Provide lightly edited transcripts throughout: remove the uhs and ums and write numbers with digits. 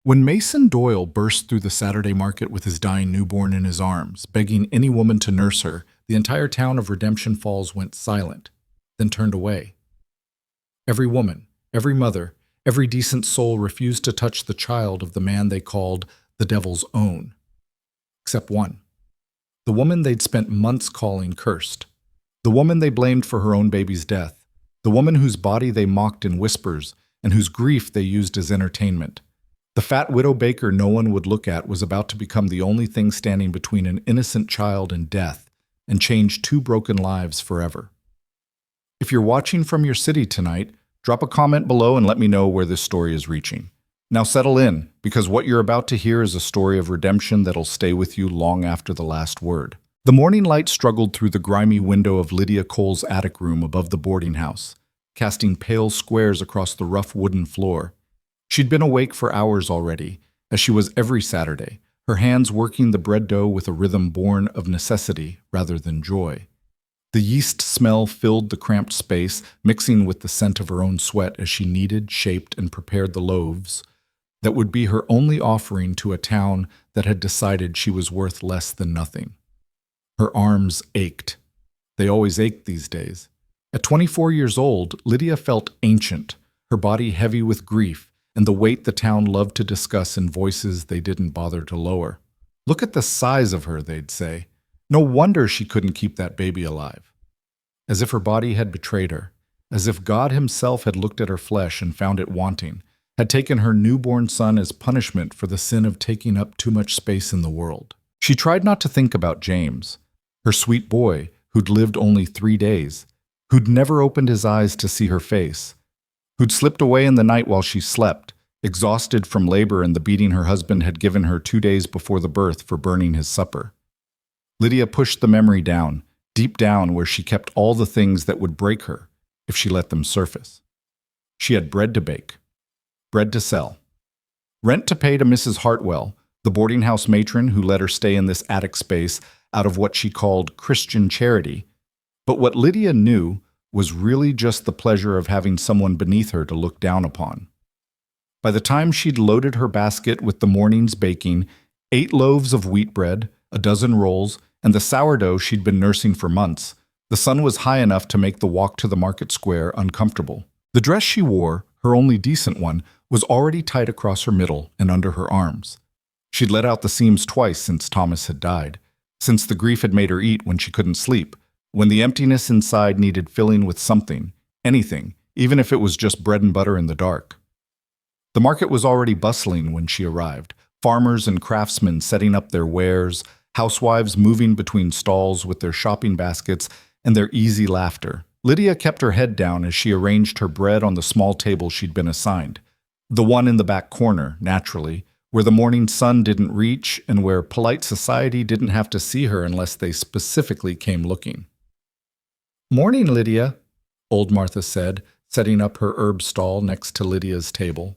When Mason Doyle burst through the Saturday market with his dying newborn in his arms, begging any woman to nurse her, the entire town of Redemption Falls went silent, then turned away. Every woman, every mother, every decent soul refused to touch the child of the man they called the devil's own. Except one. The woman they'd spent months calling cursed. The woman they blamed for her own baby's death. The woman whose body they mocked in whispers and whose grief they used as entertainment. The fat widow baker no one would look at was about to become the only thing standing between an innocent child and death and change two broken lives forever. If you're watching from your city tonight, drop a comment below and let me know where this story is reaching. Now settle in, because what you're about to hear is a story of redemption that'll stay with you long after the last word. The morning light struggled through the grimy window of Lydia Cole's attic room above the boarding house, casting pale squares across the rough wooden floor. She'd been awake for hours already, as she was every Saturday, her hands working the bread dough with a rhythm born of necessity rather than joy. The yeast smell filled the cramped space, mixing with the scent of her own sweat as she kneaded, shaped, and prepared the loaves that would be her only offering to a town that had decided she was worth less than nothing. Her arms ached. They always ached these days. At 24 years old, Lydia felt ancient, her body heavy with grief, and the weight the town loved to discuss in voices they didn't bother to lower. Look at the size of her, they'd say. No wonder she couldn't keep that baby alive. As if her body had betrayed her, as if God himself had looked at her flesh and found it wanting, had taken her newborn son as punishment for the sin of taking up too much space in the world. She tried not to think about James, her sweet boy who'd lived only 3 days, who'd never opened his eyes to see her face, who'd slipped away in the night while she slept, exhausted from labor and the beating her husband had given her 2 days before the birth for burning his supper. Lydia pushed the memory down, deep down where she kept all the things that would break her if she let them surface. She had bread to bake, bread to sell, rent to pay to Mrs. Hartwell, the boarding house matron who let her stay in this attic space out of what she called Christian charity. But what Lydia knew was really just the pleasure of having someone beneath her to look down upon. By the time she'd loaded her basket with the morning's baking, 8 loaves of wheat bread, a dozen rolls, and the sourdough she'd been nursing for months, the sun was high enough to make the walk to the market square uncomfortable. The dress she wore, her only decent one, was already tight across her middle and under her arms. She'd let out the seams twice since Thomas had died, since the grief had made her eat when she couldn't sleep, when the emptiness inside needed filling with something, anything, even if it was just bread and butter in the dark. The market was already bustling when she arrived, farmers and craftsmen setting up their wares, housewives moving between stalls with their shopping baskets and their easy laughter. Lydia kept her head down as she arranged her bread on the small table she'd been assigned, the one in the back corner, naturally, where the morning sun didn't reach and where polite society didn't have to see her unless they specifically came looking. "Morning, Lydia," old Martha said, setting up her herb stall next to Lydia's table.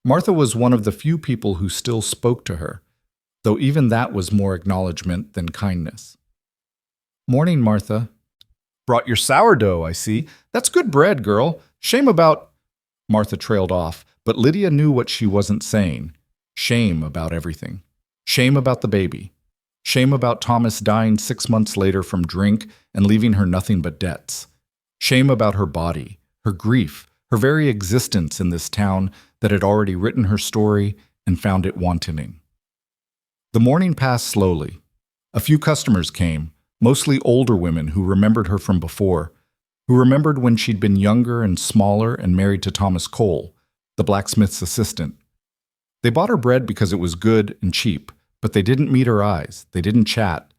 Martha was one of the few people who still spoke to her, though even that was more acknowledgement than kindness. "Morning, Martha." "Brought your sourdough, I see. That's good bread, girl. Shame about—" Martha trailed off, but Lydia knew what she wasn't saying. Shame about everything. Shame about the baby. Shame about Thomas dying 6 months later from drink and leaving her nothing but debts. Shame about her body, her grief, her very existence in this town that had already written her story and found it wantoning. The morning passed slowly. A few customers came, mostly older women who remembered her from before, who remembered when she'd been younger and smaller and married to Thomas Cole, the blacksmith's assistant. They bought her bread because it was good and cheap, but they didn't meet her eyes, they didn't chat.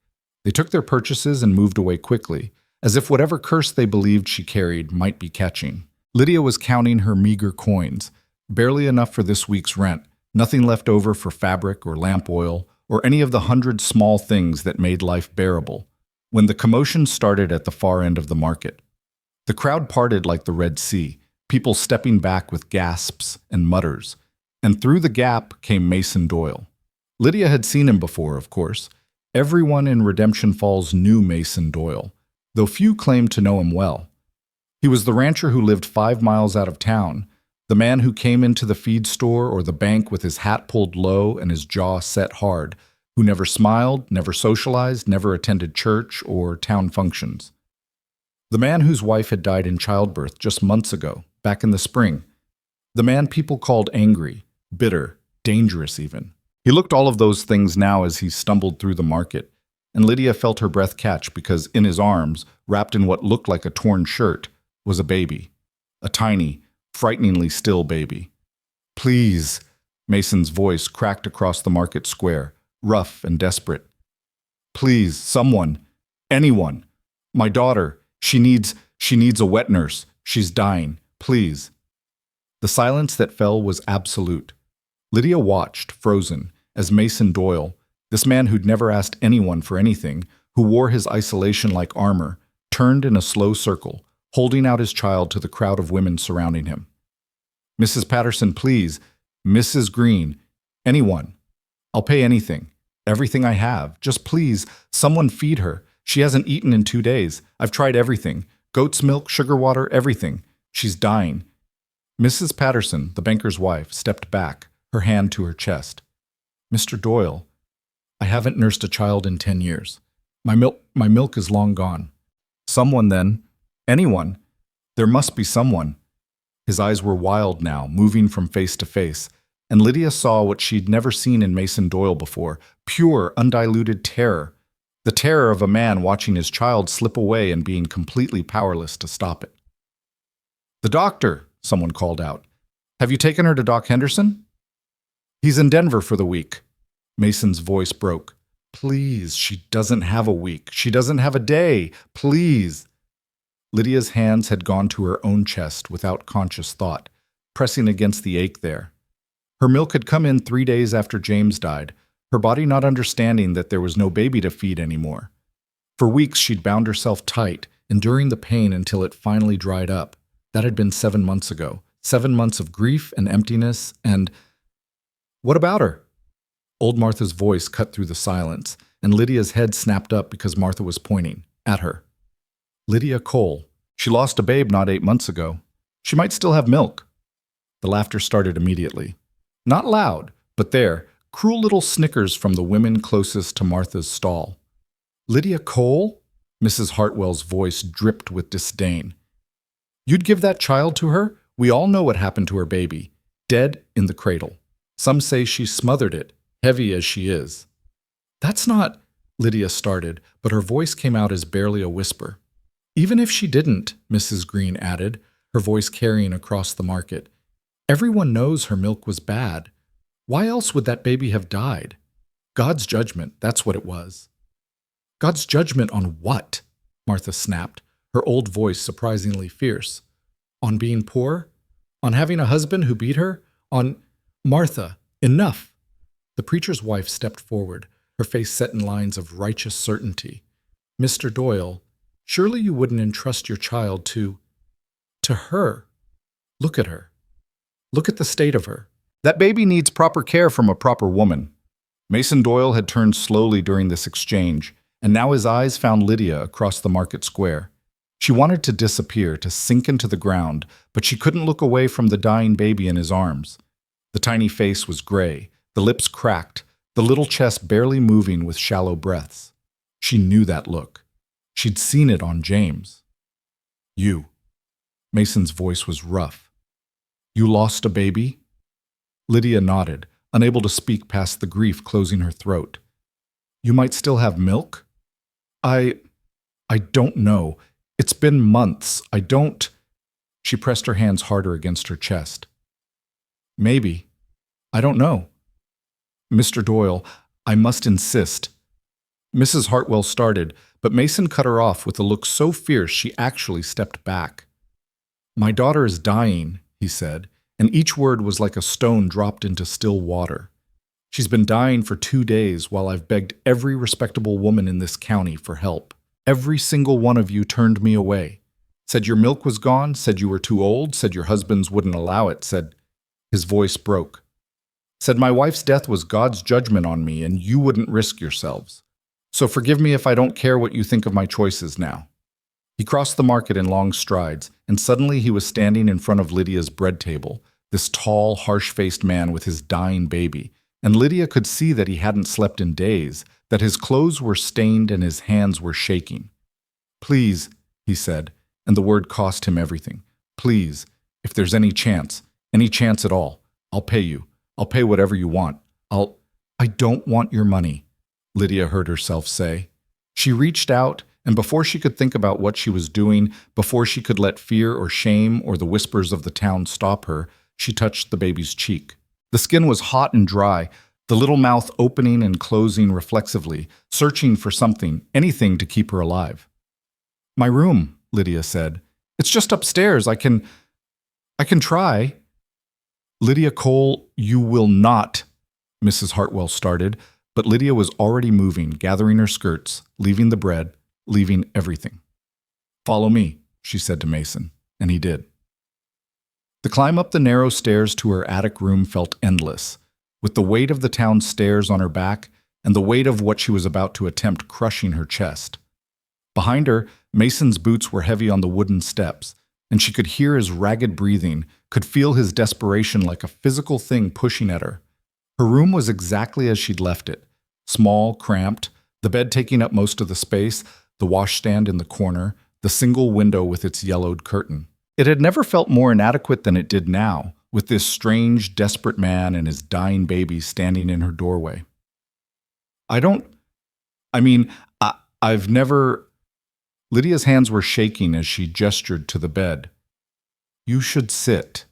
They took their purchases and moved away quickly, as if whatever curse they believed she carried might be catching. Lydia was counting her meager coins, barely enough for this week's rent, nothing left over for fabric or lamp oil or any of the 100 small things that made life bearable, when the commotion started at the far end of the market. The crowd parted like the Red Sea, people stepping back with gasps and mutters, and through the gap came Mason Doyle. Lydia had seen him before, of course. Everyone in Redemption Falls knew Mason Doyle, though few claimed to know him well. He was the rancher who lived 5 miles out of town, The man who came into the feed store or the bank with his hat pulled low and his jaw set hard, who never smiled, never socialized, never attended church or town functions. The man whose wife had died in childbirth just months ago, back in the spring. The man people called angry, bitter, dangerous even. He looked all of those things now as he stumbled through the market, and Lydia felt her breath catch because in his arms, wrapped in what looked like a torn shirt, was a baby. A tiny, frighteningly still baby. "Please," Mason's voice cracked across the market square, rough and desperate. "Please, someone, anyone. My daughter, she needs a wet nurse. She's dying. Please." The silence that fell was absolute. Lydia watched, frozen, as Mason Doyle, this man who'd never asked anyone for anything, who wore his isolation like armor, turned in a slow circle, holding out his child to the crowd of women surrounding him. "Mrs. Patterson, please. Mrs. Green. Anyone. I'll pay anything. Everything I have. Just please, someone feed her. She hasn't eaten in 2 days. I've tried everything. Goat's milk, sugar water, everything. She's dying." Mrs. Patterson, the banker's wife, stepped back, her hand to her chest. "Mr. Doyle, I haven't nursed a child in 10 years. My milk is long gone." "Someone then. Anyone. There must be someone." His eyes were wild now, moving from face to face, and Lydia saw what she'd never seen in Mason Doyle before, pure, undiluted terror. The terror of a man watching his child slip away and being completely powerless to stop it. "The doctor," someone called out. "Have you taken her to Doc Henderson?" "He's in Denver for the week." Mason's voice broke. "Please, she doesn't have a week. She doesn't have a day. Please." Lydia's hands had gone to her own chest without conscious thought, pressing against the ache there. Her milk had come in 3 days after James died, her body not understanding that there was no baby to feed anymore. For weeks she'd bound herself tight, enduring the pain until it finally dried up. That had been 7 months ago. 7 months of grief and emptiness and... "What about her?" Old Martha's voice cut through the silence, and Lydia's head snapped up because Martha was pointing at her. "Lydia Cole. She lost a babe not 8 months ago. She might still have milk." The laughter started immediately. Not loud, but there, cruel little snickers from the women closest to Martha's stall. "Lydia Cole?" Mrs. Hartwell's voice dripped with disdain. "You'd give that child to her? We all know what happened to her baby. Dead in the cradle. Some say she smothered it, heavy as she is." "That's not..." Lydia started, but her voice came out as barely a whisper. "Even if she didn't," Mrs. Green added, her voice carrying across the market, "everyone knows her milk was bad. Why else would that baby have died? God's judgment, that's what it was." "God's judgment on what?" Martha snapped, her old voice surprisingly fierce. "On being poor? On having a husband who beat her? On... Martha, enough!" The preacher's wife stepped forward, her face set in lines of righteous certainty. "Mr. Doyle, surely you wouldn't entrust your child to her. Look at her. Look at the state of her. That baby needs proper care from a proper woman." Mason Doyle had turned slowly during this exchange, and now his eyes found Lydia across the market square. She wanted to disappear, to sink into the ground, but she couldn't look away from the dying baby in his arms. The tiny face was gray, the lips cracked, the little chest barely moving with shallow breaths. She knew that look. She'd seen it on James. "You." Mason's voice was rough. "You lost a baby?" Lydia nodded, unable to speak past the grief closing her throat. "You might still have milk?" I don't know. It's been months. I don't..." She pressed her hands harder against her chest. "Maybe. I don't know." "Mr. Doyle, I must insist." Mrs. Hartwell started, but Mason cut her off with a look so fierce she actually stepped back. "My daughter is dying," he said, and each word was like a stone dropped into still water. "She's been dying for 2 days while I've begged every respectable woman in this county for help. Every single one of you turned me away. Said your milk was gone, said you were too old, said your husbands wouldn't allow it, said..." His voice broke. "Said my wife's death was God's judgment on me and you wouldn't risk yourselves. So forgive me if I don't care what you think of my choices now." He crossed the market in long strides, and suddenly he was standing in front of Lydia's bread table, this tall, harsh-faced man with his dying baby, and Lydia could see that he hadn't slept in days, that his clothes were stained and his hands were shaking. "Please," he said, and the word cost him everything. "Please, if there's any chance at all, I'll pay you. I'll pay whatever you want. I don't want your money," Lydia heard herself say. She reached out, and before she could think about what she was doing, before she could let fear or shame or the whispers of the town stop her, she touched the baby's cheek. The skin was hot and dry, the little mouth opening and closing reflexively, searching for something, anything to keep her alive. "My room," Lydia said. "It's just upstairs. I can try." "Lydia Cole, you will not," Mrs. Hartwell started, but Lydia was already moving, gathering her skirts, leaving the bread, leaving everything. "Follow me," she said to Mason, and he did. The climb up the narrow stairs to her attic room felt endless, with the weight of the town's stairs on her back and the weight of what she was about to attempt crushing her chest. Behind her, Mason's boots were heavy on the wooden steps, and she could hear his ragged breathing, could feel his desperation like a physical thing pushing at her. Her room was exactly as she'd left it, small, cramped, the bed taking up most of the space, the washstand in the corner, the single window with its yellowed curtain. It had never felt more inadequate than it did now, with this strange, desperate man and his dying baby standing in her doorway. I've never... Lydia's hands were shaking as she gestured to the bed. "You should sit."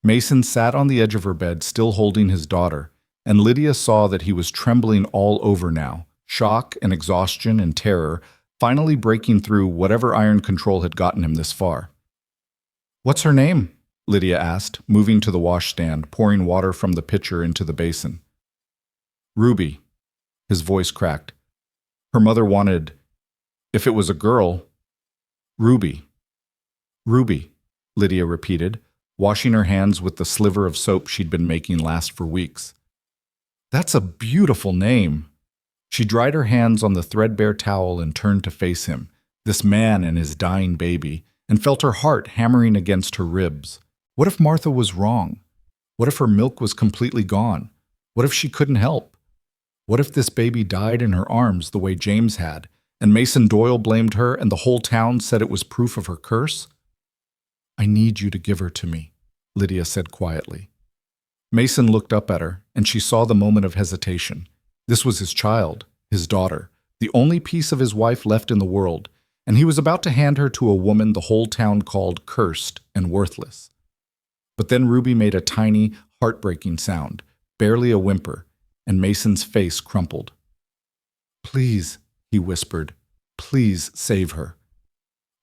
Mason sat on the edge of her bed, still holding his daughter, and Lydia saw that he was trembling all over now, shock and exhaustion and terror, finally breaking through whatever iron control had gotten him this far. "What's her name?" Lydia asked, moving to the washstand, pouring water from the pitcher into the basin. "Ruby." His voice cracked. "Her mother wanted... if it was a girl..." "Ruby." "Ruby," Lydia repeated, washing her hands with the sliver of soap she'd been making last for weeks. "That's a beautiful name." She dried her hands on the threadbare towel and turned to face him, this man and his dying baby, and felt her heart hammering against her ribs. What if Martha was wrong? What if her milk was completely gone? What if she couldn't help? What if this baby died in her arms the way James had, and Mason Doyle blamed her and the whole town said it was proof of her curse? "I need you to give her to me," Lydia said quietly. Mason looked up at her, and she saw the moment of hesitation. This was his child, his daughter, the only piece of his wife left in the world, and he was about to hand her to a woman the whole town called cursed and worthless. But then Ruby made a tiny, heartbreaking sound, barely a whimper, and Mason's face crumpled. "Please," he whispered, "please save her."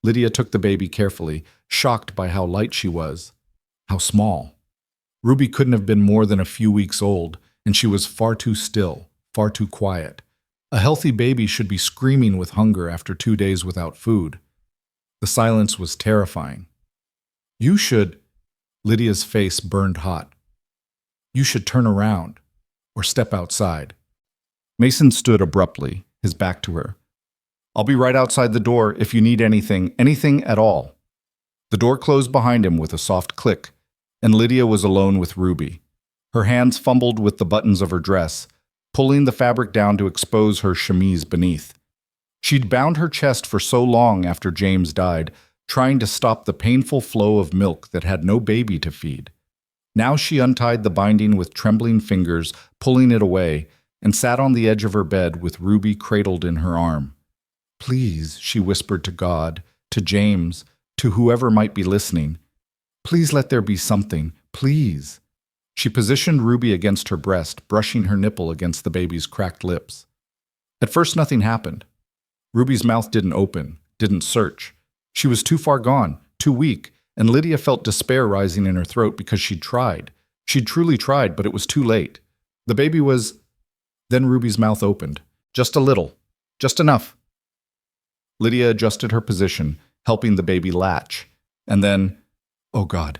Lydia took the baby carefully, shocked by how light she was, how small. Ruby couldn't have been more than a few weeks old, and she was far too still, far too quiet. A healthy baby should be screaming with hunger after 2 days without food. The silence was terrifying. "You should..." Lydia's face burned hot. "You should turn around, or step outside." Mason stood abruptly, his back to her. "I'll be right outside the door if you need anything at all." The door closed behind him with a soft click, and Lydia was alone with Ruby. Her hands fumbled with the buttons of her dress, pulling the fabric down to expose her chemise beneath. She'd bound her chest for so long after James died, trying to stop the painful flow of milk that had no baby to feed. Now she untied the binding with trembling fingers, pulling it away, and sat on the edge of her bed with Ruby cradled in her arm. "Please," she whispered to God, to James, to whoever might be listening. "Please let there be something. Please." She positioned Ruby against her breast, brushing her nipple against the baby's cracked lips. At first nothing happened. Ruby's mouth didn't open, didn't search. She was too far gone, too weak, and Lydia felt despair rising in her throat because she'd tried. She'd truly tried, but it was too late. The baby was... Then Ruby's mouth opened. Just a little. Just enough. Lydia adjusted her position, helping the baby latch. And then, oh God,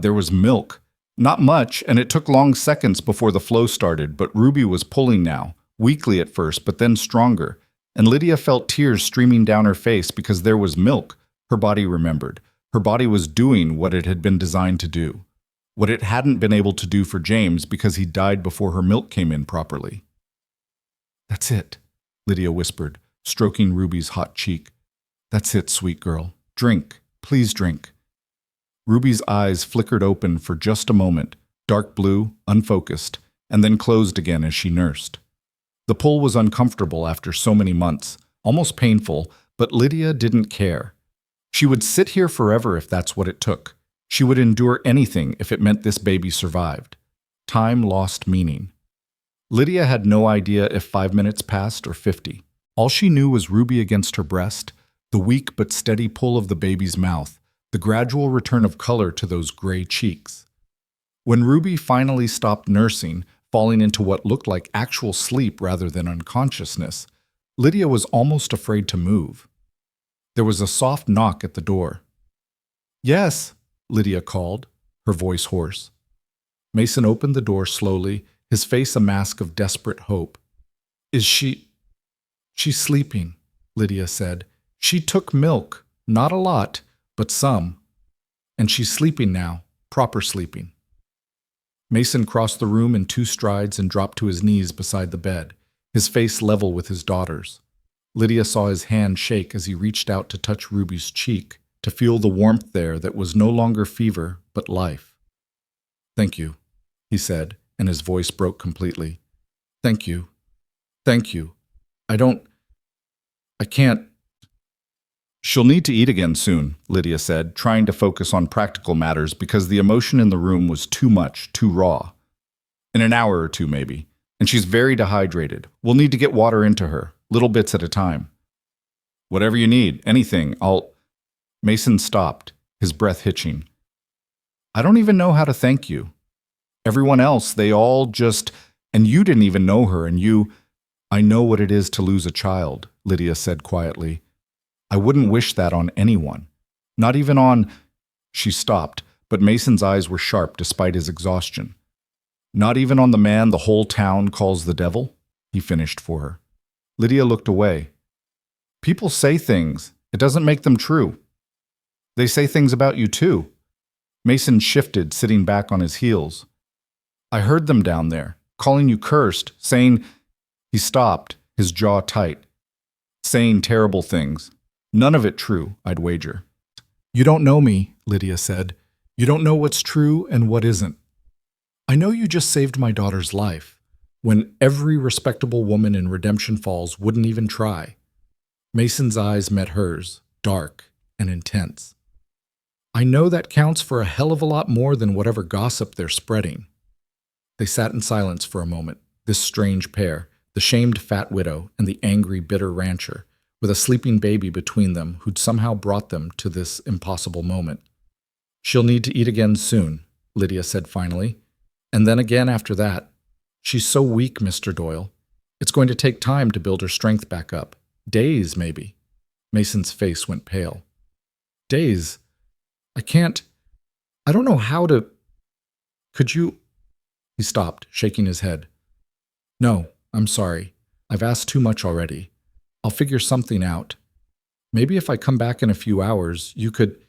there was milk. Not much, and it took long seconds before the flow started, but Ruby was pulling now, weakly at first, but then stronger. And Lydia felt tears streaming down her face because there was milk. Her body remembered. Her body was doing what it had been designed to do. what it hadn't been able to do for James because he died before her milk came in properly. "That's it," Lydia whispered, stroking Ruby's hot cheek. "That's it, sweet girl. Drink. Please drink." Ruby's eyes flickered open for just a moment, dark blue, unfocused, and then closed again as she nursed. The pull was uncomfortable after so many months, almost painful, but Lydia didn't care. She would sit here forever if that's what it took. She would endure anything if it meant this baby survived. Time lost meaning. Lydia had no idea if 5 minutes passed or 50. All she knew was Ruby against her breast, the weak but steady pull of the baby's mouth, the gradual return of color to those gray cheeks. When Ruby finally stopped nursing, falling into what looked like actual sleep rather than unconsciousness, Lydia was almost afraid to move. There was a soft knock at the door. "Yes," Lydia called, her voice hoarse. Mason opened the door slowly, his face a mask of desperate hope. She's sleeping," Lydia said. "She took milk, not a lot, but some. And she's sleeping now, proper sleeping." Mason crossed the room in 2 strides and dropped to his knees beside the bed, his face level with his daughter's. Lydia saw his hand shake as he reached out to touch Ruby's cheek, to feel the warmth there that was no longer fever, but life. "Thank you," he said, and his voice broke completely. "Thank you. Thank you. I can't." "She'll need to eat again soon," Lydia said, trying to focus on practical matters because the emotion in the room was too much, too raw. "In an hour or 2, maybe. And she's very dehydrated. We'll need to get water into her, little bits at a time." "Whatever you need, anything, I'll—" Mason stopped, his breath hitching. "I don't even know how to thank you. Everyone else, they all just— and you didn't even know her, and you— I know what it is to lose a child," Lydia said quietly. "I wouldn't wish that on anyone. Not even on—" She stopped, but Mason's eyes were sharp despite his exhaustion. "Not even on the man the whole town calls the devil?" he finished for her. Lydia looked away. "People say things. It doesn't make them true. They say things about you too." Mason shifted, sitting back on his heels. "I heard them down there, calling you cursed, saying—" He stopped, his jaw tight. "Saying terrible things. None of it true, I'd wager." "You don't know me," Lydia said. "You don't know what's true and what isn't. I know you just saved my daughter's life, when every respectable woman in Redemption Falls wouldn't even try." Mason's eyes met hers, dark and intense. "I know that counts for a hell of a lot more than whatever gossip they're spreading." They sat in silence for a moment, this strange pair, the shamed fat widow and the angry, bitter rancher, with a sleeping baby between them who'd somehow brought them to this impossible moment. "She'll need to eat again soon," Lydia said finally. "And then again after that. She's so weak, Mr. Doyle. It's going to take time to build her strength back up. Days, maybe." Mason's face went pale. "Days? I don't know how to— Could you—" He stopped, shaking his head. "No, I'm sorry. I've asked too much already. I'll figure something out. Maybe if I come back in a few hours, you could—"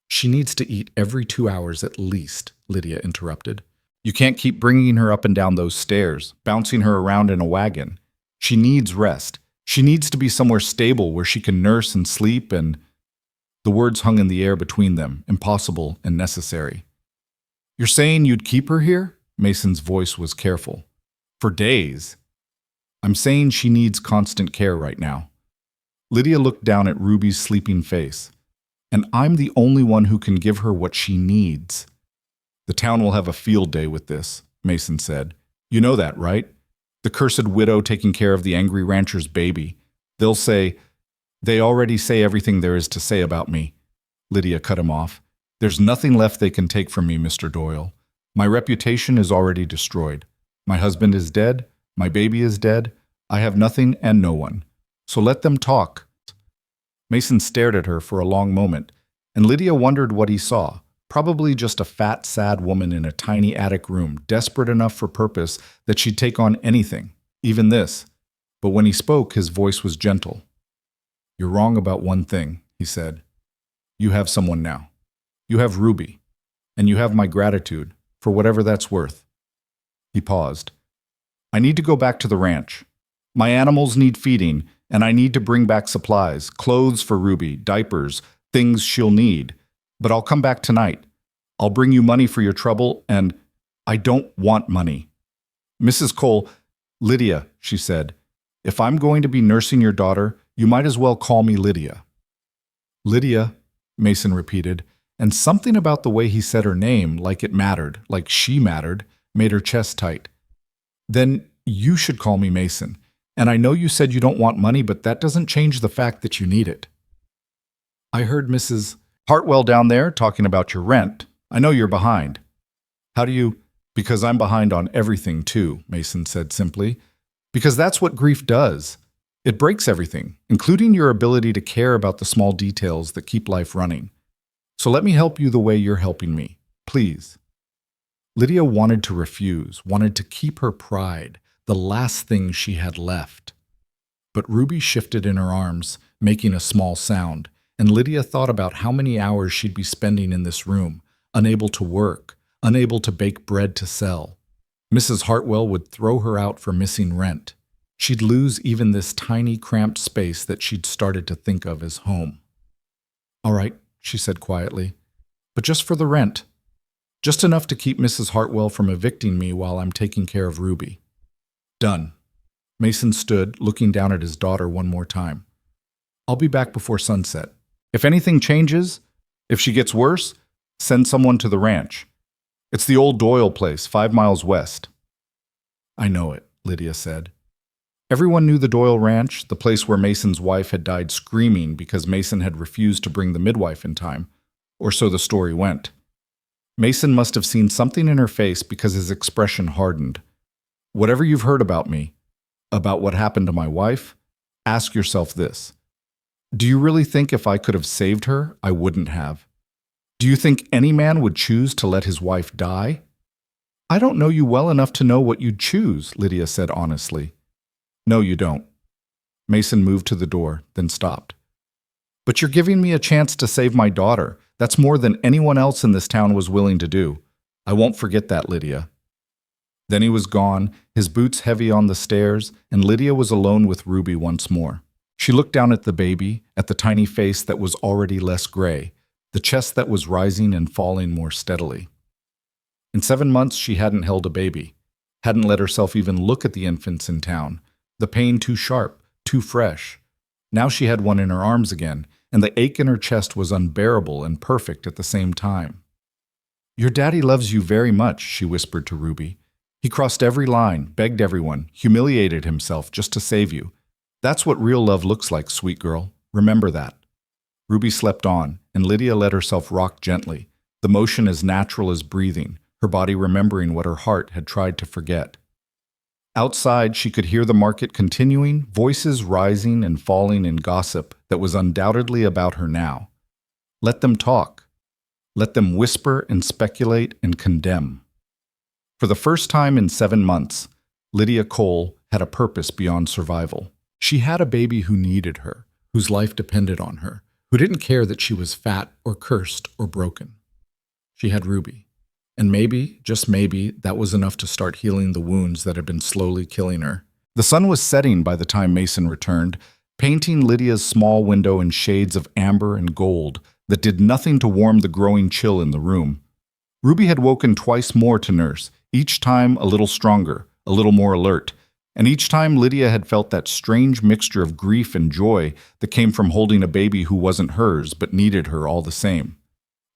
"She needs to eat every 2 hours at least," Lydia interrupted. "You can't keep bringing her up and down those stairs, bouncing her around in a wagon. She needs rest. She needs to be somewhere stable where she can nurse and sleep and—" The words hung in the air between them, impossible and necessary. "You're saying you'd keep her here?" Mason's voice was careful. "For days." "I'm saying she needs constant care right now." Lydia looked down at Ruby's sleeping face. "And I'm the only one who can give her what she needs." "The town will have a field day with this," Mason said. "You know that, right? The cursed widow taking care of the angry rancher's baby. They'll say—" "They already say everything there is to say about me." Lydia cut him off. "There's nothing left they can take from me, Mr. Doyle. My reputation is already destroyed. My husband is dead. My baby is dead. I have nothing and no one. So let them talk." Mason stared at her for a long moment, and Lydia wondered what he saw. Probably just a fat, sad woman in a tiny attic room, desperate enough for purpose that she'd take on anything, even this. But when he spoke, his voice was gentle. "You're wrong about one thing," he said. "You have someone now. You have Ruby. And you have my gratitude. for whatever that's worth." He paused. "I need to go back to the ranch. My animals need feeding, and I need to bring back supplies, clothes for Ruby, diapers, things she'll need. But I'll come back tonight. I'll bring you money for your trouble, and I don't want money." "Mrs. Cole, Lydia," she said, "if I'm going to be nursing your daughter, you might as well call me Lydia." "Lydia," Mason repeated, and something about the way he said her name, like it mattered, like she mattered, made her chest tight. "Then you should call me Mason. And I know you said you don't want money, but that doesn't change the fact that you need it." "I heard Mrs. Hartwell down there talking about your rent. I know you're behind." "How do you—" "Because I'm behind on everything, too," Mason said simply. "Because that's what grief does. It breaks everything, including your ability to care about the small details that keep life running. So let me help you the way you're helping me. Please." Lydia wanted to refuse, wanted to keep her pride, the last thing she had left. But Ruby shifted in her arms, making a small sound, and Lydia thought about how many hours she'd be spending in this room, unable to work, unable to bake bread to sell. Mrs. Hartwell would throw her out for missing rent. She'd lose even this tiny, cramped space that she'd started to think of as home. "All right," she said quietly, "but just for the rent. Just enough to keep Mrs. Hartwell from evicting me while I'm taking care of Ruby." "Done." Mason stood, looking down at his daughter one more time. "I'll be back before sunset. If anything changes, if she gets worse, send someone to the ranch. It's the old Doyle place, 5 miles west." "I know it," Lydia said. Everyone knew the Doyle Ranch, the place where Mason's wife had died screaming because Mason had refused to bring the midwife in time, or so the story went. Mason must have seen something in her face because his expression hardened. "Whatever you've heard about me, about what happened to my wife, ask yourself this. Do you really think if I could have saved her, I wouldn't have? Do you think any man would choose to let his wife die?" "I don't know you well enough to know what you'd choose," Lydia said honestly. "No, you don't." Mason moved to the door, then stopped. "But you're giving me a chance to save my daughter. That's more than anyone else in this town was willing to do. I won't forget that, Lydia." Then he was gone, his boots heavy on the stairs, and Lydia was alone with Ruby once more. She looked down at the baby, at the tiny face that was already less gray, the chest that was rising and falling more steadily. In 7 months, she hadn't held a baby, hadn't let herself even look at the infants in town, the pain too sharp, too fresh. Now she had one in her arms again, and the ache in her chest was unbearable and perfect at the same time. "Your daddy loves you very much," she whispered to Ruby. "He crossed every line, begged everyone, humiliated himself just to save you. That's what real love looks like, sweet girl. Remember that." Ruby slept on, and Lydia let herself rock gently, the motion as natural as breathing, her body remembering what her heart had tried to forget. Outside, she could hear the market continuing, voices rising and falling in gossip that was undoubtedly about her now. Let them talk. Let them whisper and speculate and condemn. For the first time in 7 months, Lydia Cole had a purpose beyond survival. She had a baby who needed her, whose life depended on her, who didn't care that she was fat or cursed or broken. She had Ruby. And maybe, just maybe, that was enough to start healing the wounds that had been slowly killing her. The sun was setting by the time Mason returned, painting Lydia's small window in shades of amber and gold that did nothing to warm the growing chill in the room. Ruby had woken twice more to nurse, each time a little stronger, a little more alert, and each time Lydia had felt that strange mixture of grief and joy that came from holding a baby who wasn't hers but needed her all the same.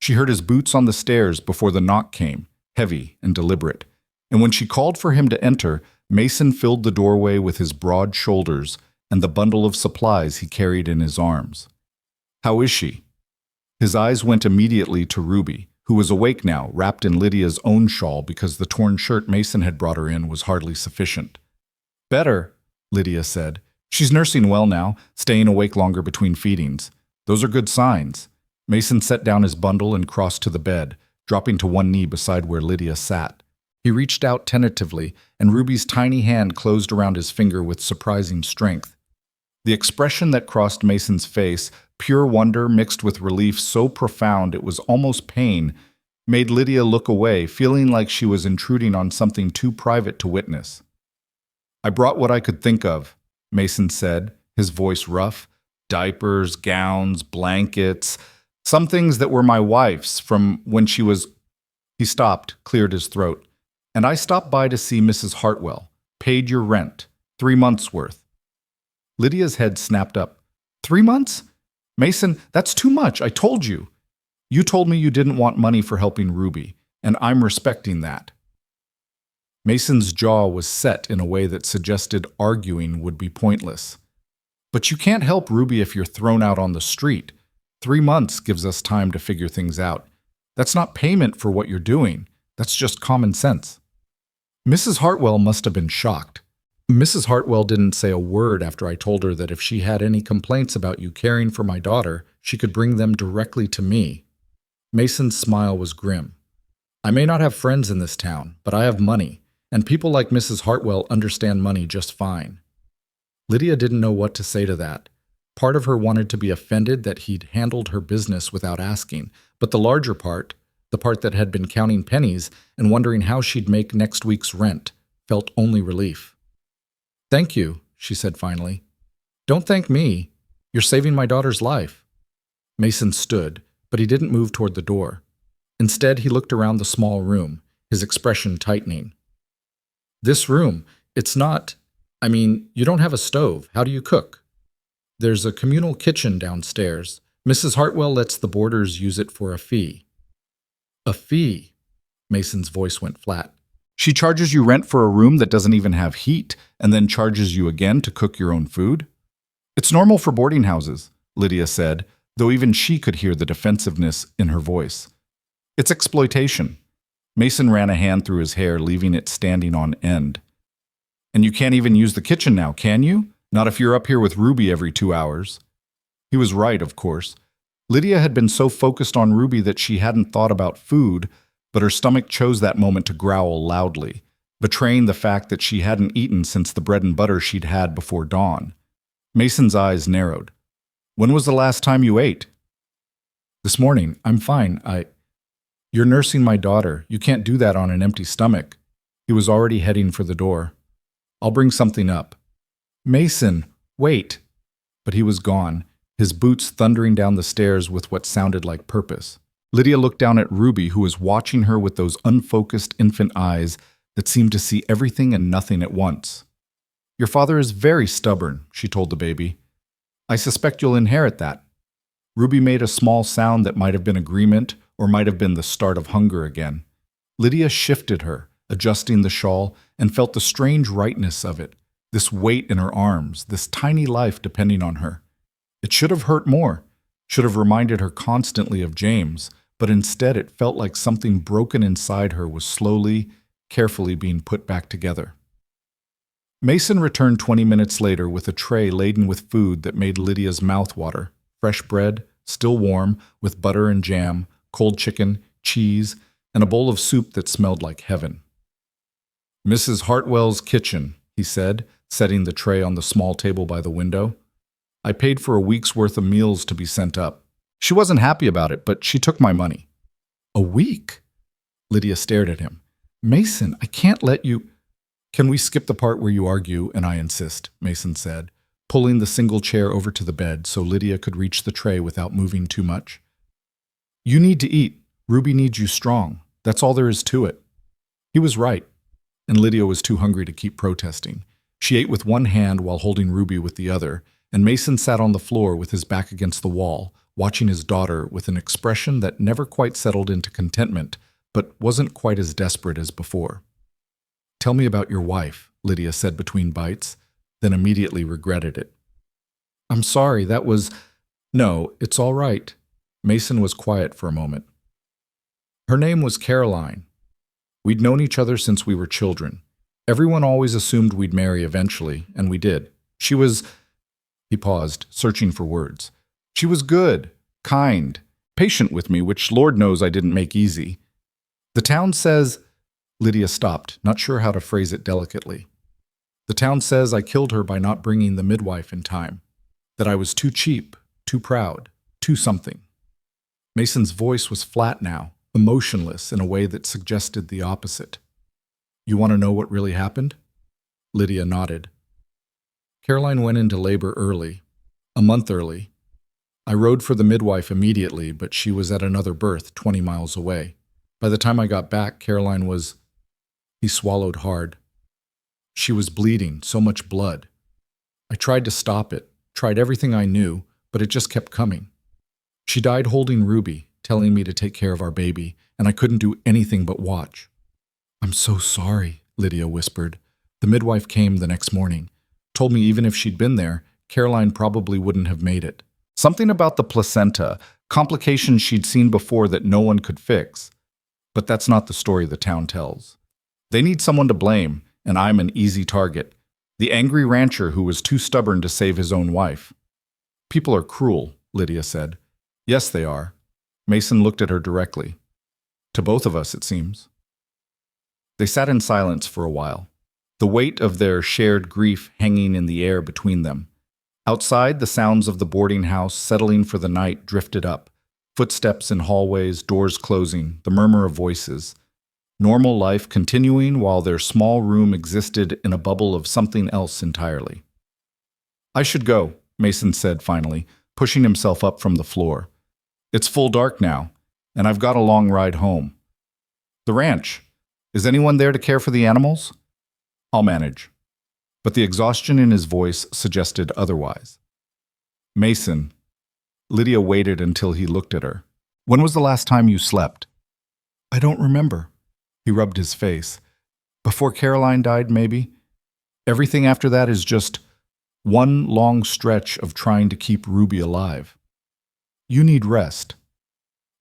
She heard his boots on the stairs before the knock came, heavy and deliberate, and when she called for him to enter, Mason filled the doorway with his broad shoulders and the bundle of supplies he carried in his arms. "How is she?" His eyes went immediately to Ruby, who was awake now, wrapped in Lydia's own shawl because the torn shirt Mason had brought her in was hardly sufficient. "Better," Lydia said. "She's nursing well now, staying awake longer between feedings. Those are good signs." Mason set down his bundle and crossed to the bed, dropping to one knee beside where Lydia sat. He reached out tentatively, and Ruby's tiny hand closed around his finger with surprising strength. The expression that crossed Mason's face, pure wonder mixed with relief so profound it was almost pain, made Lydia look away, feeling like she was intruding on something too private to witness. "I brought what I could think of," Mason said, his voice rough. "Diapers, gowns, blankets, some things that were my wife's from when she was—" He stopped, cleared his throat. "And I stopped by to see Mrs. Hartwell. Paid your rent. 3 months' worth." Lydia's head snapped up. 3 months? Mason, that's too much, I told you. You told me you didn't want money for helping Ruby, and I'm respecting that. Mason's jaw was set in a way that suggested arguing would be pointless. But you can't help Ruby if you're thrown out on the street. 3 months gives us time to figure things out. That's not payment for what you're doing. That's just common sense. Mrs. Hartwell must have been shocked. Mrs. Hartwell didn't say a word after I told her that if she had any complaints about you caring for my daughter, she could bring them directly to me. Mason's smile was grim. I may not have friends in this town, but I have money, and people like Mrs. Hartwell understand money just fine. Lydia didn't know what to say to that. Part of her wanted to be offended that he'd handled her business without asking, but the larger part, the part that had been counting pennies and wondering how she'd make next week's rent, felt only relief. "Thank you," she said finally. "Don't thank me. You're saving my daughter's life." Mason stood, but he didn't move toward the door. Instead, he looked around the small room, his expression tightening. "This room, it's not— you don't have a stove. How do you cook?" "There's a communal kitchen downstairs. Mrs. Hartwell lets the boarders use it for a fee." "A fee?" Mason's voice went flat. "She charges you rent for a room that doesn't even have heat, and then charges you again to cook your own food?" "It's normal for boarding houses," Lydia said, though even she could hear the defensiveness in her voice. "It's exploitation." Mason ran a hand through his hair, leaving it standing on end. "And you can't even use the kitchen now, can you? Not if you're up here with Ruby every 2 hours." He was right, of course. Lydia had been so focused on Ruby that she hadn't thought about food, but her stomach chose that moment to growl loudly, betraying the fact that she hadn't eaten since the bread and butter she'd had before dawn. Mason's eyes narrowed. "When was the last time you ate?" "This morning. I'm fine. You're nursing my daughter. You can't do that on an empty stomach." He was already heading for the door. "I'll bring something up." "Mason, wait." But he was gone, his boots thundering down the stairs with what sounded like purpose. Lydia looked down at Ruby, who was watching her with those unfocused infant eyes that seemed to see everything and nothing at once. "Your father is very stubborn," she told the baby. "I suspect you'll inherit that." Ruby made a small sound that might have been agreement or might have been the start of hunger again. Lydia shifted her, adjusting the shawl, and felt the strange rightness of it, this weight in her arms, this tiny life depending on her. It should have hurt more, should have reminded her constantly of James, but instead it felt like something broken inside her was slowly, carefully being put back together. Mason returned 20 minutes later with a tray laden with food that made Lydia's mouth water. Fresh bread, still warm, with butter and jam, cold chicken, cheese, and a bowl of soup that smelled like heaven. "Mrs. Hartwell's kitchen," he said, setting the tray on the small table by the window. "I paid for a week's worth of meals to be sent up. She wasn't happy about it, but she took my money." "A week?" Lydia stared at him. "Mason, I can't let you—" "Can we skip the part where you argue and I insist?" Mason said, pulling the single chair over to the bed so Lydia could reach the tray without moving too much. "You need to eat. Ruby needs you strong. That's all there is to it." He was right, and Lydia was too hungry to keep protesting. She ate with one hand while holding Ruby with the other, and Mason sat on the floor with his back against the wall, watching his daughter with an expression that never quite settled into contentment, but wasn't quite as desperate as before. "Tell me about your wife," Lydia said between bites, then immediately regretted it. "I'm sorry, that was—" "No, it's all right." Mason was quiet for a moment. "Her name was Caroline. We'd known each other since we were children. Everyone always assumed we'd marry eventually, and we did. She was—" He paused, searching for words. "She was good, kind, patient with me, which Lord knows I didn't make easy. The town says—" Lydia stopped, not sure how to phrase it delicately. "The town says I killed her by not bringing the midwife in time. That I was too cheap, too proud, too something." Mason's voice was flat now, emotionless in a way that suggested the opposite. You want to know what really happened? Lydia nodded. Caroline went into labor early, a month early. I rode for the midwife immediately, but she was at another birth 20 miles away. By the time I got back, Caroline was... He swallowed hard. She was bleeding, so much blood. I tried to stop it, tried everything I knew, but it just kept coming. She died holding Ruby, telling me to take care of our baby, and I couldn't do anything but watch. I'm so sorry, Lydia whispered. The midwife came the next morning, told me even if she'd been there, Caroline probably wouldn't have made it. Something about the placenta, complications she'd seen before that no one could fix. But that's not the story the town tells. They need someone to blame, and I'm an easy target. The angry rancher who was too stubborn to save his own wife. People are cruel, Lydia said. Yes, they are. Mason looked at her directly. To both of us, it seems. They sat in silence for a while, the weight of their shared grief hanging in the air between them. Outside, the sounds of the boarding house settling for the night drifted up. Footsteps in hallways, doors closing, the murmur of voices. Normal life continuing while their small room existed in a bubble of something else entirely. I should go, Mason said finally, pushing himself up from the floor. It's full dark now, and I've got a long ride home. The ranch. Is anyone there to care for the animals? I'll manage. But the exhaustion in his voice suggested otherwise. Mason. Lydia waited until he looked at her. When was the last time you slept? I don't remember. He rubbed his face. Before Caroline died, maybe? Everything after that is just one long stretch of trying to keep Ruby alive. You need rest.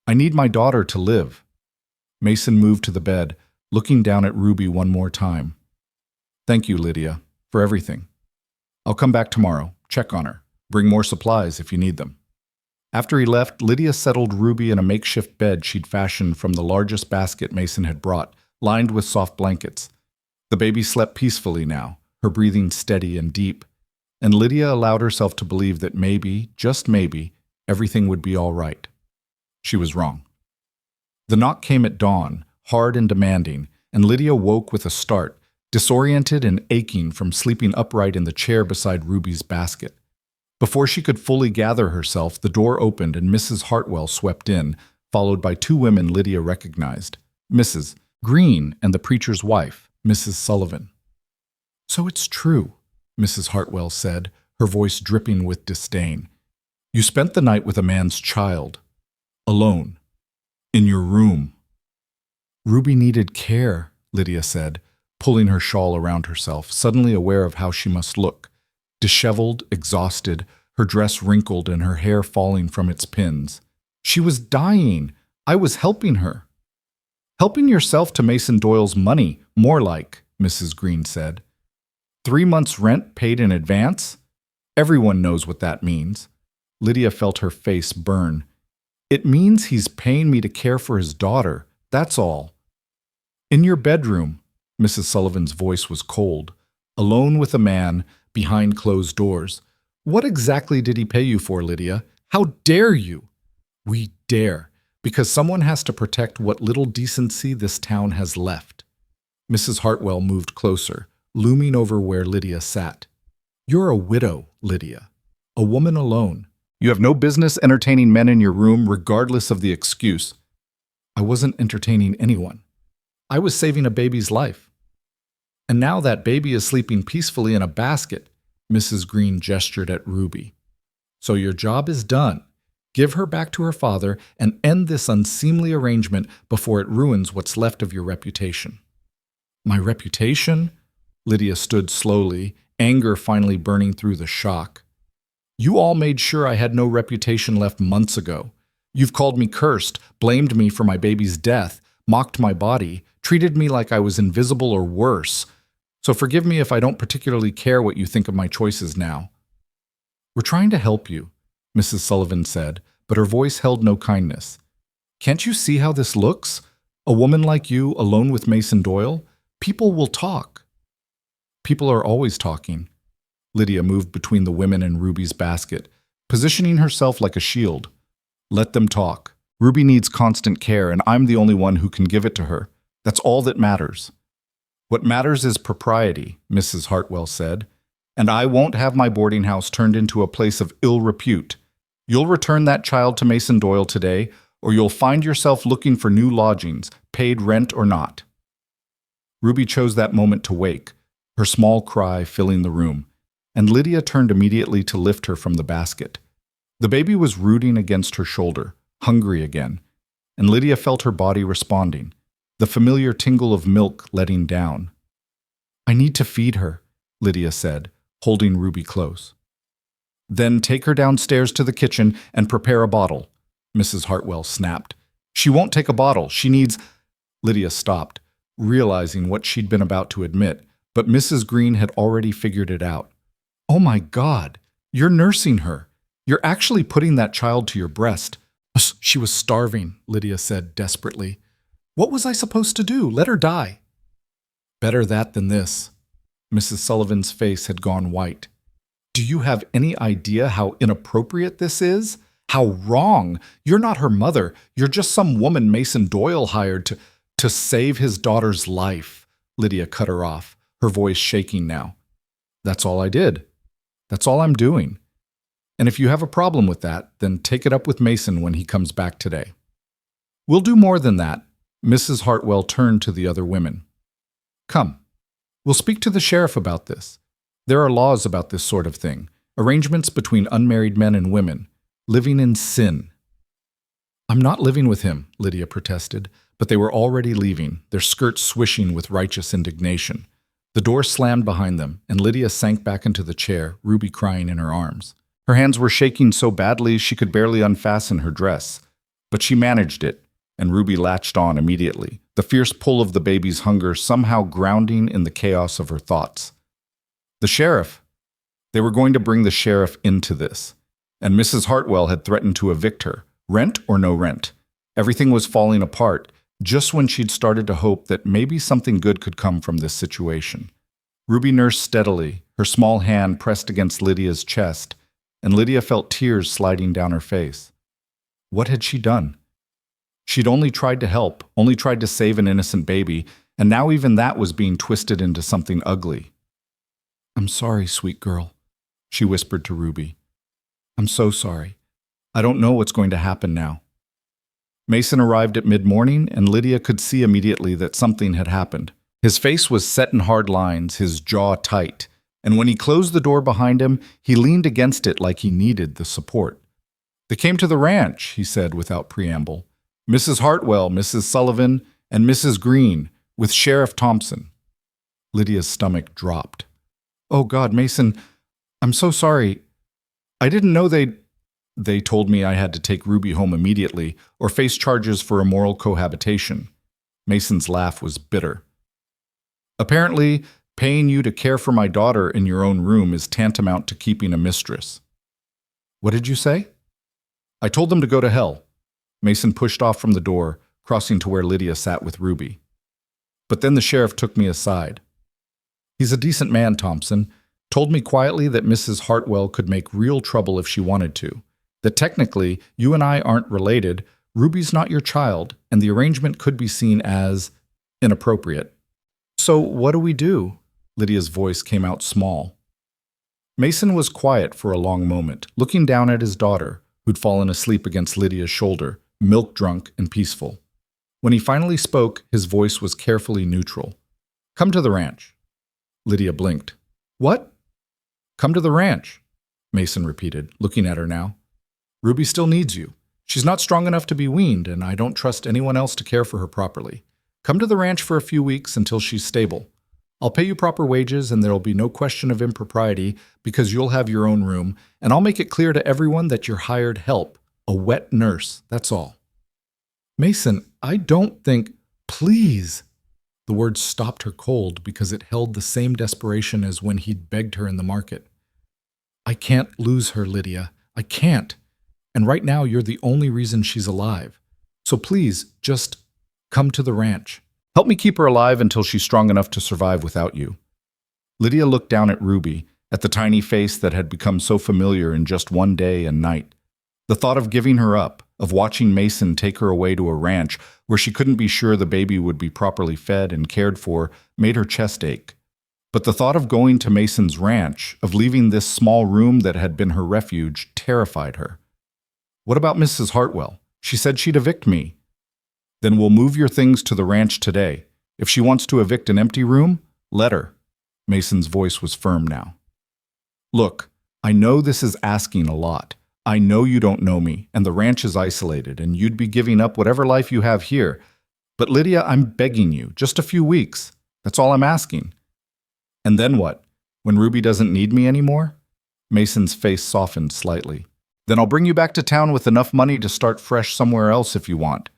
I need my daughter to live. Mason moved to the bed, looking down at Ruby one more time. Thank you, Lydia, for everything. I'll come back tomorrow, check on her, bring more supplies if you need them. After he left, Lydia settled Ruby in a makeshift bed she'd fashioned from the largest basket Mason had brought, lined with soft blankets. The baby slept peacefully now, her breathing steady and deep, and Lydia allowed herself to believe that maybe, just maybe, everything would be all right. She was wrong. The knock came at dawn, hard and demanding, and Lydia woke with a start, disoriented and aching from sleeping upright in the chair beside Ruby's basket. Before she could fully gather herself, the door opened and Mrs. Hartwell swept in, followed by two women Lydia recognized, Mrs. Green and the preacher's wife, Mrs. Sullivan. So it's true, Mrs. Hartwell said, her voice dripping with disdain. You spent the night with a man's child, alone, in your room. Ruby needed care, Lydia said, pulling her shawl around herself, suddenly aware of how she must look. Disheveled, exhausted, her dress wrinkled and her hair falling from its pins. She was dying. I was helping her. Helping yourself to Mason Doyle's money, more like, Mrs. Green said. 3 months' rent paid in advance? Everyone knows what that means. Lydia felt her face burn. It means he's paying me to care for his daughter, that's all. In your bedroom, Mrs. Sullivan's voice was cold, alone with a man, behind closed doors. What exactly did he pay you for, Lydia? How dare you? We dare, because someone has to protect what little decency this town has left. Mrs. Hartwell moved closer, looming over where Lydia sat. You're a widow, Lydia. A woman alone. You have no business entertaining men in your room regardless of the excuse. I wasn't entertaining anyone. I was saving a baby's life. And now that baby is sleeping peacefully in a basket, Mrs. Green gestured at Ruby. So your job is done. Give her back to her father and end this unseemly arrangement before it ruins what's left of your reputation. My reputation? Lydia stood slowly, anger finally burning through the shock. You all made sure I had no reputation left months ago. You've called me cursed, blamed me for my baby's death, mocked my body, treated me like I was invisible or worse. So forgive me if I don't particularly care what you think of my choices now. We're trying to help you, Mrs. Sullivan said, but her voice held no kindness. Can't you see how this looks? A woman like you, alone with Mason Doyle? People will talk. People are always talking. Lydia moved between the women and Ruby's basket, positioning herself like a shield. Let them talk. Ruby needs constant care, and I'm the only one who can give it to her. That's all that matters." "What matters is propriety," Mrs. Hartwell said, "and I won't have my boarding house turned into a place of ill repute. You'll return that child to Mason Doyle today, or you'll find yourself looking for new lodgings, paid rent or not." Ruby chose that moment to wake, her small cry filling the room, and Lydia turned immediately to lift her from the basket. The baby was rooting against her shoulder, hungry again, and Lydia felt her body responding, the familiar tingle of milk letting down. "I need to feed her," Lydia said, holding Ruby close. "Then take her downstairs to the kitchen and prepare a bottle," Mrs. Hartwell snapped. "She won't take a bottle. She needs—" Lydia stopped, realizing what she'd been about to admit, but Mrs. Green had already figured it out. "Oh my God, you're nursing her. You're actually putting that child to your breast." "She was starving," Lydia said desperately. "What was I supposed to do? Let her die." "Better that than this." Mrs. Sullivan's face had gone white. "Do you have any idea how inappropriate this is? How wrong? You're not her mother. You're just some woman Mason Doyle hired to save his daughter's life." Lydia cut her off, her voice shaking now. "That's all I did. That's all I'm doing. And if you have a problem with that, then take it up with Mason when he comes back today." "We'll do more than that." Mrs. Hartwell turned to the other women. "Come, we'll speak to the sheriff about this. There are laws about this sort of thing, arrangements between unmarried men and women, living in sin." "I'm not living with him," Lydia protested, but they were already leaving, their skirts swishing with righteous indignation. The door slammed behind them, and Lydia sank back into the chair, Ruby crying in her arms. Her hands were shaking so badly she could barely unfasten her dress, but she managed it, and Ruby latched on immediately, the fierce pull of the baby's hunger somehow grounding in the chaos of her thoughts. The sheriff. They were going to bring the sheriff into this, and Mrs. Hartwell had threatened to evict her, rent or no rent. Everything was falling apart, just when she'd started to hope that maybe something good could come from this situation. Ruby nursed steadily, her small hand pressed against Lydia's chest, and Lydia felt tears sliding down her face. What had she done? She'd only tried to help, only tried to save an innocent baby, and now even that was being twisted into something ugly. "I'm sorry, sweet girl," she whispered to Ruby. "I'm so sorry. I don't know what's going to happen now." Mason arrived at mid-morning, and Lydia could see immediately that something had happened. His face was set in hard lines, his jaw tight, and when he closed the door behind him, he leaned against it like he needed the support. "They came to the ranch," he said without preamble. "Mrs. Hartwell, Mrs. Sullivan, and Mrs. Green, with Sheriff Thompson." Lydia's stomach dropped. "Oh God, Mason, I'm so sorry. I didn't know They told me I had to take Ruby home immediately or face charges for immoral cohabitation." Mason's laugh was bitter. "Apparently, paying you to care for my daughter in your own room is tantamount to keeping a mistress." "What did you say?" "I told them to go to hell." Mason pushed off from the door, crossing to where Lydia sat with Ruby. "But then the sheriff took me aside. He's a decent man, Thompson. Told me quietly that Mrs. Hartwell could make real trouble if she wanted to. That technically, you and I aren't related, Ruby's not your child, and the arrangement could be seen as inappropriate." "So what do we do?" Lydia's voice came out small. Mason was quiet for a long moment, looking down at his daughter, who'd fallen asleep against Lydia's shoulder, milk-drunk and peaceful. When he finally spoke, his voice was carefully neutral. "Come to the ranch." Lydia blinked. "What?" "Come to the ranch," Mason repeated, looking at her now. "Ruby still needs you. She's not strong enough to be weaned, and I don't trust anyone else to care for her properly. Come to the ranch for a few weeks until she's stable. I'll pay you proper wages, and there'll be no question of impropriety because you'll have your own room, and I'll make it clear to everyone that you're hired help, a wet nurse, that's all." "Mason, I don't think—" "Please!" The words stopped her cold because it held the same desperation as when he'd begged her in the market. "I can't lose her, Lydia. I can't. And right now you're the only reason she's alive. So please, just come to the ranch. Help me keep her alive until she's strong enough to survive without you." Lydia looked down at Ruby, at the tiny face that had become so familiar in just one day and night. The thought of giving her up, of watching Mason take her away to a ranch where she couldn't be sure the baby would be properly fed and cared for, made her chest ache. But the thought of going to Mason's ranch, of leaving this small room that had been her refuge, terrified her. What about Mrs. Hartwell? She said she'd evict me. Then we'll move your things to the ranch today. If she wants to evict an empty room, let her. Mason's voice was firm now. Look, I know this is asking a lot. I know you don't know me, and the ranch is isolated, and you'd be giving up whatever life you have here. But Lydia, I'm begging you, just a few weeks. That's all I'm asking. And then what? When Ruby doesn't need me anymore? Mason's face softened slightly. Then I'll bring you back to town with enough money to start fresh somewhere else if you want.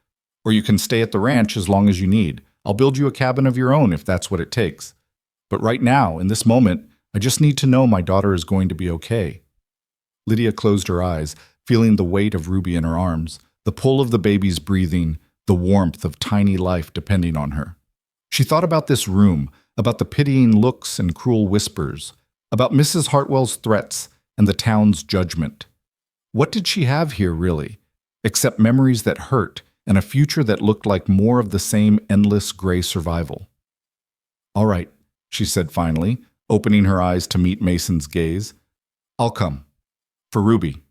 Or you can stay at the ranch as long as you need. I'll build you a cabin of your own if that's what it takes. But right now, in this moment, I just need to know my daughter is going to be okay. Lydia closed her eyes, feeling the weight of Ruby in her arms, the pull of the baby's breathing, the warmth of tiny life depending on her. She thought about this room, about the pitying looks and cruel whispers, about Mrs. Hartwell's threats and the town's judgment. What did she have here, really, except memories that hurt and a future that looked like more of the same endless gray survival? All right, she said finally, opening her eyes to meet Mason's gaze. I'll come. For Ruby.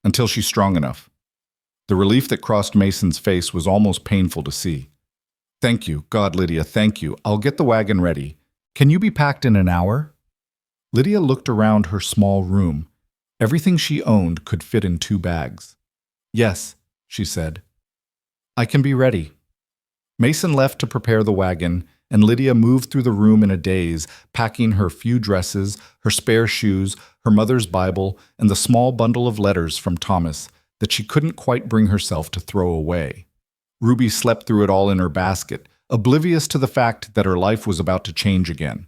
Until she's strong enough. The relief that crossed Mason's face was almost painful to see. Thank you, God, Lydia, thank you. I'll get the wagon ready. Can you be packed in an hour? Lydia looked around her small room. Everything she owned could fit in 2 bags. Yes, she said. I can be ready. Mason left to prepare the wagon, and Lydia moved through the room in a daze, packing her few dresses, her spare shoes, her mother's Bible, and the small bundle of letters from Thomas that she couldn't quite bring herself to throw away. Ruby slept through it all in her basket, oblivious to the fact that her life was about to change again.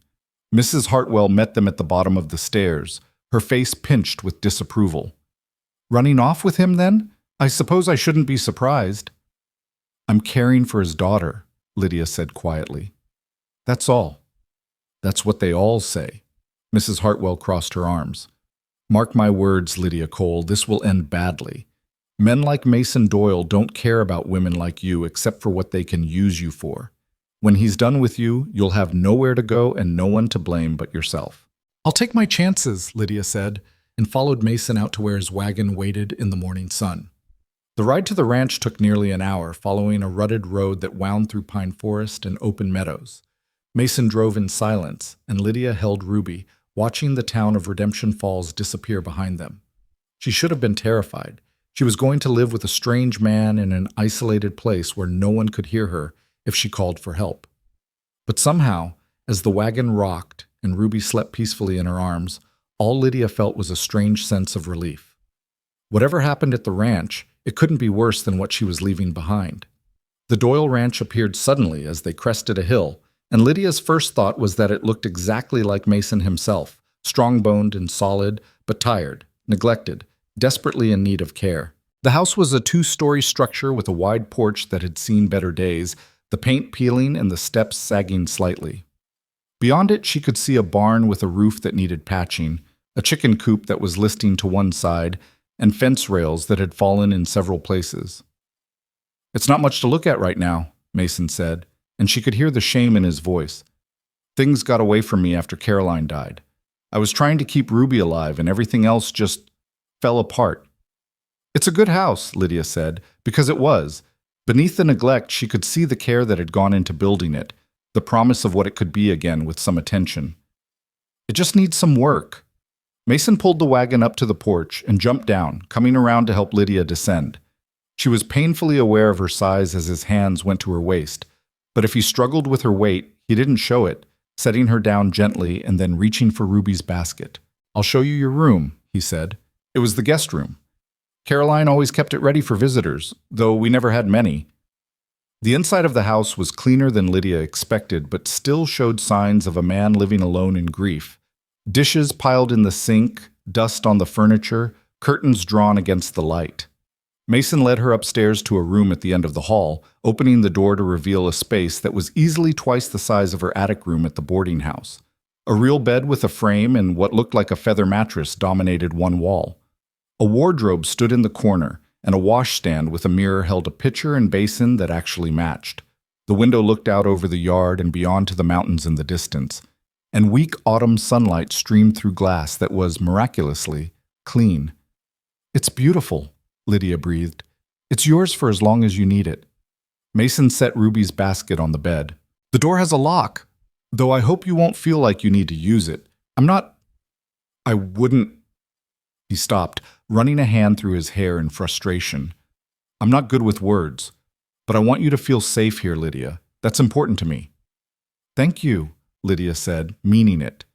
Mrs. Hartwell met them at the bottom of the stairs, her face pinched with disapproval. Running off with him, then? I suppose I shouldn't be surprised. I'm caring for his daughter, Lydia said quietly. That's all. That's what they all say. Mrs. Hartwell crossed her arms. Mark my words, Lydia Cole, this will end badly. Men like Mason Doyle don't care about women like you except for what they can use you for. When he's done with you, you'll have nowhere to go and no one to blame but yourself. I'll take my chances, Lydia said, and followed Mason out to where his wagon waited in the morning sun. The ride to the ranch took nearly an hour, following a rutted road that wound through pine forest and open meadows. Mason drove in silence, and Lydia held Ruby, watching the town of Redemption Falls disappear behind them. She should have been terrified. She was going to live with a strange man in an isolated place where no one could hear her if she called for help. But somehow, as the wagon rocked and Ruby slept peacefully in her arms, all Lydia felt was a strange sense of relief. Whatever happened at the ranch, it couldn't be worse than what she was leaving behind. The Doyle Ranch appeared suddenly as they crested a hill, and Lydia's first thought was that it looked exactly like Mason himself, strong-boned and solid, but tired, neglected, desperately in need of care. The house was a 2-story structure with a wide porch that had seen better days, the paint peeling and the steps sagging slightly. Beyond it, she could see a barn with a roof that needed patching, a chicken coop that was listing to one side, and fence rails that had fallen in several places. It's not much to look at right now, Mason said, and she could hear the shame in his voice. Things got away from me after Caroline died. I was trying to keep Ruby alive, and everything else just fell apart. It's a good house, Lydia said, because it was. Beneath the neglect, she could see the care that had gone into building it, the promise of what it could be again with some attention. It just needs some work. Mason pulled the wagon up to the porch and jumped down, coming around to help Lydia descend. She was painfully aware of her size as his hands went to her waist, but if he struggled with her weight, he didn't show it, setting her down gently and then reaching for Ruby's basket. I'll show you your room, he said. It was the guest room. Caroline always kept it ready for visitors, though we never had many. The inside of the house was cleaner than Lydia expected, but still showed signs of a man living alone in grief. Dishes piled in the sink, dust on the furniture, curtains drawn against the light. Mason led her upstairs to a room at the end of the hall, opening the door to reveal a space that was easily twice the size of her attic room at the boarding house. A real bed with a frame and what looked like a feather mattress dominated one wall. A wardrobe stood in the corner, and a washstand with a mirror held a pitcher and basin that actually matched. The window looked out over the yard and beyond to the mountains in the distance, and weak autumn sunlight streamed through glass that was, miraculously, clean. "It's beautiful," Lydia breathed. "It's yours for as long as you need it." Mason set Ruby's basket on the bed. "The door has a lock, though I hope you won't feel like you need to use it. I wouldn't." He stopped, running a hand through his hair in frustration. "I'm not good with words, but I want you to feel safe here, Lydia. That's important to me." "Thank you," Lydia said, meaning it.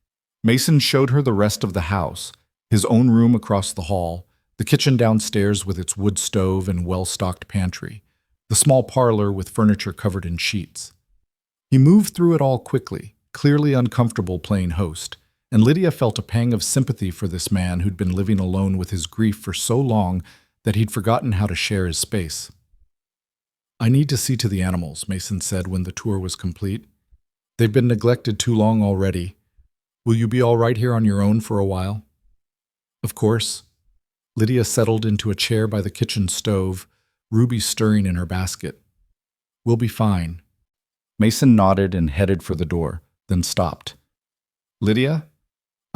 Mason showed her the rest of the house, his own room across the hall, the kitchen downstairs with its wood stove and well-stocked pantry, the small parlor with furniture covered in sheets. He moved through it all quickly, clearly uncomfortable playing host, and Lydia felt a pang of sympathy for this man who'd been living alone with his grief for so long that he'd forgotten how to share his space. "I need to see to the animals," Mason said when the tour was complete. "They've been neglected too long already. Will you be all right here on your own for a while?" "Of course." Lydia settled into a chair by the kitchen stove, Ruby stirring in her basket. "We'll be fine." Mason nodded and headed for the door, then stopped. "Lydia,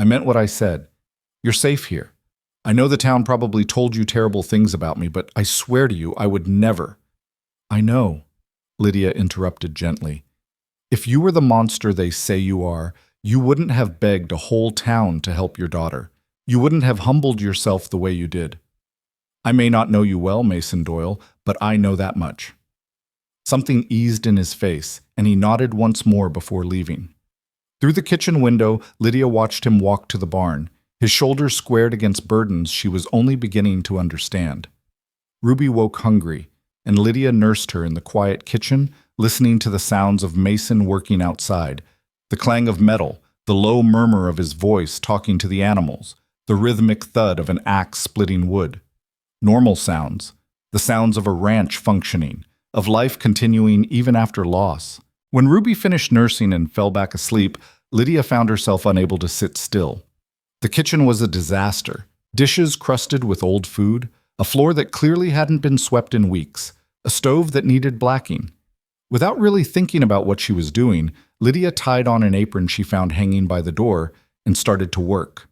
I meant what I said. You're safe here. I know the town probably told you terrible things about me, but I swear to you I would never." "I know," Lydia interrupted gently. "If you were the monster they say you are, you wouldn't have begged a whole town to help your daughter. You wouldn't have humbled yourself the way you did. I may not know you well, Mason Doyle, but I know that much." Something eased in his face, and he nodded once more before leaving. Through the kitchen window, Lydia watched him walk to the barn, his shoulders squared against burdens she was only beginning to understand. Ruby woke hungry, and Lydia nursed her in the quiet kitchen, listening to the sounds of Mason working outside, the clang of metal, the low murmur of his voice talking to the animals, the rhythmic thud of an axe splitting wood. Normal sounds, the sounds of a ranch functioning, of life continuing even after loss. When Ruby finished nursing and fell back asleep, Lydia found herself unable to sit still. The kitchen was a disaster. Dishes crusted with old food, a floor that clearly hadn't been swept in weeks, a stove that needed blacking. Without really thinking about what she was doing, Lydia tied on an apron she found hanging by the door and started to work.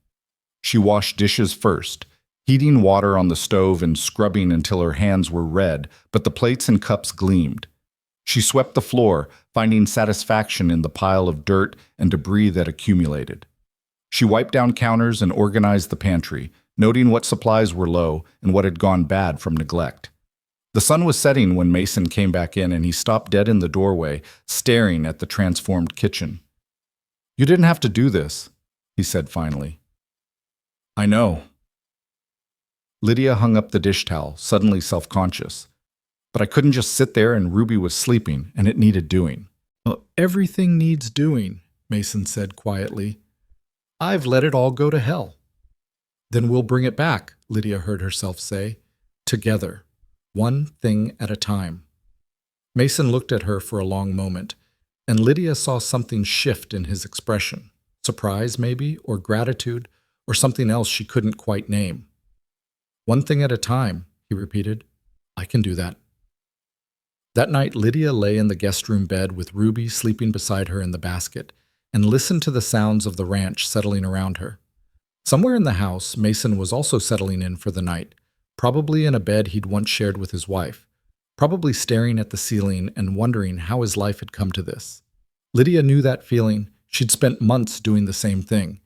She washed dishes first, heating water on the stove and scrubbing until her hands were red, but the plates and cups gleamed. She swept the floor, finding satisfaction in the pile of dirt and debris that accumulated. She wiped down counters and organized the pantry, noting what supplies were low and what had gone bad from neglect. The sun was setting when Mason came back in, and he stopped dead in the doorway, staring at the transformed kitchen. "You didn't have to do this," he said finally. "I know." Lydia hung up the dish towel, suddenly self-conscious. "But I couldn't just sit there, and Ruby was sleeping, and it needed doing." "Well, everything needs doing," Mason said quietly. "I've let it all go to hell." "Then we'll bring it back," Lydia heard herself say. "Together. One thing at a time." Mason looked at her for a long moment, and Lydia saw something shift in his expression. Surprise, maybe, or gratitude, or something else she couldn't quite name. "One thing at a time," he repeated. "I can do that." That night, Lydia lay in the guest room bed with Ruby sleeping beside her in the basket, and listened to the sounds of the ranch settling around her. Somewhere in the house, Mason was also settling in for the night, probably in a bed he'd once shared with his wife, probably staring at the ceiling and wondering how his life had come to this. Lydia knew that feeling. She'd spent months doing the same thing.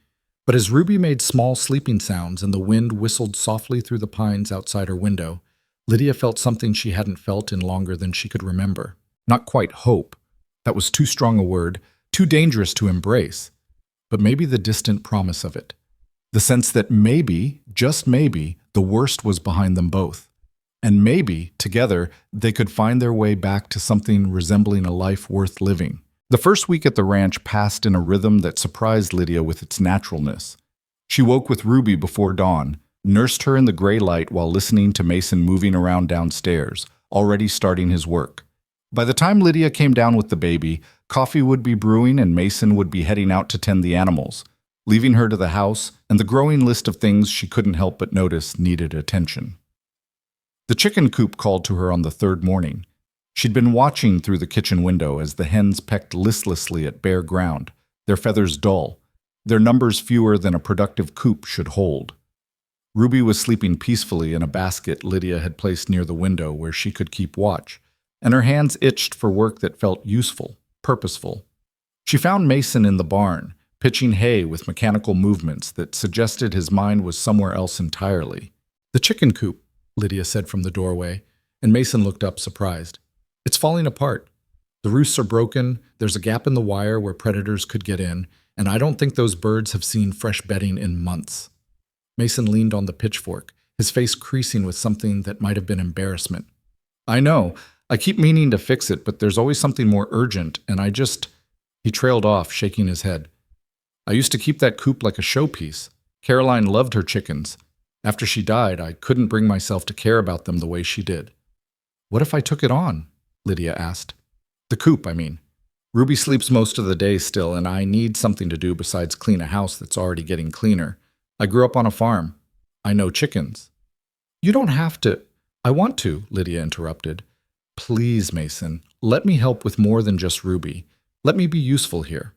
But as Ruby made small sleeping sounds and the wind whistled softly through the pines outside her window, Lydia felt something she hadn't felt in longer than she could remember. Not quite hope. That was too strong a word, too dangerous to embrace. But maybe the distant promise of it. The sense that maybe, just maybe, the worst was behind them both. And maybe, together, they could find their way back to something resembling a life worth living. The first week at the ranch passed in a rhythm that surprised Lydia with its naturalness. She woke with Ruby before dawn, nursed her in the gray light while listening to Mason moving around downstairs, already starting his work. By the time Lydia came down with the baby, coffee would be brewing and Mason would be heading out to tend the animals, leaving her to the house and the growing list of things she couldn't help but notice needed attention. The chicken coop called to her on the third morning. She'd been watching through the kitchen window as the hens pecked listlessly at bare ground, their feathers dull, their numbers fewer than a productive coop should hold. Ruby was sleeping peacefully in a basket Lydia had placed near the window where she could keep watch, and her hands itched for work that felt useful, purposeful. She found Mason in the barn, pitching hay with mechanical movements that suggested his mind was somewhere else entirely. "The chicken coop," Lydia said from the doorway, and Mason looked up surprised. "It's falling apart. The roosts are broken, there's a gap in the wire where predators could get in, and I don't think those birds have seen fresh bedding in months." Mason leaned on the pitchfork, his face creasing with something that might have been embarrassment. "I know. I keep meaning to fix it, but there's always something more urgent, and I just—" He trailed off, shaking his head. "I used to keep that coop like a showpiece. Caroline loved her chickens. After she died, I couldn't bring myself to care about them the way she did." "What if I took it on?" Lydia asked. "The coop, I mean. Ruby sleeps most of the day still, and I need something to do besides clean a house that's already getting cleaner. I grew up on a farm. I know chickens." "You don't have to—" "I want to," Lydia interrupted. "Please, Mason, let me help with more than just Ruby. Let me be useful here."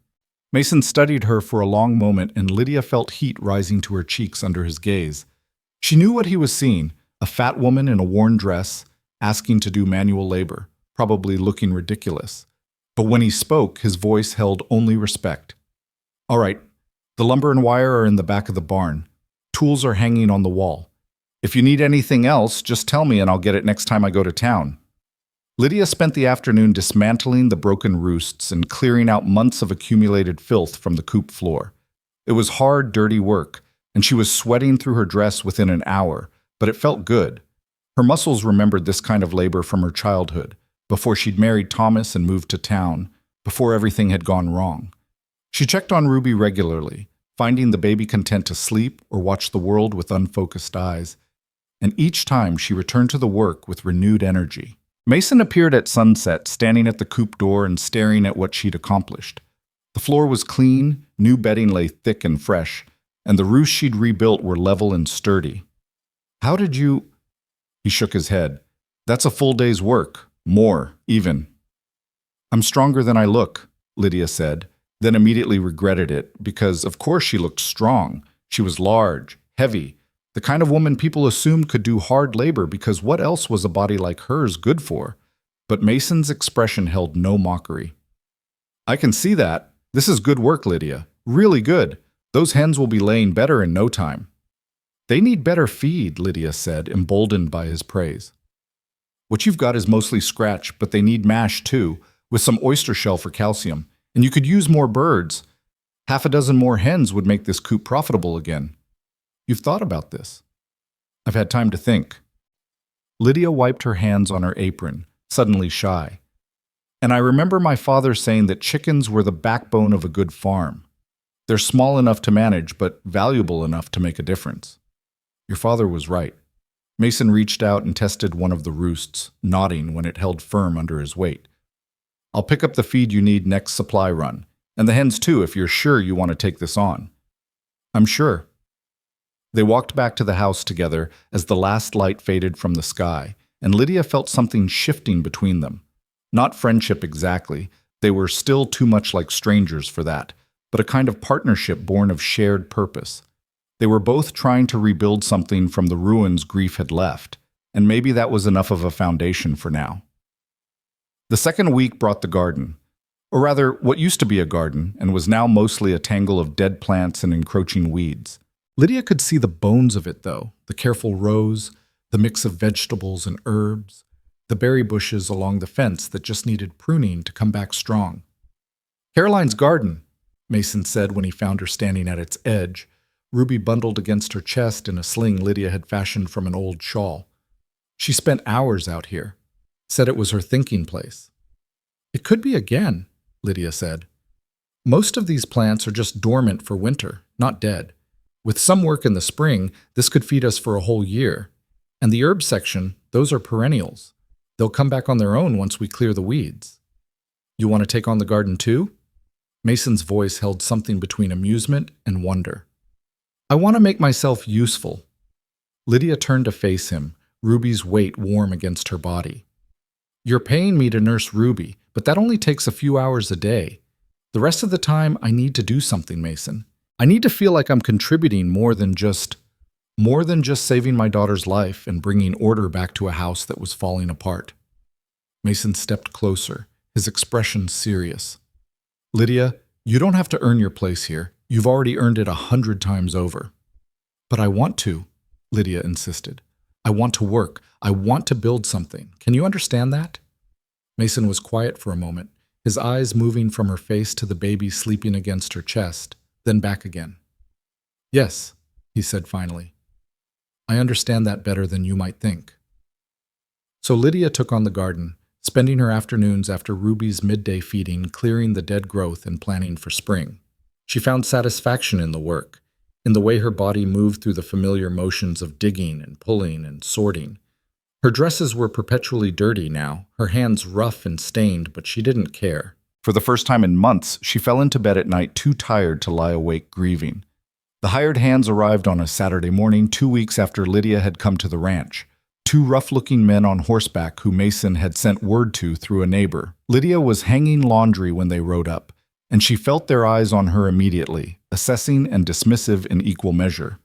Mason studied her for a long moment, and Lydia felt heat rising to her cheeks under his gaze. She knew what he was seeing, a fat woman in a worn dress, asking to do manual labor, probably looking ridiculous. But when he spoke, his voice held only respect. "All right, the lumber and wire are in the back of the barn. Tools are hanging on the wall. If you need anything else, just tell me and I'll get it next time I go to town." Lydia spent the afternoon dismantling the broken roosts and clearing out months of accumulated filth from the coop floor. It was hard, dirty work, and she was sweating through her dress within an hour, but it felt good. Her muscles remembered this kind of labor from her childhood, before she'd married Thomas and moved to town, before everything had gone wrong. She checked on Ruby regularly, finding the baby content to sleep or watch the world with unfocused eyes, and each time she returned to the work with renewed energy. Mason appeared at sunset, standing at the coop door and staring at what she'd accomplished. The floor was clean, new bedding lay thick and fresh, and the roosts she'd rebuilt were level and sturdy. "How did you—" He shook his head. "That's a full day's work. More, even." "I'm stronger than I look," Lydia said, then immediately regretted it, because of course she looked strong. She was large, heavy, the kind of woman people assumed could do hard labor because what else was a body like hers good for? But Mason's expression held no mockery. "I can see that. This is good work, Lydia. Really good. Those hens will be laying better in no time." "They need better feed," Lydia said, emboldened by his praise. "What you've got is mostly scratch, but they need mash too, with some oyster shell for calcium. And you could use more birds. 6 more hens would make this coop profitable again. You've thought about this?" "I've had time to think." Lydia wiped her hands on her apron, suddenly shy. "And I remember my father saying that chickens were the backbone of a good farm. They're small enough to manage, but valuable enough to make a difference." Your father was right. Mason reached out and tested one of the roosts, nodding when it held firm under his weight. "I'll pick up the feed you need next supply run, and the hens too if you're sure you want to take this on." "I'm sure." They walked back to the house together as the last light faded from the sky, and Lydia felt something shifting between them. Not friendship exactly, they were still too much like strangers for that, but a kind of partnership born of shared purpose. They were both trying to rebuild something from the ruins grief had left, and maybe that was enough of a foundation for now. The second week brought the garden, or rather what used to be a garden and was now mostly a tangle of dead plants and encroaching weeds. Lydia could see the bones of it, though, the careful rows, the mix of vegetables and herbs, the berry bushes along the fence that just needed pruning to come back strong. "Caroline's garden," Mason said when he found her standing at its edge, Ruby bundled against her chest in a sling Lydia had fashioned from an old shawl. She spent hours out here, said it was her thinking place. "It could be again," Lydia said. "Most of these plants are just dormant for winter, not dead. With some work in the spring, this could feed us for a whole year. And the herb section, those are perennials. They'll come back on their own once we clear the weeds." "You want to take on the garden too?" Mason's voice held something between amusement and wonder. "I want to make myself useful." Lydia turned to face him, Ruby's weight warm against her body. You're paying me to nurse Ruby, but that only takes a few hours a day. The rest of the time, I need to do something, Mason. I need to feel like I'm contributing more than just saving my daughter's life and bringing order back to a house that was falling apart. Mason stepped closer, his expression serious. Lydia, you don't have to earn your place here. You've already earned it 100 times over. But I want to, Lydia insisted. I want to work. I want to build something. Can you understand that? Mason was quiet for a moment, his eyes moving from her face to the baby sleeping against her chest, then back again. Yes, he said finally. I understand that better than you might think. So Lydia took on the garden, spending her afternoons after Ruby's midday feeding clearing the dead growth and planning for spring. She found satisfaction in the work, in the way her body moved through the familiar motions of digging and pulling and sorting. Her dresses were perpetually dirty now, her hands rough and stained, but she didn't care. For the first time in months, she fell into bed at night too tired to lie awake grieving. The hired hands arrived on a Saturday morning 2 weeks after Lydia had come to the ranch. 2 rough-looking men on horseback who Mason had sent word to through a neighbor. Lydia was hanging laundry when they rode up, and she felt their eyes on her immediately, assessing and dismissive in equal measure.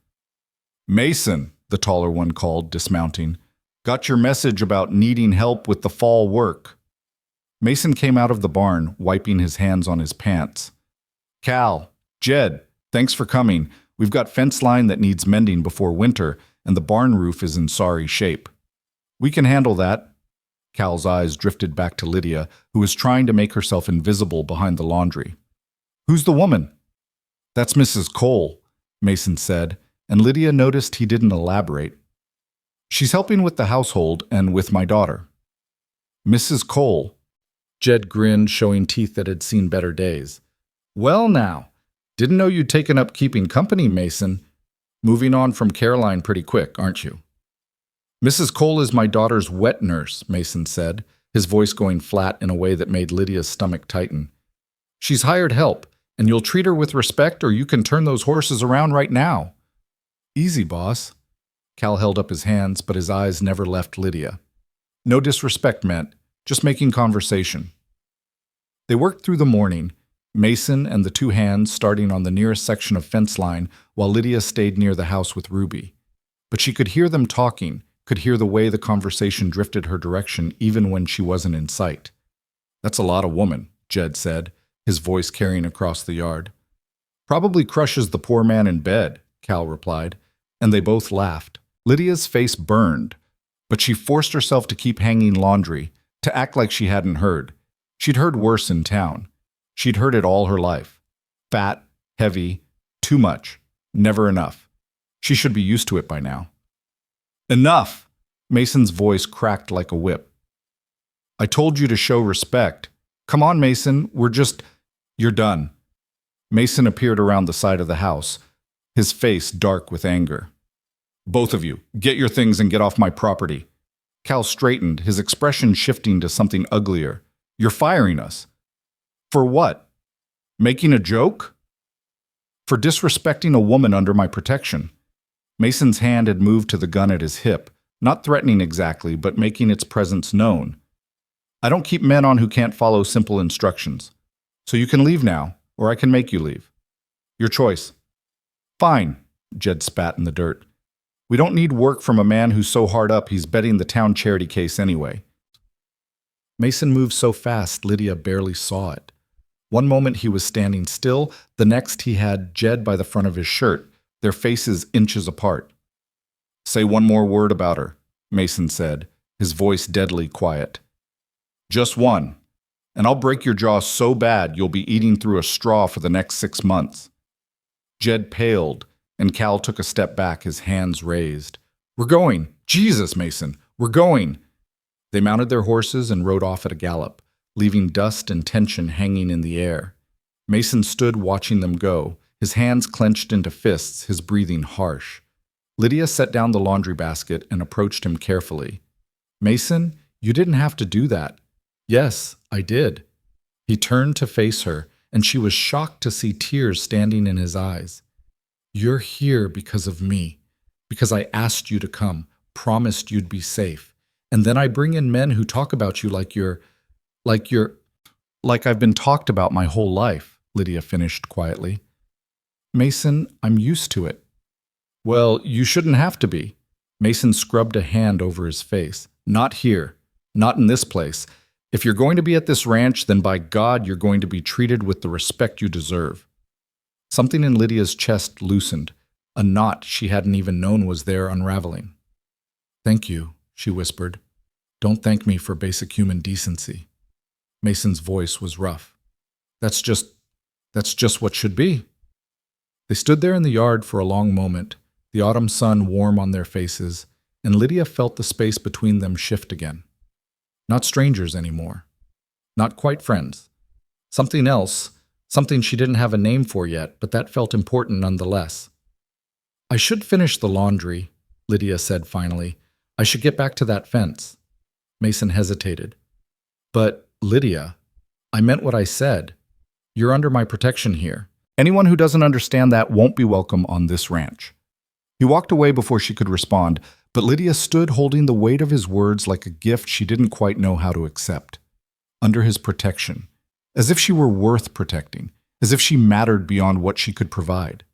Mason, the taller one called, dismounting. Got your message about needing help with the fall work. Mason came out of the barn, wiping his hands on his pants. Cal, Jed, thanks for coming. We've got fence line that needs mending before winter, and the barn roof is in sorry shape. We can handle that. Cal's eyes drifted back to Lydia, who was trying to make herself invisible behind the laundry. Who's the woman? That's Mrs. Cole, Mason said, and Lydia noticed he didn't elaborate. She's helping with the household and with my daughter. Mrs. Cole. Jed grinned, showing teeth that had seen better days. Well now, didn't know you'd taken up keeping company, Mason. Moving on from Caroline pretty quick, aren't you? Mrs. Cole is my daughter's wet nurse, Mason said, his voice going flat in a way that made Lydia's stomach tighten. She's hired help, and you'll treat her with respect or you can turn those horses around right now. Easy, boss. Cal held up his hands, but his eyes never left Lydia. No disrespect meant, just making conversation. They worked through the morning, Mason and the 2 hands starting on the nearest section of fence line while Lydia stayed near the house with Ruby. But she could hear them talking, could hear the way the conversation drifted her direction even when she wasn't in sight. That's a lot of woman, Jed said, his voice carrying across the yard. Probably crushes the poor man in bed, Cal replied, and they both laughed. Lydia's face burned, but she forced herself to keep hanging laundry, to act like she hadn't heard. She'd heard worse in town. She'd heard it all her life. Fat, heavy, too much, never enough. She should be used to it by now. Enough! Mason's voice cracked like a whip. I told you to show respect. Come on, Mason, you're done. Mason appeared around the side of the house, his face dark with anger. Both of you, get your things and get off my property. Cal straightened, his expression shifting to something uglier. You're firing us. For what? Making a joke? For disrespecting a woman under my protection. Mason's hand had moved to the gun at his hip, not threatening exactly, but making its presence known. I don't keep men on who can't follow simple instructions. So you can leave now, or I can make you leave. Your choice. Fine, Jed spat in the dirt. We don't need work from a man who's so hard up he's betting the town charity case anyway. Mason moved so fast Lydia barely saw it. One moment he was standing still, the next he had Jed by the front of his shirt, their faces inches apart. Say one more word about her, Mason said, his voice deadly quiet. Just one, and I'll break your jaw so bad you'll be eating through a straw for the next 6 months. Jed paled, and Cal took a step back, his hands raised. We're going! Jesus, Mason, we're going! They mounted their horses and rode off at a gallop, leaving dust and tension hanging in the air. Mason stood watching them go, his hands clenched into fists, his breathing harsh. Lydia set down the laundry basket and approached him carefully. Mason, you didn't have to do that. Yes, I did. He turned to face her, and she was shocked to see tears standing in his eyes. You're here because of me, because I asked you to come, promised you'd be safe. And then I bring in men who talk about you like I've been talked about my whole life, Lydia finished quietly. Mason, I'm used to it. Well, you shouldn't have to be. Mason scrubbed a hand over his face. Not here. Not in this place. If you're going to be at this ranch, then by God, you're going to be treated with the respect you deserve. Something in Lydia's chest loosened. A knot she hadn't even known was there unraveling. Thank you, she whispered. Don't thank me for basic human decency. Mason's voice was rough. That's just what should be. They stood there in the yard for a long moment, the autumn sun warm on their faces, and Lydia felt the space between them shift again. Not strangers anymore. Not quite friends. Something else, something she didn't have a name for yet, but that felt important nonetheless. I should finish the laundry, Lydia said finally. I should get back to that fence. Mason hesitated. But, Lydia, I meant what I said. You're under my protection here. Anyone who doesn't understand that won't be welcome on this ranch. He walked away before she could respond, but Lydia stood holding the weight of his words like a gift she didn't quite know how to accept. Under his protection, as if she were worth protecting, as if she mattered beyond what she could provide.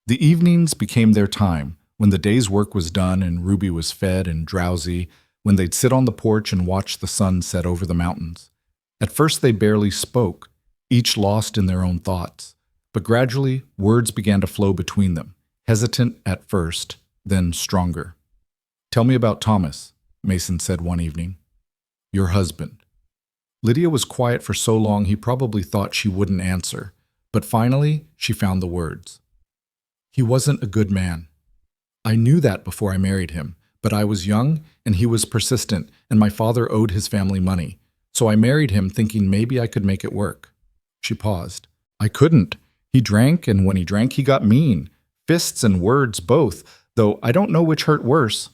The evenings became their time, when the day's work was done and Ruby was fed and drowsy, when they'd sit on the porch and watch the sun set over the mountains. At first they barely spoke, each lost in their own thoughts. But gradually, words began to flow between them, hesitant at first, then stronger. Tell me about Thomas, Mason said one evening. Your husband. Lydia was quiet for so long he probably thought she wouldn't answer, but finally she found the words. He wasn't a good man. I knew that before I married him, but I was young and he was persistent, and my father owed his family money, so I married him thinking maybe I could make it work. She paused. I couldn't. He drank, and when he drank, he got mean. Fists and words both, though I don't know which hurt worse.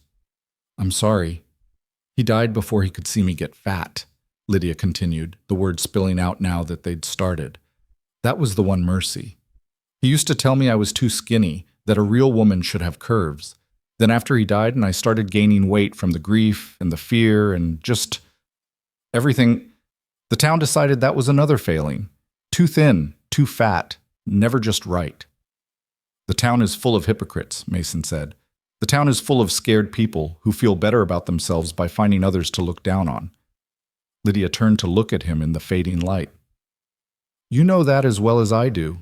I'm sorry. He died before he could see me get fat, Lydia continued, the words spilling out now that they'd started. That was the one mercy. He used to tell me I was too skinny, that a real woman should have curves. Then after he died and I started gaining weight from the grief and the fear and just everything, the town decided that was another failing. Too thin, too fat. Never just right. The town is full of hypocrites, Mason said. The town is full of scared people who feel better about themselves by finding others to look down on. Lydia turned to look at him in the fading light. You know that as well as I do.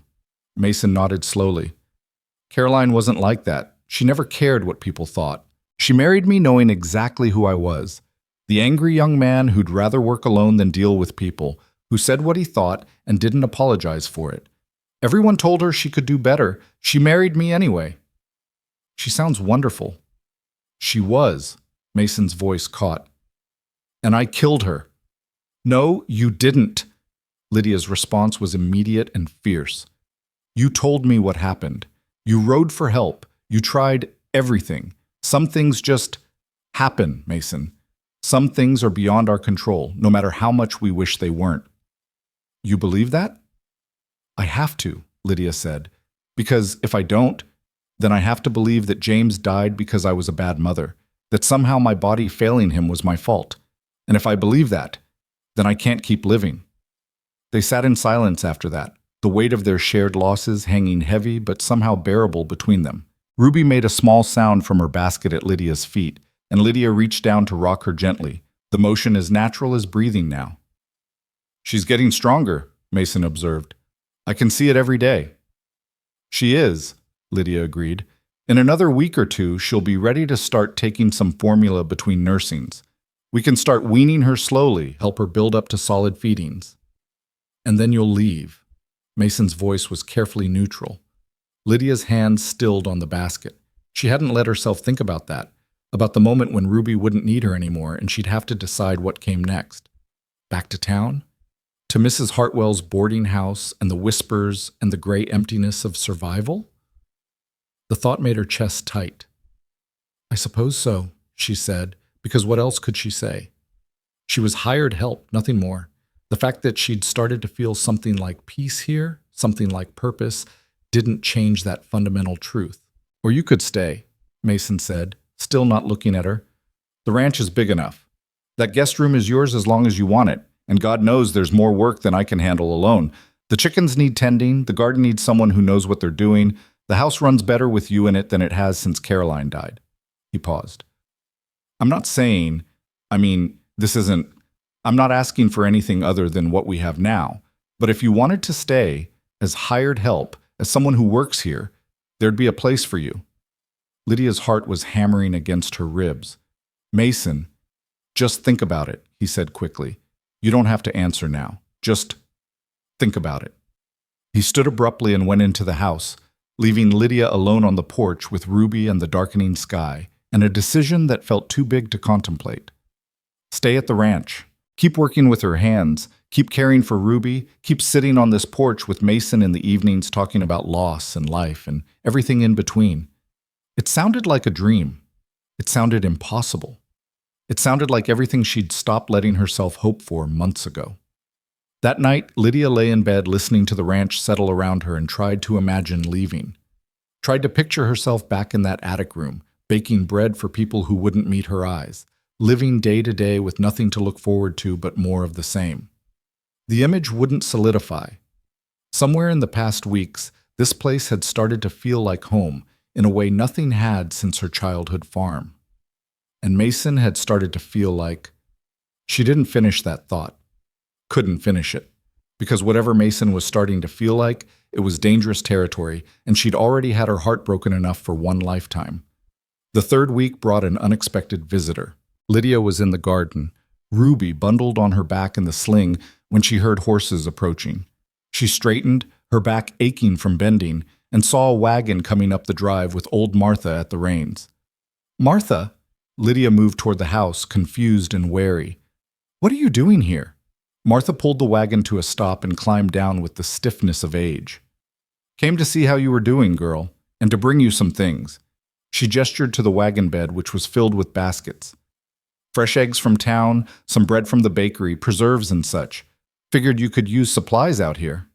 Mason nodded slowly. Caroline wasn't like that. She never cared what people thought. She married me knowing exactly who I was. The angry young man who'd rather work alone than deal with people, who said what he thought and didn't apologize for it. Everyone told her she could do better. She married me anyway. She sounds wonderful. She was, Mason's voice caught. And I killed her. No, you didn't. Lydia's response was immediate and fierce. You told me what happened. You rode for help. You tried everything. Some things just happen, Mason. Some things are beyond our control, no matter how much we wish they weren't. You believe that? I have to, Lydia said, because if I don't, then I have to believe that James died because I was a bad mother, that somehow my body failing him was my fault. And if I believe that, then I can't keep living. They sat in silence after that, the weight of their shared losses hanging heavy but somehow bearable between them. Ruby made a small sound from her basket at Lydia's feet, and Lydia reached down to rock her gently, the motion as natural as breathing now. She's getting stronger, Mason observed. I can see it every day. She is, Lydia agreed. In another week or two, she'll be ready to start taking some formula between nursings. We can start weaning her slowly, help her build up to solid feedings. And then you'll leave. Mason's voice was carefully neutral. Lydia's hands stilled on the basket. She hadn't let herself think about that, about the moment when Ruby wouldn't need her anymore and she'd have to decide what came next. Back to town? To Mrs. Hartwell's boarding house and the whispers and the gray emptiness of survival? The thought made her chest tight. I suppose so, she said, because what else could she say? She was hired help, nothing more. The fact that she'd started to feel something like peace here, something like purpose, didn't change that fundamental truth. Or you could stay, Mason said, still not looking at her. The ranch is big enough. That guest room is yours as long as you want it, and God knows there's more work than I can handle alone. The chickens need tending, the garden needs someone who knows what they're doing. The house runs better with you in it than it has since Caroline died. He paused. I'm not saying, I'm not asking for anything other than what we have now. But if you wanted to stay as hired help, as someone who works here, there'd be a place for you. Lydia's heart was hammering against her ribs. Mason, just think about it, he said quickly. You don't have to answer now. Just think about it. He stood abruptly and went into the house, leaving Lydia alone on the porch with Ruby and the darkening sky, and a decision that felt too big to contemplate. Stay at the ranch. Keep working with her hands. Keep caring for Ruby. Keep sitting on this porch with Mason in the evenings talking about loss and life and everything in between. It sounded like a dream. It sounded impossible. It sounded like everything she'd stopped letting herself hope for months ago. That night, Lydia lay in bed listening to the ranch settle around her and tried to imagine leaving. Tried to picture herself back in that attic room, baking bread for people who wouldn't meet her eyes, living day to day with nothing to look forward to but more of the same. The image wouldn't solidify. Somewhere in the past weeks, this place had started to feel like home in a way nothing had since her childhood farm. And Mason had started to feel like... She didn't finish that thought. Couldn't finish it. Because whatever Mason was starting to feel like, it was dangerous territory, and she'd already had her heart broken enough for one lifetime. The third week brought an unexpected visitor. Lydia was in the garden, Ruby bundled on her back in the sling when she heard horses approaching. She straightened, her back aching from bending, and saw a wagon coming up the drive with old Martha at the reins. Martha? Lydia moved toward the house, confused and wary. What are you doing here? Martha pulled the wagon to a stop and climbed down with the stiffness of age. Came to see how you were doing, girl, and to bring you some things. She gestured to the wagon bed, which was filled with baskets. Fresh eggs from town, some bread from the bakery, preserves and such. Figured you could use supplies out here.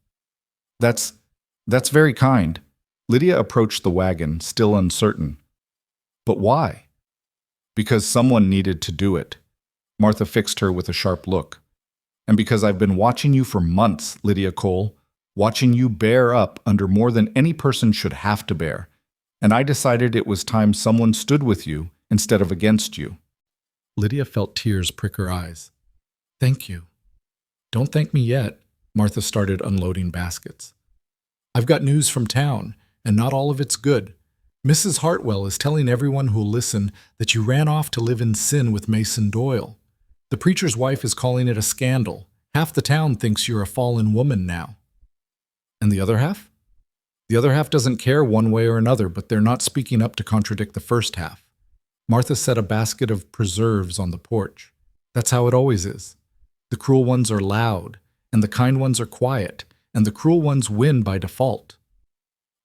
That's very kind. Lydia approached the wagon, still uncertain. But why? Because someone needed to do it. Martha fixed her with a sharp look. And because I've been watching you for months, Lydia Cole, watching you bear up under more than any person should have to bear. And I decided it was time someone stood with you instead of against you. Lydia felt tears prick her eyes. Thank you. Don't thank me yet. Martha started unloading baskets. I've got news from town, and not all of it's good. Mrs. Hartwell is telling everyone who'll listen that you ran off to live in sin with Mason Doyle. The preacher's wife is calling it a scandal. Half the town thinks you're a fallen woman now. And the other half? The other half doesn't care one way or another, but they're not speaking up to contradict the first half. Martha set a basket of preserves on the porch. That's how it always is. The cruel ones are loud, and the kind ones are quiet, and the cruel ones win by default.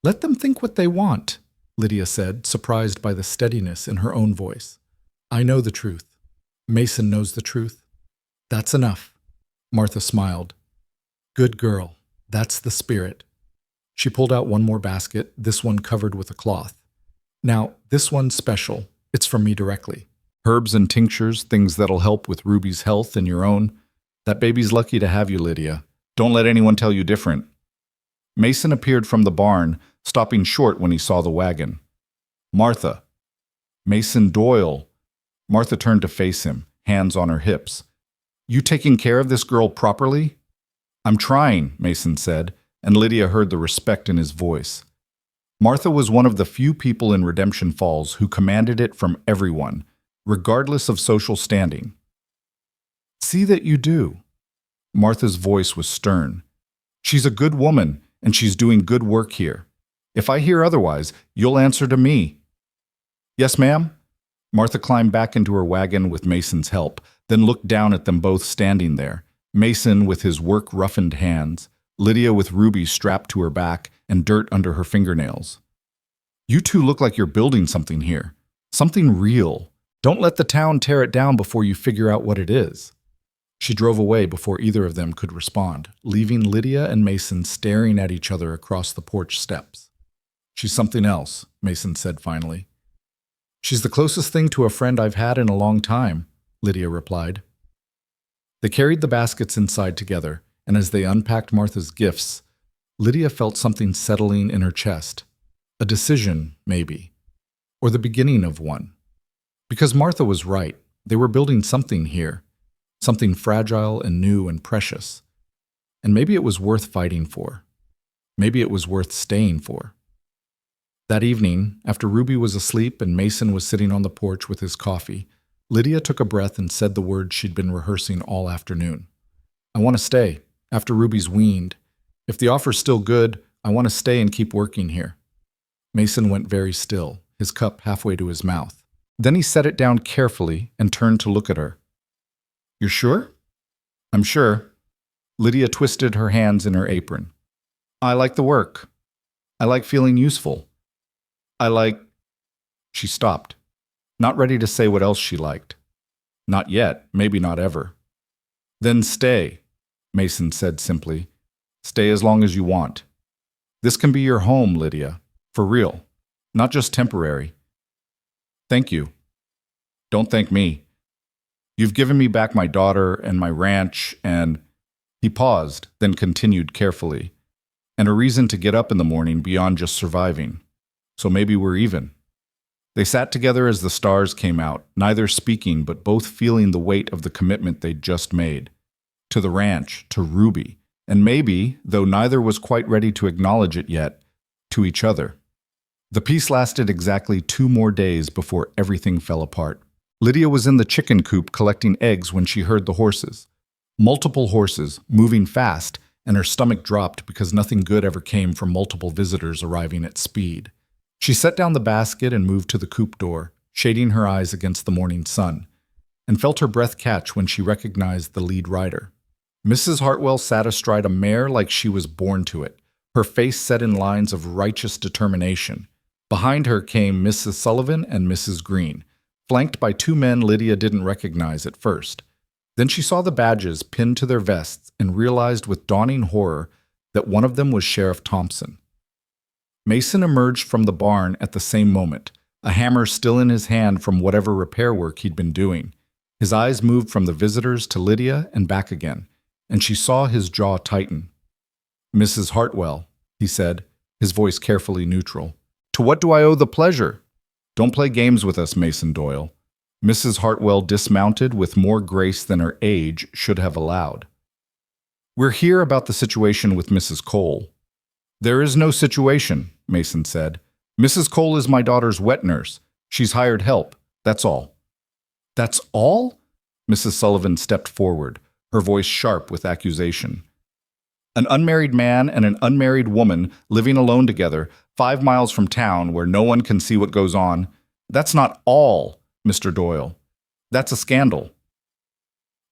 Let them think what they want, Lydia said, surprised by the steadiness in her own voice. I know the truth. Mason knows the truth. That's enough. Martha smiled. Good girl. That's the spirit. She pulled out one more basket, this one covered with a cloth. Now, this one's special. It's from me directly. Herbs and tinctures, things that'll help with Ruby's health and your own. That baby's lucky to have you, Lydia. Don't let anyone tell you different. Mason appeared from the barn, stopping short when he saw the wagon. Martha. Mason Doyle. Martha turned to face him, hands on her hips. You taking care of this girl properly? I'm trying, Mason said, and Lydia heard the respect in his voice. Martha was one of the few people in Redemption Falls who commanded it from everyone, regardless of social standing. See that you do. Martha's voice was stern. She's a good woman, and she's doing good work here. If I hear otherwise, you'll answer to me. Yes, ma'am? Martha climbed back into her wagon with Mason's help, then looked down at them both standing there, Mason with his work-roughened hands, Lydia with Ruby strapped to her back and dirt under her fingernails. You two look like you're building something here. Something real. Don't let the town tear it down before you figure out what it is. She drove away before either of them could respond, leaving Lydia and Mason staring at each other across the porch steps. She's something else, Mason said finally. She's the closest thing to a friend I've had in a long time, Lydia replied. They carried the baskets inside together, and as they unpacked Martha's gifts, Lydia felt something settling in her chest. A decision, maybe. Or the beginning of one. Because Martha was right. They were building something here. Something fragile and new and precious. And maybe it was worth fighting for. Maybe it was worth staying for. That evening, after Ruby was asleep and Mason was sitting on the porch with his coffee, Lydia took a breath and said the words she'd been rehearsing all afternoon. I want to stay, after Ruby's weaned. If the offer's still good, I want to stay and keep working here. Mason went very still, his cup halfway to his mouth. Then he set it down carefully and turned to look at her. You're sure? I'm sure. Lydia twisted her hands in her apron. I like the work. I like feeling useful. She stopped, not ready to say what else she liked. Not yet, maybe not ever. Then stay, Mason said simply. Stay as long as you want. This can be your home, Lydia. For real. Not just temporary. Thank you. Don't thank me. You've given me back my daughter and my ranch and... He paused, then continued carefully. And a reason to get up in the morning beyond just surviving. So maybe we're even. They sat together as the stars came out, neither speaking but both feeling the weight of the commitment they'd just made. To the ranch, to Ruby, and maybe, though neither was quite ready to acknowledge it yet, to each other. The peace lasted exactly 2 more days before everything fell apart. Lydia was in the chicken coop collecting eggs when she heard the horses. Multiple horses, moving fast, and her stomach dropped because nothing good ever came from multiple visitors arriving at speed. She set down the basket and moved to the coop door, shading her eyes against the morning sun, and felt her breath catch when she recognized the lead rider. Mrs. Hartwell sat astride a mare like she was born to it, her face set in lines of righteous determination. Behind her came Mrs. Sullivan and Mrs. Green, flanked by 2 men Lydia didn't recognize at first. Then she saw the badges pinned to their vests and realized with dawning horror that one of them was Sheriff Thompson. Mason emerged from the barn at the same moment, a hammer still in his hand from whatever repair work he'd been doing. His eyes moved from the visitors to Lydia and back again, and she saw his jaw tighten. Mrs. Hartwell, he said, his voice carefully neutral. To what do I owe the pleasure? Don't play games with us, Mason Doyle. Mrs. Hartwell dismounted with more grace than her age should have allowed. We're here about the situation with Mrs. Cole. There is no situation, Mason said. Mrs. Cole is my daughter's wet nurse. She's hired help. That's all. That's all? Mrs. Sullivan stepped forward, her voice sharp with accusation. An unmarried man and an unmarried woman living alone together, 5 miles from town where no one can see what goes on. That's not all, Mr. Doyle. That's a scandal.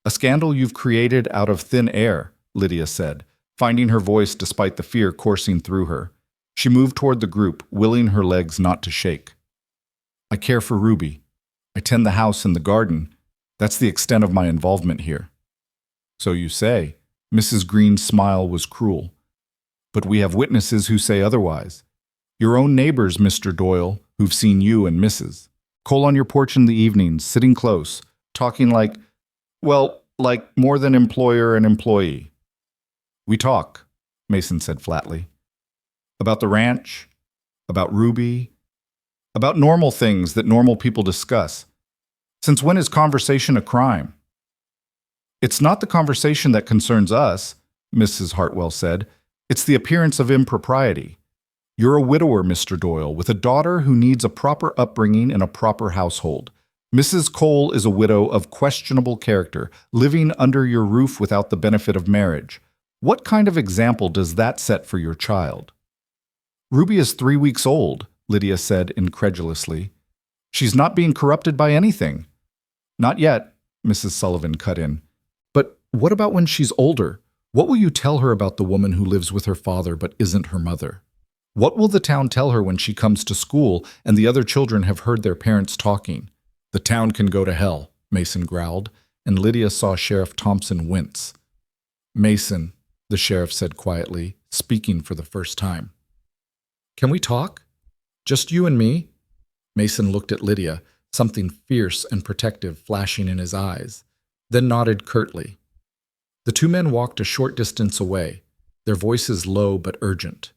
A scandal you've created out of thin air, Lydia said, finding her voice despite the fear coursing through her. She moved toward the group, willing her legs not to shake. I care for Ruby. I tend the house and the garden. That's the extent of my involvement here. So you say. Mrs. Green's smile was cruel. But we have witnesses who say otherwise. Your own neighbors, Mr. Doyle, who've seen you and Mrs. Cole on your porch in the evenings, sitting close, talking like more than employer and employee. We talk, Mason said flatly. About the ranch, about Ruby, about normal things that normal people discuss. Since when is conversation a crime? It's not the conversation that concerns us, Mrs. Hartwell said. It's the appearance of impropriety. You're a widower, Mr. Doyle, with a daughter who needs a proper upbringing in a proper household. Mrs. Cole is a widow of questionable character, living under your roof without the benefit of marriage. What kind of example does that set for your child? Ruby is 3 weeks old, Lydia said incredulously. She's not being corrupted by anything. Not yet, Mrs. Sullivan cut in. But what about when she's older? What will you tell her about the woman who lives with her father but isn't her mother? What will the town tell her when she comes to school and the other children have heard their parents talking? The town can go to hell, Mason growled, and Lydia saw Sheriff Thompson wince. Mason, the sheriff said quietly, speaking for the first time. Can we talk? Just you and me? Mason looked at Lydia, something fierce and protective flashing in his eyes, then nodded curtly. The two men walked a short distance away, their voices low but urgent.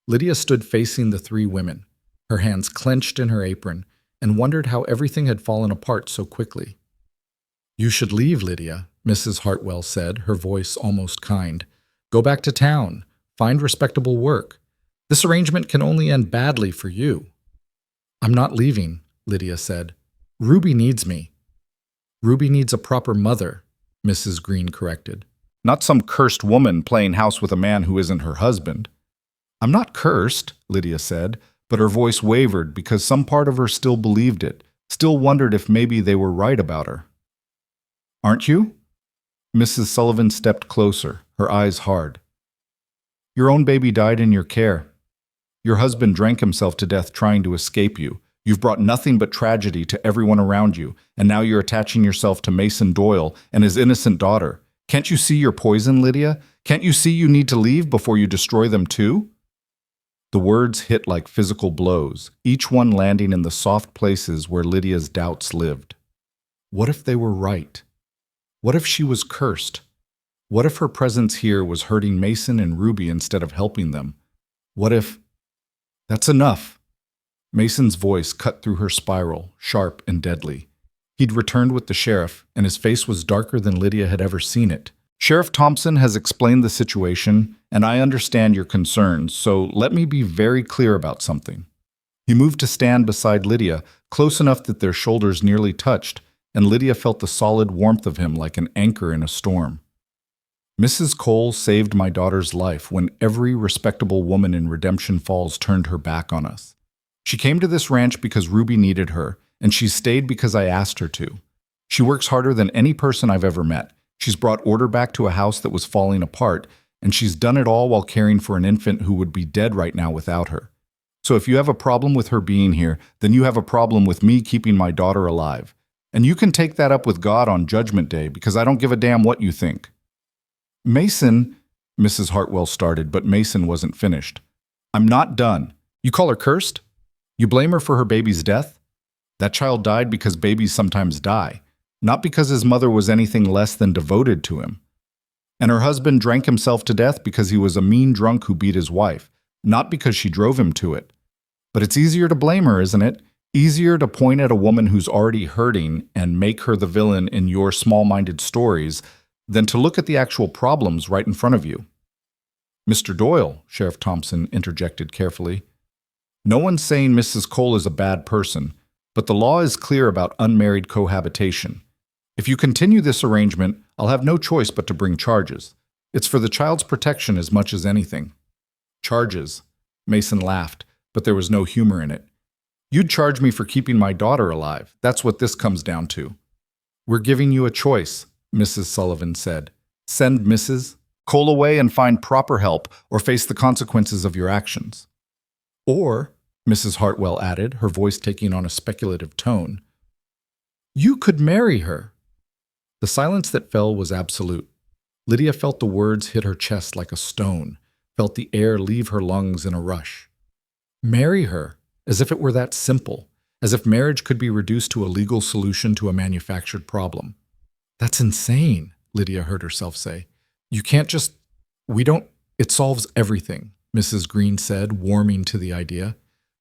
Lydia stood facing the three women, her hands clenched in her apron, and wondered how everything had fallen apart so quickly. "You should leave, Lydia," Mrs. Hartwell said, her voice almost kind. "Go back to town. Find respectable work. This arrangement can only end badly for you." "I'm not leaving," Lydia said. "Ruby needs me." "Ruby needs a proper mother," Mrs. Green corrected. "Not some cursed woman playing house with a man who isn't her husband." "I'm not cursed," Lydia said, but her voice wavered because some part of her still believed it, still wondered if maybe they were right about her. "Aren't you?" Mrs. Sullivan stepped closer, her eyes hard. "Your own baby died in your care. Your husband drank himself to death trying to escape you. You've brought nothing but tragedy to everyone around you, and now you're attaching yourself to Mason Doyle and his innocent daughter. Can't you see your poison, Lydia? Can't you see you need to leave before you destroy them too?" The words hit like physical blows, each one landing in the soft places where Lydia's doubts lived. What if they were right? What if she was cursed? What if her presence here was hurting Mason and Ruby instead of helping them? What if... "That's enough." Mason's voice cut through her spiral, sharp and deadly. He'd returned with the sheriff, and his face was darker than Lydia had ever seen it. "Sheriff Thompson has explained the situation, and I understand your concerns, so let me be very clear about something." He moved to stand beside Lydia, close enough that their shoulders nearly touched, and Lydia felt the solid warmth of him like an anchor in a storm. "Mrs. Cole saved my daughter's life when every respectable woman in Redemption Falls turned her back on us. She came to this ranch because Ruby needed her, and she stayed because I asked her to. She works harder than any person I've ever met. She's brought order back to a house that was falling apart, and she's done it all while caring for an infant who would be dead right now without her. So if you have a problem with her being here, then you have a problem with me keeping my daughter alive. And you can take that up with God on Judgment Day, because I don't give a damn what you think." "Mason," Mrs. Hartwell started, but Mason wasn't finished. "I'm not done. You call her cursed? You blame her for her baby's death? That child died because babies sometimes die, not because his mother was anything less than devoted to him. And her husband drank himself to death because he was a mean drunk who beat his wife, not because she drove him to it. But it's easier to blame her, isn't it? Easier to point at a woman who's already hurting and make her the villain in your small-minded stories than to look at the actual problems right in front of you." "Mr. Doyle," Sheriff Thompson interjected carefully, "no one's saying Mrs. Cole is a bad person, but the law is clear about unmarried cohabitation. If you continue this arrangement, I'll have no choice but to bring charges. It's for the child's protection as much as anything." "Charges?" Mason laughed, but there was no humor in it. "You'd charge me for keeping my daughter alive. That's what this comes down to." "We're giving you a choice," Mrs. Sullivan said. "Send Mrs. Cole away and find proper help, or face the consequences of your actions. Or," Mrs. Hartwell added, her voice taking on a speculative tone, "you could marry her." The silence that fell was absolute. Lydia felt the words hit her chest like a stone, felt the air leave her lungs in a rush. Marry her, as if it were that simple, as if marriage could be reduced to a legal solution to a manufactured problem. "That's insane," Lydia heard herself say. "You can't just... It solves everything," Mrs. Green said, warming to the idea.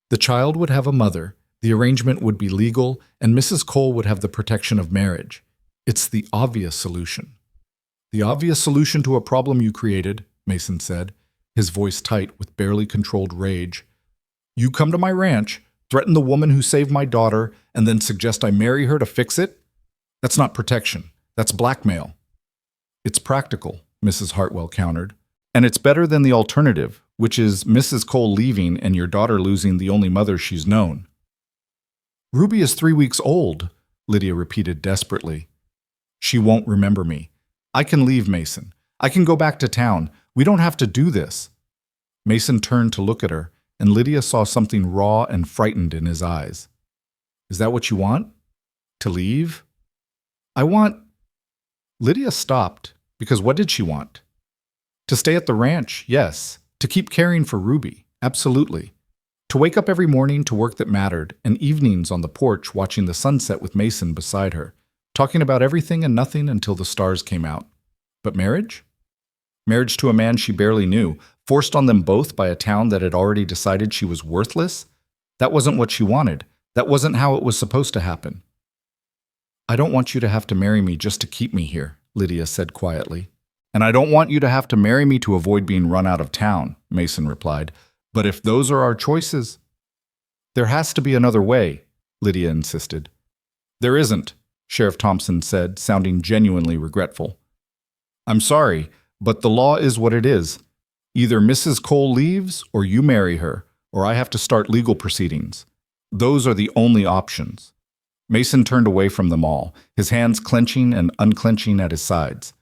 "The child would have a mother, the arrangement would be legal, and Mrs. Cole would have the protection of marriage. It's the obvious solution." "The obvious solution to a problem you created," Mason said, his voice tight with barely controlled rage. "You come to my ranch, threaten the woman who saved my daughter, and then suggest I marry her to fix it? That's not protection. That's blackmail." "It's practical," Mrs. Hartwell countered. "And it's better than the alternative, which is Mrs. Cole leaving and your daughter losing the only mother she's known." "Ruby is 3 weeks old," Lydia repeated desperately. "She won't remember me. I can leave, Mason. I can go back to town. We don't have to do this." Mason turned to look at her, and Lydia saw something raw and frightened in his eyes. "Is that what you want? To leave?" "I want..." Lydia stopped, because what did she want? To stay at the ranch, yes. To keep caring for Ruby, absolutely. To wake up every morning to work that mattered, and evenings on the porch watching the sunset with Mason beside her, talking about everything and nothing until the stars came out. But marriage? Marriage to a man she barely knew, forced on them both by a town that had already decided she was worthless? That wasn't what she wanted. That wasn't how it was supposed to happen. I don't want you to have to marry me just to keep me here, Lydia said quietly. And I don't want you to have to marry me to avoid being run out of town, Mason replied. But if those are our choices... There has to be another way, Lydia insisted. There isn't, Sheriff Thompson said, sounding genuinely regretful. I'm sorry, but the law is what it is. Either Mrs. Cole leaves or you marry her, or I have to start legal proceedings. Those are the only options. Mason turned away from them all, his hands clenching and unclenching at his sides.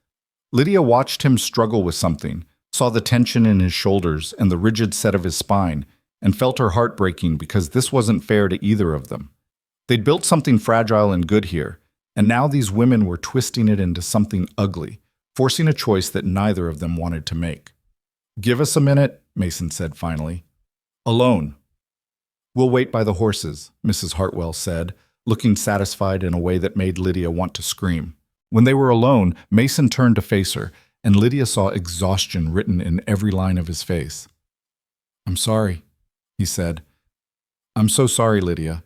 Lydia watched him struggle with something, saw the tension in his shoulders and the rigid set of his spine, and felt her heart breaking because this wasn't fair to either of them. They'd built something fragile and good here, and now these women were twisting it into something ugly, forcing a choice that neither of them wanted to make. Give us a minute, Mason said finally. Alone. We'll wait by the horses, Mrs. Hartwell said, looking satisfied in a way that made Lydia want to scream. When they were alone, Mason turned to face her, and Lydia saw exhaustion written in every line of his face. I'm sorry, he said. I'm so sorry, Lydia.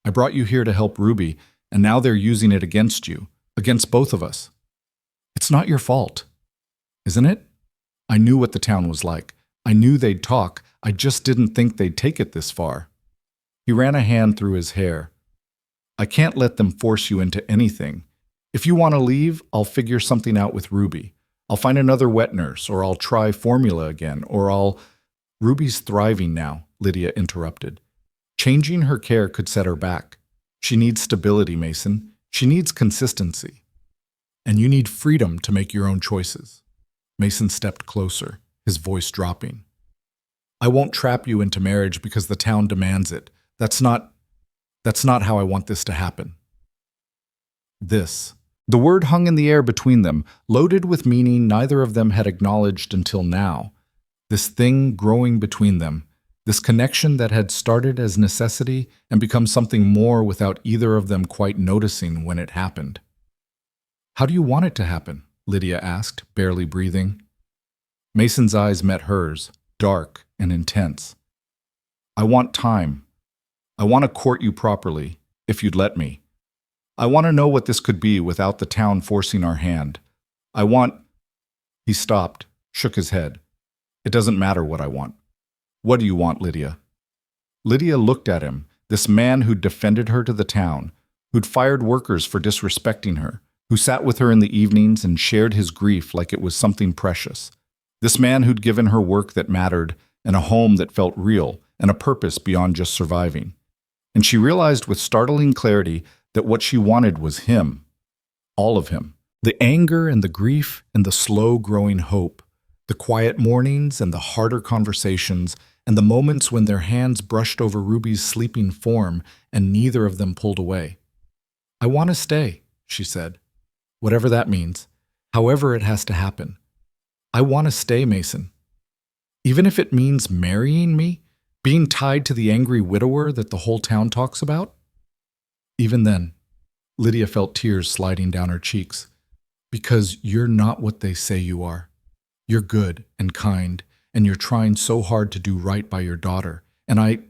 I brought you here to help Ruby, and now they're using it against you, against both of us. It's not your fault, isn't it? I knew what the town was like. I knew they'd talk. I just didn't think they'd take it this far. He ran a hand through his hair. I can't let them force you into anything. If you want to leave, I'll figure something out with Ruby. I'll find another wet nurse, or I'll try formula again, or I'll... Ruby's thriving now, Lydia interrupted. Changing her care could set her back. She needs stability, Mason. She needs consistency. And you need freedom to make your own choices. Mason stepped closer, his voice dropping. I won't trap you into marriage because the town demands it. That's not how I want this to happen. This. The word hung in the air between them, loaded with meaning neither of them had acknowledged until now. This thing growing between them, this connection that had started as necessity and become something more without either of them quite noticing when it happened. How do you want it to happen? Lydia asked, barely breathing. Mason's eyes met hers, dark and intense. I want time. I want to court you properly, if you'd let me. I want to know what this could be without the town forcing our hand. I want... He stopped, shook his head. It doesn't matter what I want. What do you want, Lydia? Lydia looked at him, this man who'd defended her to the town, who'd fired workers for disrespecting her, who sat with her in the evenings and shared his grief like it was something precious. This man who'd given her work that mattered, and a home that felt real, and a purpose beyond just surviving. And she realized with startling clarity that what she wanted was him. All of him. The anger and the grief and the slow-growing hope. The quiet mornings and the harder conversations and the moments when their hands brushed over Ruby's sleeping form and neither of them pulled away. I want to stay, she said. Whatever that means. However it has to happen. I want to stay, Mason. Even if it means marrying me? Being tied to the angry widower that the whole town talks about? Even then, Lydia felt tears sliding down her cheeks. Because you're not what they say you are. You're good and kind, and you're trying so hard to do right by your daughter. And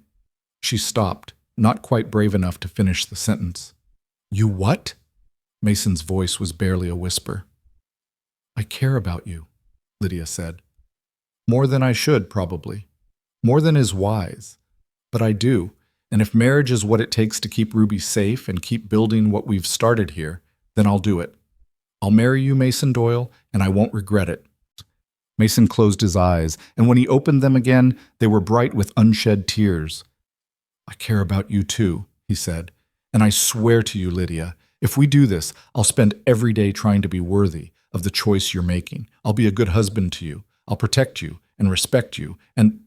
She stopped, not quite brave enough to finish the sentence. You what? Mason's voice was barely a whisper. I care about you, Lydia said. More than I should, probably. More than is wise. But I do, and if marriage is what it takes to keep Ruby safe and keep building what we've started here, then I'll do it. I'll marry you, Mason Doyle, and I won't regret it. Mason closed his eyes, and when he opened them again, they were bright with unshed tears. I care about you too, he said, and I swear to you, Lydia, if we do this, I'll spend every day trying to be worthy of the choice you're making. I'll be a good husband to you. I'll protect you and respect you, and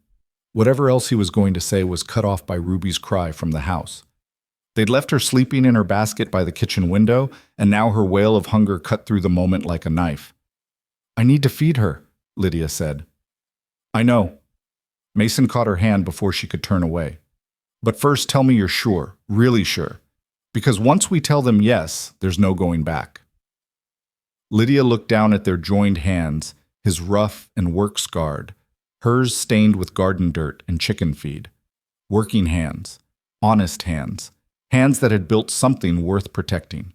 whatever else he was going to say was cut off by Ruby's cry from the house. They'd left her sleeping in her basket by the kitchen window, and now her wail of hunger cut through the moment like a knife. I need to feed her, Lydia said. I know. Mason caught her hand before she could turn away. But first tell me you're sure, really sure. Because once we tell them yes, there's no going back. Lydia looked down at their joined hands, his rough and work-scarred, hers stained with garden dirt and chicken feed. Working hands, honest hands, hands that had built something worth protecting.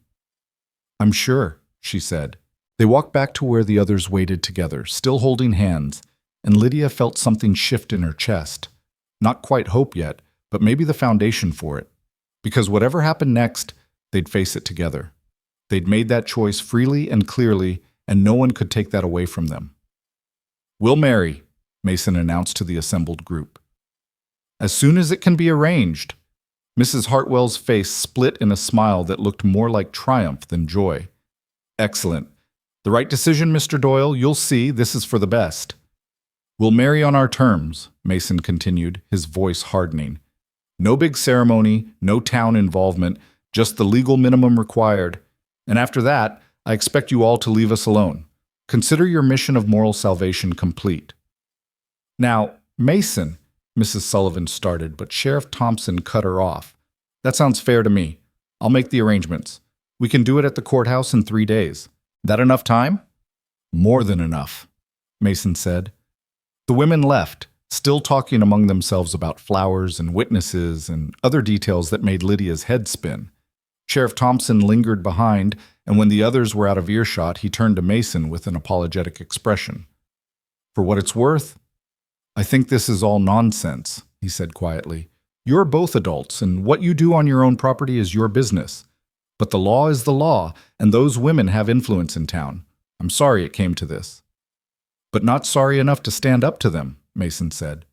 I'm sure, she said. They walked back to where the others waited together, still holding hands, and Lydia felt something shift in her chest. Not quite hope yet, but maybe the foundation for it. Because whatever happened next, they'd face it together. They'd made that choice freely and clearly, and no one could take that away from them. We'll marry, Mason announced to the assembled group. As soon as it can be arranged. Mrs. Hartwell's face split in a smile that looked more like triumph than joy. Excellent. The right decision, Mr. Doyle. You'll see, this is for the best. We'll marry on our terms, Mason continued, his voice hardening. No big ceremony, no town involvement, just the legal minimum required. And after that, I expect you all to leave us alone. Consider your mission of moral salvation complete. Now, Mason, Mrs. Sullivan started, but Sheriff Thompson cut her off. That sounds fair to me. I'll make the arrangements. We can do it at the courthouse in 3 days. That enough time? More than enough, Mason said. The women left, still talking among themselves about flowers and witnesses and other details that made Lydia's head spin. Sheriff Thompson lingered behind, and when the others were out of earshot, he turned to Mason with an apologetic expression. For what it's worth, I think this is all nonsense, he said quietly. You're both adults, and what you do on your own property is your business. But the law is the law, and those women have influence in town. I'm sorry it came to this. But not sorry enough to stand up to them, Mason said.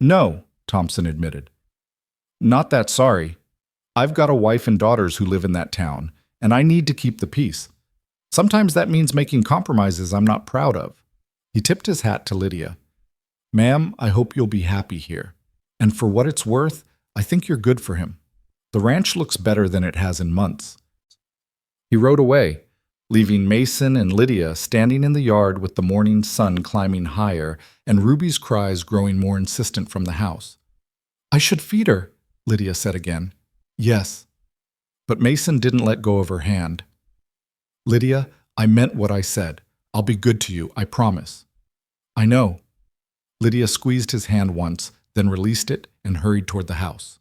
No, Thompson admitted. Not that sorry. I've got a wife and daughters who live in that town, and I need to keep the peace. Sometimes that means making compromises I'm not proud of. He tipped his hat to Lydia. Ma'am, I hope you'll be happy here. And for what it's worth, I think you're good for him. The ranch looks better than it has in months. He rode away, leaving Mason and Lydia standing in the yard with the morning sun climbing higher and Ruby's cries growing more insistent from the house. I should feed her, Lydia said again. Yes. But Mason didn't let go of her hand. Lydia, I meant what I said. I'll be good to you, I promise. I know. Lydia squeezed his hand once, then released it and hurried toward the house.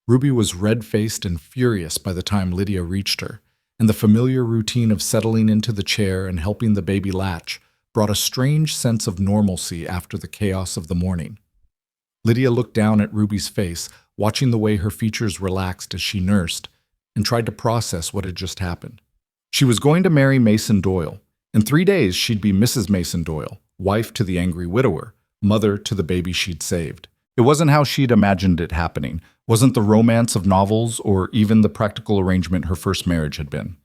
Ruby was red-faced and furious by the time Lydia reached her, and the familiar routine of settling into the chair and helping the baby latch brought a strange sense of normalcy after the chaos of the morning. Lydia looked down at Ruby's face, watching the way her features relaxed as she nursed, and tried to process what had just happened. She was going to marry Mason Doyle. In 3 days, she'd be Mrs. Mason Doyle, wife to the angry widower, mother to the baby she'd saved. It wasn't how she'd imagined it happening, wasn't the romance of novels or even the practical arrangement her first marriage had been.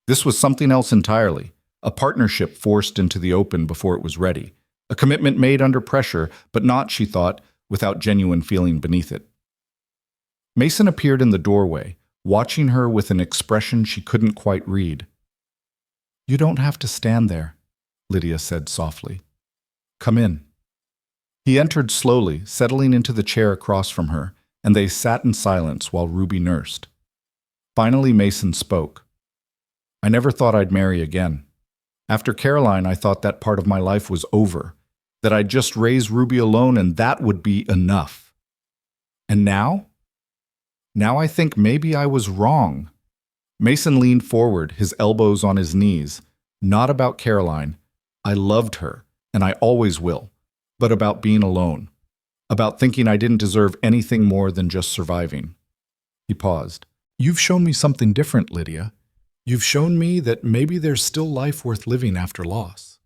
This was something else entirely, a partnership forced into the open before it was ready, a commitment made under pressure, but not, she thought, without genuine feeling beneath it. Mason appeared in the doorway, watching her with an expression she couldn't quite read. You don't have to stand there, Lydia said softly. Come in. He entered slowly, settling into the chair across from her, and they sat in silence while Ruby nursed. Finally, Mason spoke. I never thought I'd marry again. After Caroline, I thought that part of my life was over, that I'd just raise Ruby alone and that would be enough. And now? Now I think maybe I was wrong. Mason leaned forward, his elbows on his knees. Not about Caroline. I loved her, and I always will. But about being alone, about thinking I didn't deserve anything more than just surviving. He paused. You've shown me something different, Lydia. You've shown me that maybe there's still life worth living after loss.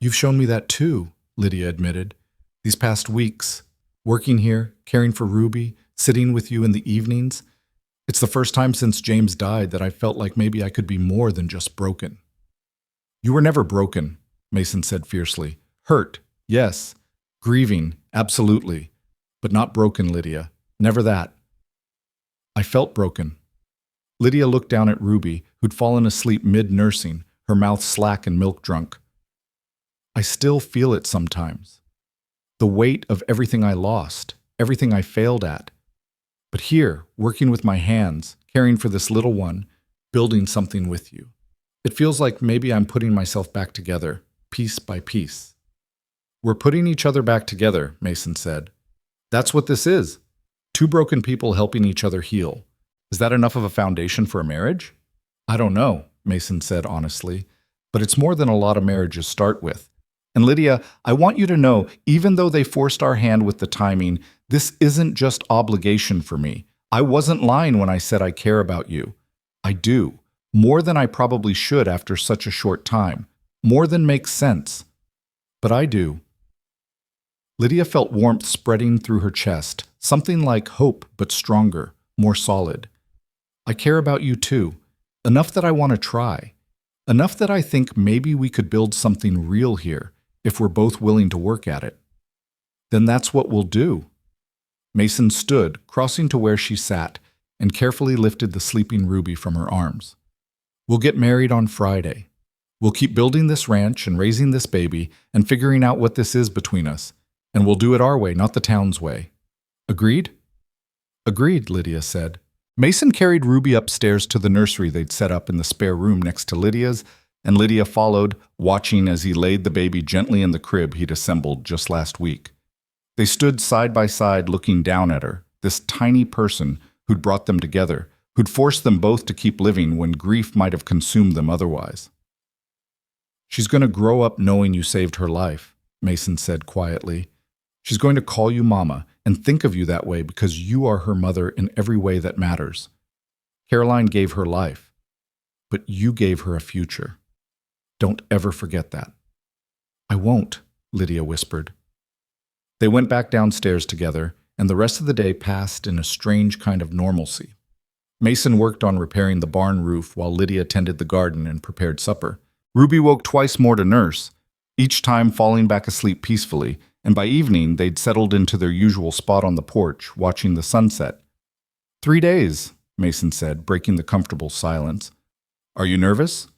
You've shown me that too, Lydia admitted. These past weeks, working here, caring for Ruby, sitting with you in the evenings. It's the first time since James died that I felt like maybe I could be more than just broken. You were never broken, Mason said fiercely. Hurt. Yes, grieving, absolutely, but not broken, Lydia. Never that. I felt broken. Lydia looked down at Ruby, who'd fallen asleep mid-nursing, her mouth slack and milk-drunk. I still feel it sometimes. The weight of everything I lost, everything I failed at. But here, working with my hands, caring for this little one, building something with you. It feels like maybe I'm putting myself back together, piece by piece. We're putting each other back together, Mason said. That's what this is. Two broken people helping each other heal. Is that enough of a foundation for a marriage? I don't know, Mason said honestly, but it's more than a lot of marriages start with. And Lydia, I want you to know, even though they forced our hand with the timing, this isn't just obligation for me. I wasn't lying when I said I care about you. I do. More than I probably should after such a short time. More than makes sense. But I do. Lydia felt warmth spreading through her chest, something like hope but stronger, more solid. I care about you too. Enough that I want to try. Enough that I think maybe we could build something real here, if we're both willing to work at it. Then that's what we'll do. Mason stood, crossing to where she sat, and carefully lifted the sleeping Ruby from her arms. We'll get married on Friday. We'll keep building this ranch and raising this baby and figuring out what this is between us. And we'll do it our way, not the town's way. Agreed? Agreed, Lydia said. Mason carried Ruby upstairs to the nursery they'd set up in the spare room next to Lydia's, and Lydia followed, watching as he laid the baby gently in the crib he'd assembled just last week. They stood side by side looking down at her, this tiny person who'd brought them together, who'd forced them both to keep living when grief might have consumed them otherwise. She's going to grow up knowing you saved her life, Mason said quietly. She's going to call you Mama and think of you that way because you are her mother in every way that matters. Caroline gave her life, but you gave her a future. Don't ever forget that. I won't, Lydia whispered. They went back downstairs together, and the rest of the day passed in a strange kind of normalcy. Mason worked on repairing the barn roof while Lydia tended the garden and prepared supper. Ruby woke twice more to nurse, each time falling back asleep peacefully, and by evening they'd settled into their usual spot on the porch, watching the sunset. 3 days, Mason said, breaking the comfortable silence. Are you nervous?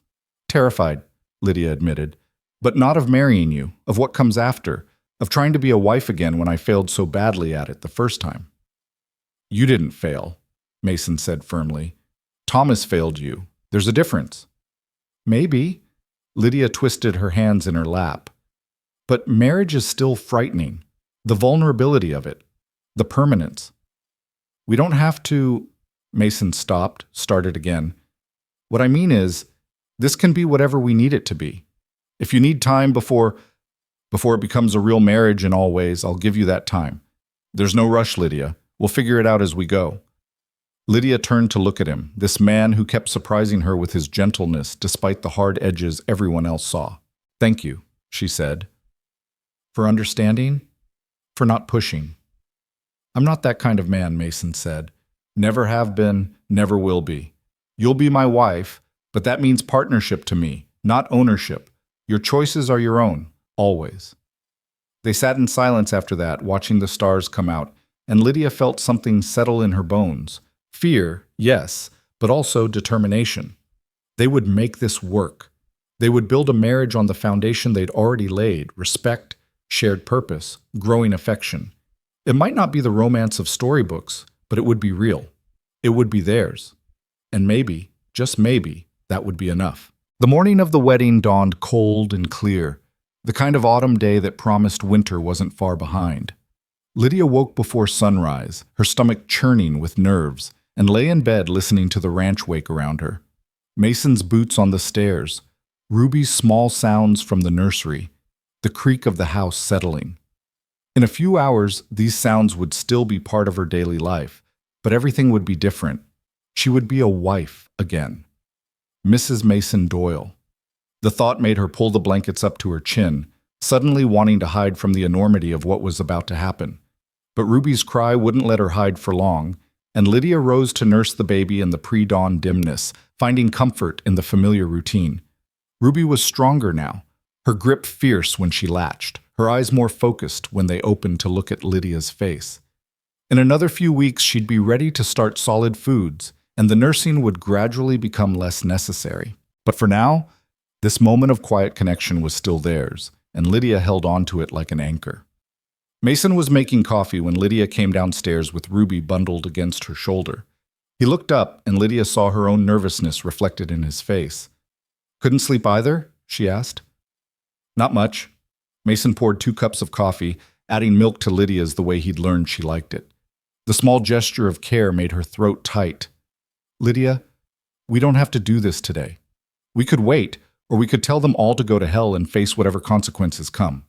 Terrified, Lydia admitted, but not of marrying you, of what comes after, of trying to be a wife again when I failed so badly at it the first time. You didn't fail, Mason said firmly. Thomas failed you. There's a difference. Maybe. Lydia twisted her hands in her lap. But marriage is still frightening. The vulnerability of it. The permanence. We don't have to... Mason stopped, started again. What I mean is, this can be whatever we need it to be. If you need time before it becomes a real marriage in all ways, I'll give you that time. There's no rush, Lydia. We'll figure it out as we go. Lydia turned to look at him, this man who kept surprising her with his gentleness despite the hard edges everyone else saw. Thank you, she said. For understanding? For not pushing. I'm not that kind of man, Mason said. Never have been, never will be. You'll be my wife, but that means partnership to me, not ownership. Your choices are your own, always. They sat in silence after that, watching the stars come out, and Lydia felt something settle in her bones. Fear, yes, but also determination. They would make this work. They would build a marriage on the foundation they'd already laid, respect, shared purpose, growing affection. It might not be the romance of storybooks, but it would be real. It would be theirs. And maybe, just maybe, that would be enough. The morning of the wedding dawned cold and clear, the kind of autumn day that promised winter wasn't far behind. Lydia woke before sunrise, her stomach churning with nerves, and lay in bed listening to the ranch wake around her. Mason's boots on the stairs, Ruby's small sounds from the nursery, the creak of the house settling. In a few hours, these sounds would still be part of her daily life, but everything would be different. She would be a wife again. Mrs. Mason Doyle. The thought made her pull the blankets up to her chin, suddenly wanting to hide from the enormity of what was about to happen. But Ruby's cry wouldn't let her hide for long, and Lydia rose to nurse the baby in the pre-dawn dimness, finding comfort in the familiar routine. Ruby was stronger now, her grip fierce when she latched, her eyes more focused when they opened to look at Lydia's face. In another few weeks, she'd be ready to start solid foods, and the nursing would gradually become less necessary. But for now, this moment of quiet connection was still theirs, and Lydia held on to it like an anchor. Mason was making coffee when Lydia came downstairs with Ruby bundled against her shoulder. He looked up, and Lydia saw her own nervousness reflected in his face. "Couldn't sleep either?" she asked. "Not much." Mason poured 2 cups of coffee, adding milk to Lydia's the way he'd learned she liked it. The small gesture of care made her throat tight. "Lydia, we don't have to do this today. We could wait, or we could tell them all to go to hell and face whatever consequences come."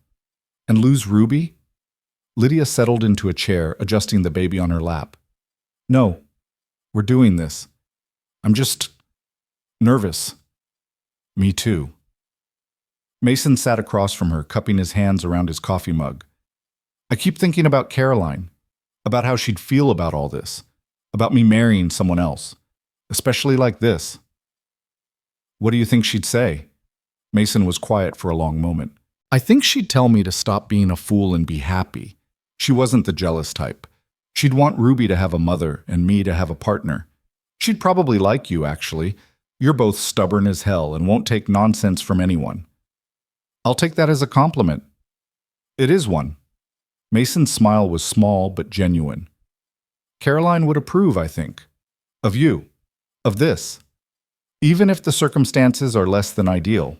"And lose Ruby?" Lydia settled into a chair, adjusting the baby on her lap. "No, we're doing this. I'm just nervous." "Me too." Mason sat across from her, cupping his hands around his coffee mug. "I keep thinking about Caroline, about how she'd feel about all this, about me marrying someone else, especially like this." "What do you think she'd say?" Mason was quiet for a long moment. "I think she'd tell me to stop being a fool and be happy. She wasn't the jealous type. She'd want Ruby to have a mother and me to have a partner. She'd probably like you, actually. You're both stubborn as hell and won't take nonsense from anyone." "I'll take that as a compliment." "It is one." Mason's smile was small but genuine. "Caroline would approve, I think. Of you. Of this. Even if the circumstances are less than ideal."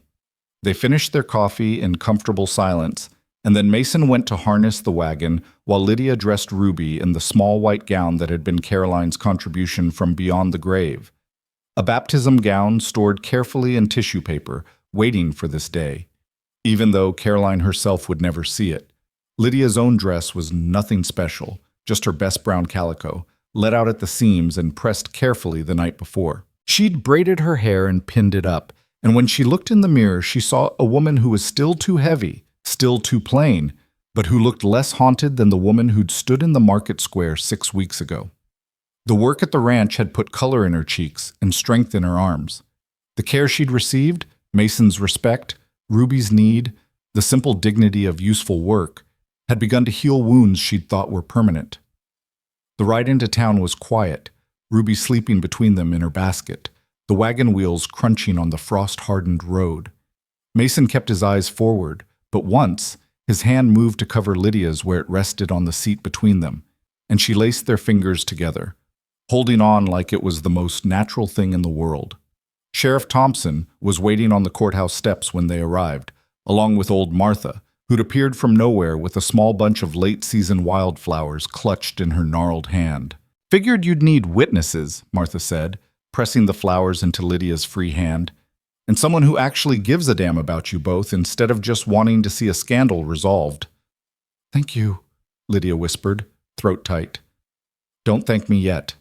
They finished their coffee in comfortable silence, and then Mason went to harness the wagon while Lydia dressed Ruby in the small white gown that had been Caroline's contribution from beyond the grave. A baptism gown stored carefully in tissue paper, waiting for this day. Even though Caroline herself would never see it. Lydia's own dress was nothing special, just her best brown calico, let out at the seams and pressed carefully the night before. She'd braided her hair and pinned it up, and when she looked in the mirror, she saw a woman who was still too heavy, still too plain, but who looked less haunted than the woman who'd stood in the market square 6 weeks ago. The work at the ranch had put color in her cheeks and strength in her arms. The care she'd received, Mason's respect, Ruby's need, the simple dignity of useful work, had begun to heal wounds she'd thought were permanent. The ride into town was quiet, Ruby sleeping between them in her basket, the wagon wheels crunching on the frost-hardened road. Mason kept his eyes forward, but once, his hand moved to cover Lydia's where it rested on the seat between them, and she laced their fingers together, holding on like it was the most natural thing in the world. Sheriff Thompson was waiting on the courthouse steps when they arrived, along with old Martha, who'd appeared from nowhere with a small bunch of late-season wildflowers clutched in her gnarled hand. "Figured you'd need witnesses," Martha said, pressing the flowers into Lydia's free hand, "and someone who actually gives a damn about you both instead of just wanting to see a scandal resolved." "Thank you," Lydia whispered, throat tight. "Don't thank me yet."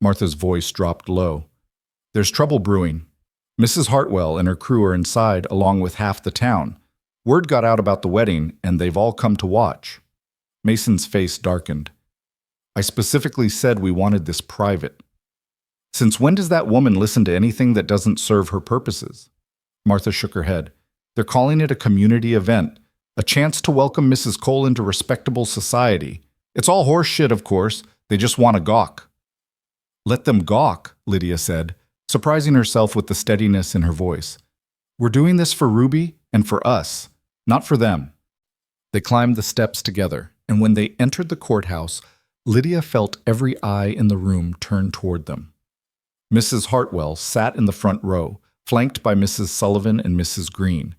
Martha's voice dropped low. "There's trouble brewing. Mrs. Hartwell and her crew are inside, along with half the town. Word got out about the wedding, and they've all come to watch." Mason's face darkened. "I specifically said we wanted this private." "Since when does that woman listen to anything that doesn't serve her purposes?" Martha shook her head. "They're calling it a community event, a chance to welcome Mrs. Cole into respectable society. It's all horse shit, of course. They just want to gawk." "Let them gawk," Lydia said, surprising herself with the steadiness in her voice. "We're doing this for Ruby and for us, not for them." They climbed the steps together, and when they entered the courthouse, Lydia felt every eye in the room turn toward them. Mrs. Hartwell sat in the front row, flanked by Mrs. Sullivan and Mrs. Green.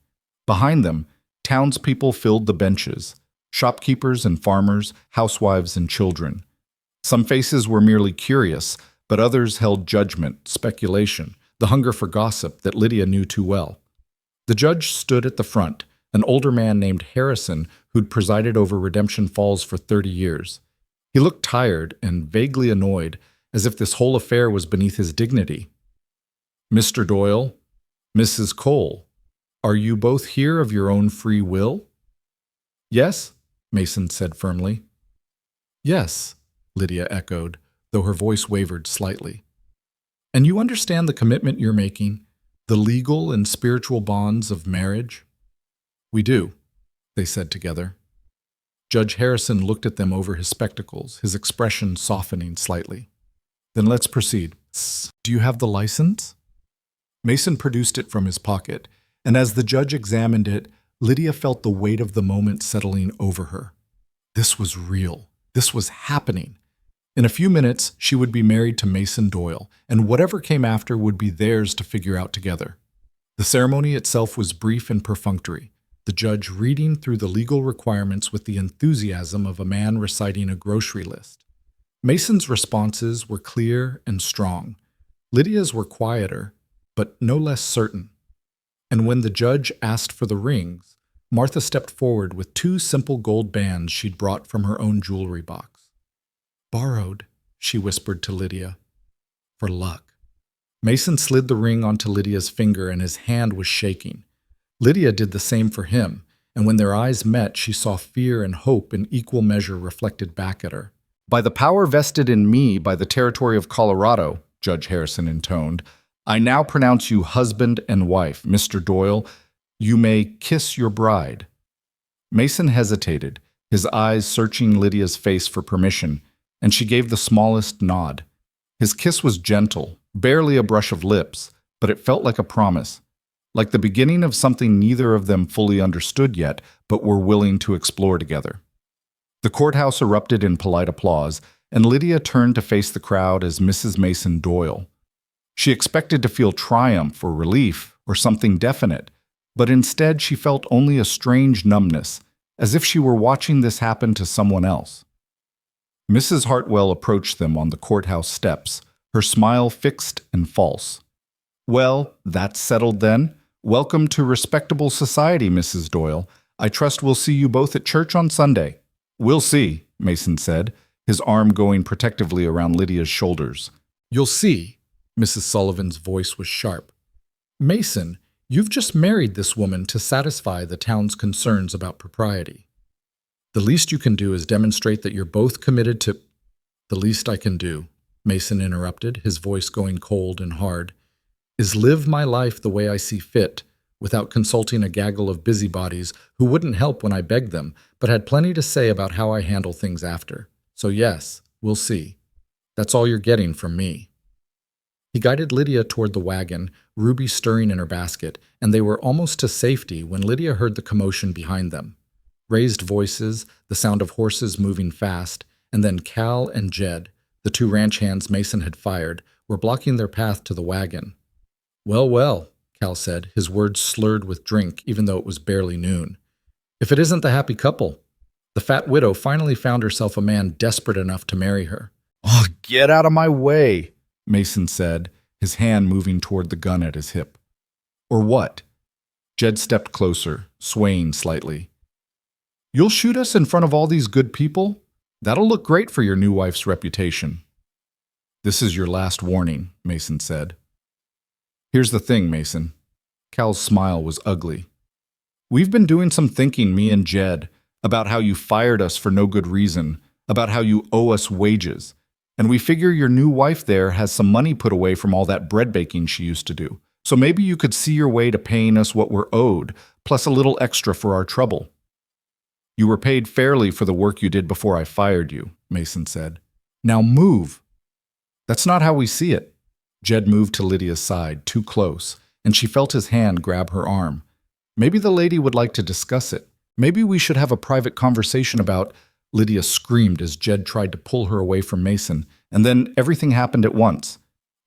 Behind them, townspeople filled the benches, shopkeepers and farmers, housewives and children. Some faces were merely curious, but others held judgment, speculation, the hunger for gossip that Lydia knew too well. The judge stood at the front, an older man named Harrison who'd presided over Redemption Falls for 30 years. He looked tired and vaguely annoyed, as if this whole affair was beneath his dignity. "Mr. Doyle, Mrs. Cole, are you both here of your own free will?" "Yes," Mason said firmly. "Yes," Lydia echoed, though her voice wavered slightly. "And you understand the commitment you're making, the legal and spiritual bonds of marriage?" "We do," they said together. Judge Harrison looked at them over his spectacles, his expression softening slightly. "Then let's proceed. Do you have the license?" Mason produced it from his pocket, and as the judge examined it, Lydia felt the weight of the moment settling over her. This was real. This was happening. In a few minutes, she would be married to Mason Doyle, and whatever came after would be theirs to figure out together. The ceremony itself was brief and perfunctory, the judge reading through the legal requirements with the enthusiasm of a man reciting a grocery list. Mason's responses were clear and strong. Lydia's were quieter, but no less certain. And when the judge asked for the rings, Martha stepped forward with 2 simple gold bands she'd brought from her own jewelry box. "Borrowed," she whispered to Lydia. "For luck." Mason slid the ring onto Lydia's finger and his hand was shaking. Lydia did the same for him, and when their eyes met, she saw fear and hope in equal measure reflected back at her. "By the power vested in me by the territory of Colorado," Judge Harrison intoned, "I now pronounce you husband and wife. Mr. Doyle, you may kiss your bride." Mason hesitated, his eyes searching Lydia's face for permission, and she gave the smallest nod. His kiss was gentle, barely a brush of lips, but it felt like a promise, like the beginning of something neither of them fully understood yet, but were willing to explore together. The courthouse erupted in polite applause, and Lydia turned to face the crowd as Mrs. Mason Doyle. She expected to feel triumph or relief or something definite, but instead she felt only a strange numbness, as if she were watching this happen to someone else. Mrs. Hartwell approached them on the courthouse steps, her smile fixed and false. "Well, that's settled then. Welcome to respectable society, Mrs. Doyle. I trust we'll see you both at church on Sunday." "We'll see," Mason said, his arm going protectively around Lydia's shoulders. "You'll see." Mrs. Sullivan's voice was sharp. "Mason, you've just married this woman to satisfy the town's concerns about propriety. The least you can do is demonstrate that you're both committed to—" "The least I can do," Mason interrupted, his voice going cold and hard, "is live my life the way I see fit, without consulting a gaggle of busybodies who wouldn't help when I begged them, but had plenty to say about how I handle things after. So yes, we'll see. That's all you're getting from me." He guided Lydia toward the wagon, Ruby stirring in her basket, and they were almost to safety when Lydia heard the commotion behind them. Raised voices, the sound of horses moving fast, and then Cal and Jed, the 2 ranch hands Mason had fired, were blocking their path to the wagon. "Well, well," Cal said, his words slurred with drink even though it was barely noon. "If it isn't the happy couple." The fat widow finally found herself a man desperate enough to marry her. "Oh, get out of my way," Mason said, his hand moving toward the gun at his hip. "Or what?" Jed stepped closer, swaying slightly. "You'll shoot us in front of all these good people? That'll look great for your new wife's reputation." "This is your last warning," Mason said. "Here's the thing, Mason." Cal's smile was ugly. "We've been doing some thinking, me and Jed, about how you fired us for no good reason, about how you owe us wages. And we figure your new wife there has some money put away from all that bread baking she used to do. So maybe you could see your way to paying us what we're owed, plus a little extra for our trouble." "You were paid fairly for the work you did before I fired you," Mason said. "Now move." "That's not how we see it." Jed moved to Lydia's side, too close, and she felt his hand grab her arm. "Maybe the lady would like to discuss it. Maybe we should have a private conversation about—" Lydia screamed as Jed tried to pull her away from Mason, and then everything happened at once.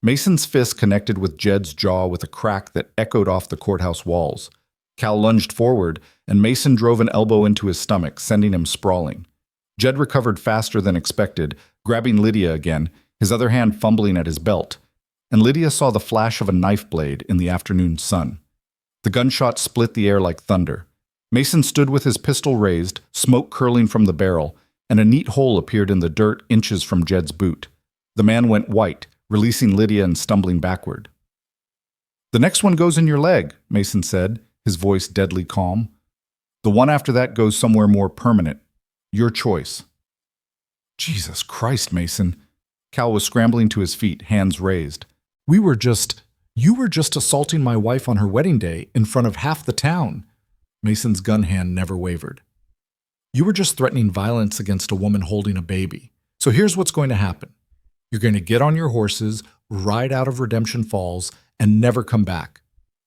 Mason's fist connected with Jed's jaw with a crack that echoed off the courthouse walls. Cal lunged forward, and Mason drove an elbow into his stomach, sending him sprawling. Jed recovered faster than expected, grabbing Lydia again, his other hand fumbling at his belt, and Lydia saw the flash of a knife blade in the afternoon sun. The gunshot split the air like thunder. Mason stood with his pistol raised, smoke curling from the barrel, and a neat hole appeared in the dirt inches from Jed's boot. The man went white, releasing Lydia and stumbling backward. "The next one goes in your leg," Mason said, his voice deadly calm. "The one after that goes somewhere more permanent. Your choice." "Jesus Christ, Mason." Cal was scrambling to his feet, hands raised. You were just assaulting my wife on her wedding day in front of half the town." Mason's gun hand never wavered. "You were just threatening violence against a woman holding a baby. So here's what's going to happen. You're going to get on your horses, ride out of Redemption Falls, and never come back.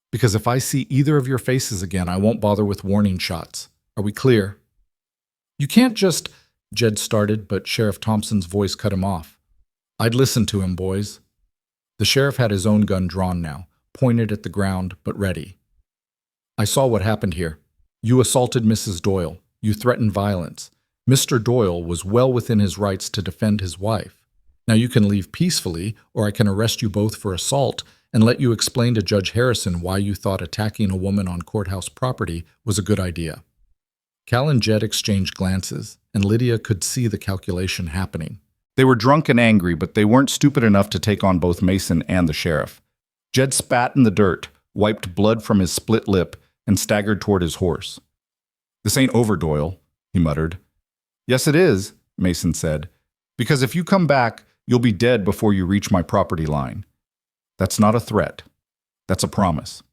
Because if I see either of your faces again, I won't bother with warning shots. Are we clear?" "You can't just—" Jed started, but Sheriff Thompson's voice cut him off. I'd listen to him, boys. The sheriff had his own gun drawn now, pointed at the ground, but ready. I saw what happened here. You assaulted Mrs. Doyle. You threatened violence. Mr. Doyle was well within his rights to defend his wife. Now you can leave peacefully, or I can arrest you both for assault and let you explain to Judge Harrison why you thought attacking a woman on courthouse property was a good idea. Cal and Jed exchanged glances, and Lydia could see the calculation happening. They were drunk and angry, but they weren't stupid enough to take on both Mason and the sheriff. Jed spat in the dirt, wiped blood from his split lip, and staggered toward his horse. This ain't over, Doyle, he muttered. Yes, it is, Mason said, because if you come back, you'll be dead before you reach my property line. That's not a threat. That's a promise.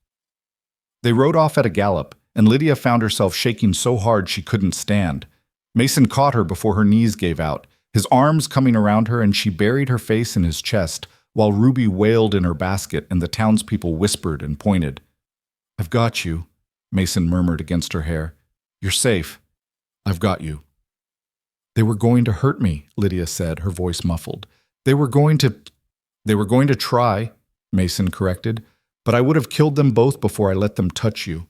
They rode off at a gallop, and Lydia found herself shaking so hard she couldn't stand. Mason caught her before her knees gave out, his arms coming around her, and she buried her face in his chest, while Ruby wailed in her basket and the townspeople whispered and pointed. I've got you, Mason murmured against her hair. You're safe. I've got you. They were going to hurt me, Lydia said, her voice muffled. They were going to try, Mason corrected, but I would have killed them both before I let them touch you.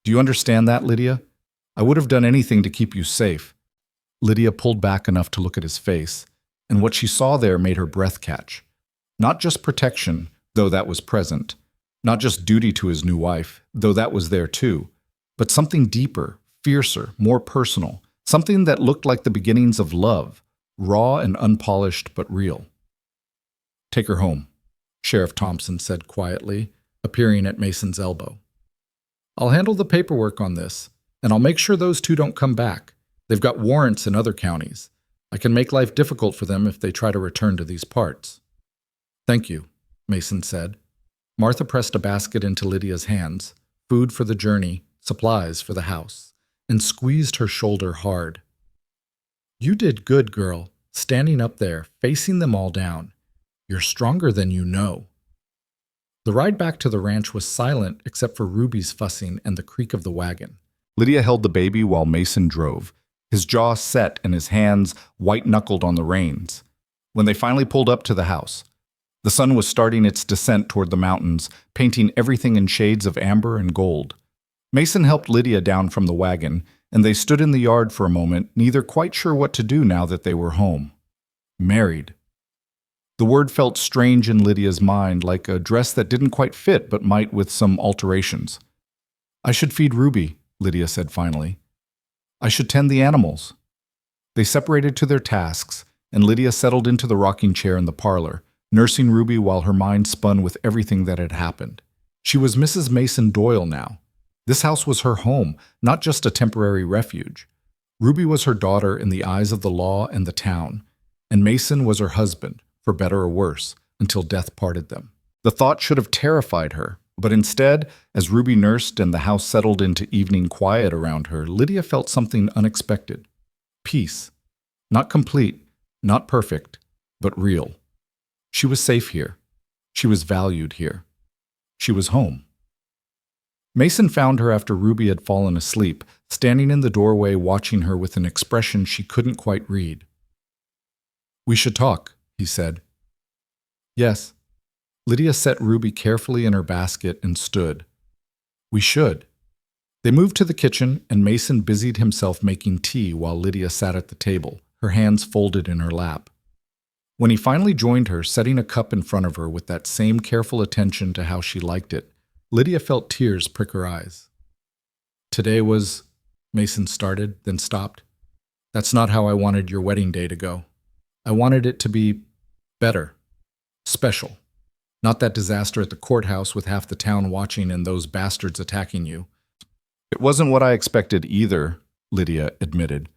Do you understand that, Lydia? I would have done anything to keep you safe. Lydia pulled back enough to look at his face, and what she saw there made her breath catch. Not just protection, though that was present. Not just duty to his new wife, though that was there too. But something deeper, fiercer, more personal. Something that looked like the beginnings of love, raw and unpolished but real. Take her home, Sheriff Thompson said quietly, appearing at Mason's elbow. I'll handle the paperwork on this, and I'll make sure those two don't come back. They've got warrants in other counties. I can make life difficult for them if they try to return to these parts. Thank you, Mason said. Martha pressed a basket into Lydia's hands, food for the journey, supplies for the house, and squeezed her shoulder hard. You did good, girl, standing up there, facing them all down. You're stronger than you know. The ride back to the ranch was silent except for Ruby's fussing and the creak of the wagon. Lydia held the baby while Mason drove, his jaw set and his hands white-knuckled on the reins. When they finally pulled up to the house, the sun was starting its descent toward the mountains, painting everything in shades of amber and gold. Mason helped Lydia down from the wagon, and they stood in the yard for a moment, neither quite sure what to do now that they were home. Married. The word felt strange in Lydia's mind, like a dress that didn't quite fit but might with some alterations. I should feed Ruby, Lydia said finally. I should tend the animals. They separated to their tasks, and Lydia settled into the rocking chair in the parlor, nursing Ruby while her mind spun with everything that had happened. She was Mrs. Mason Doyle now. This house was her home, not just a temporary refuge. Ruby was her daughter in the eyes of the law and the town, and Mason was her husband, for better or worse, until death parted them. The thought should have terrified her, but instead, as Ruby nursed and the house settled into evening quiet around her, Lydia felt something unexpected. Peace. Not complete, not perfect, but real. She was safe here. She was valued here. She was home. Mason found her after Ruby had fallen asleep, standing in the doorway watching her with an expression she couldn't quite read. We should talk, he said. Yes. Lydia set Ruby carefully in her basket and stood. We should. They moved to the kitchen, and Mason busied himself making tea while Lydia sat at the table, her hands folded in her lap. When he finally joined her, setting a cup in front of her with that same careful attention to how she liked it, Lydia felt tears prick her eyes. Today was, Mason started, then stopped. That's not how I wanted your wedding day to go. I wanted it to be better, special. Not that disaster at the courthouse with half the town watching and those bastards attacking you. It wasn't what I expected either, Lydia admitted.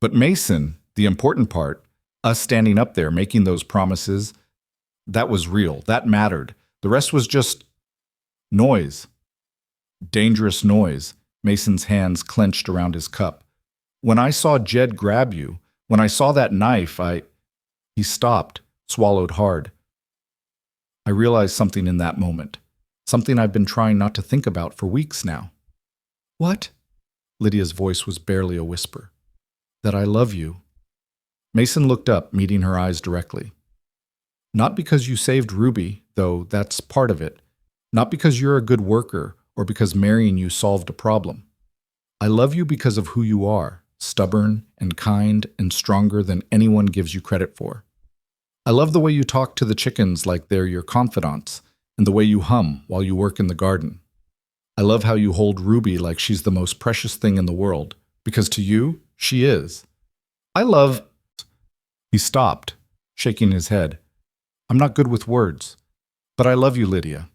But Mason, the important part, us standing up there making those promises, that was real, that mattered. The rest was just noise. Dangerous noise. Mason's hands clenched around his cup. When I saw Jed grab you, when I saw that knife, He stopped, swallowed hard. I realized something in that moment. Something I've been trying not to think about for weeks now. What? Lydia's voice was barely a whisper. That I love you, Mason looked up, meeting her eyes directly. Not because you saved Ruby, though that's part of it. Not because you're a good worker or because marrying you solved a problem. I love you because of who you are, stubborn and kind and stronger than anyone gives you credit for. I love the way you talk to the chickens like they're your confidants, and the way you hum while you work in the garden. I love how you hold Ruby like she's the most precious thing in the world, because to you, she is. I love... He stopped, shaking his head. I'm not good with words, but I love you, Lydia,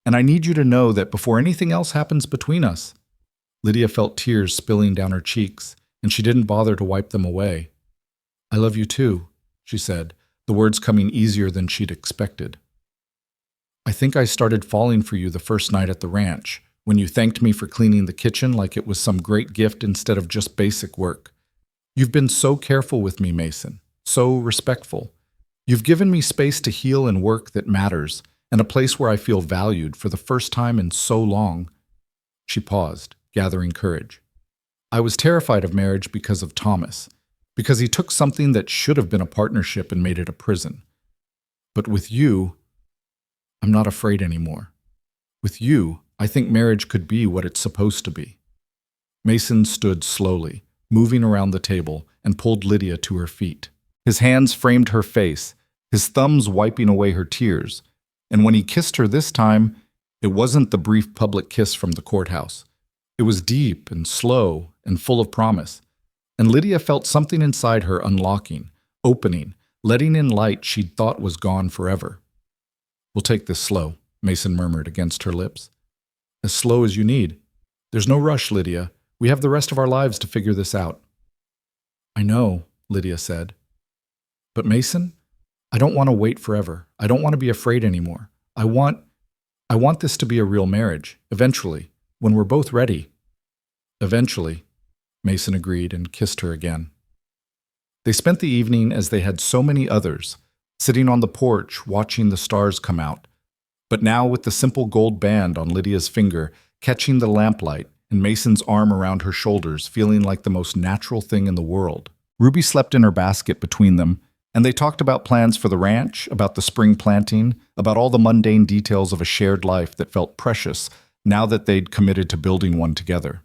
and I need you to know that before anything else happens between us. Lydia felt tears spilling down her cheeks, and she didn't bother to wipe them away. I love you too, she said, the words coming easier than she'd expected. I think I started falling for you the first night at the ranch, when you thanked me for cleaning the kitchen like it was some great gift instead of just basic work. You've been so careful with me, Mason, so respectful. You've given me space to heal and work that matters, and a place where I feel valued for the first time in so long. She paused, gathering courage. I was terrified of marriage because of Thomas, because he took something that should have been a partnership and made it a prison. But with you, I'm not afraid anymore. With you, I think marriage could be what it's supposed to be. Mason stood slowly, moving around the table, and pulled Lydia to her feet. His hands framed her face, his thumbs wiping away her tears, and when he kissed her this time, it wasn't the brief public kiss from the courthouse. It was deep and slow and full of promise, and Lydia felt something inside her unlocking, opening, letting in light she'd thought was gone forever. We'll take this slow, Mason murmured against her lips. As slow as you need. There's no rush, Lydia. We have the rest of our lives to figure this out. I know, Lydia said. But Mason, I don't want to wait forever. I don't want to be afraid anymore. I want this to be a real marriage, eventually, when we're both ready. Eventually, Mason agreed and kissed her again. They spent the evening as they had so many others, sitting on the porch watching the stars come out, but now with the simple gold band on Lydia's finger, catching the lamplight, and Mason's arm around her shoulders, feeling like the most natural thing in the world. Ruby slept in her basket between them, and they talked about plans for the ranch, about the spring planting, about all the mundane details of a shared life that felt precious now that they'd committed to building one together.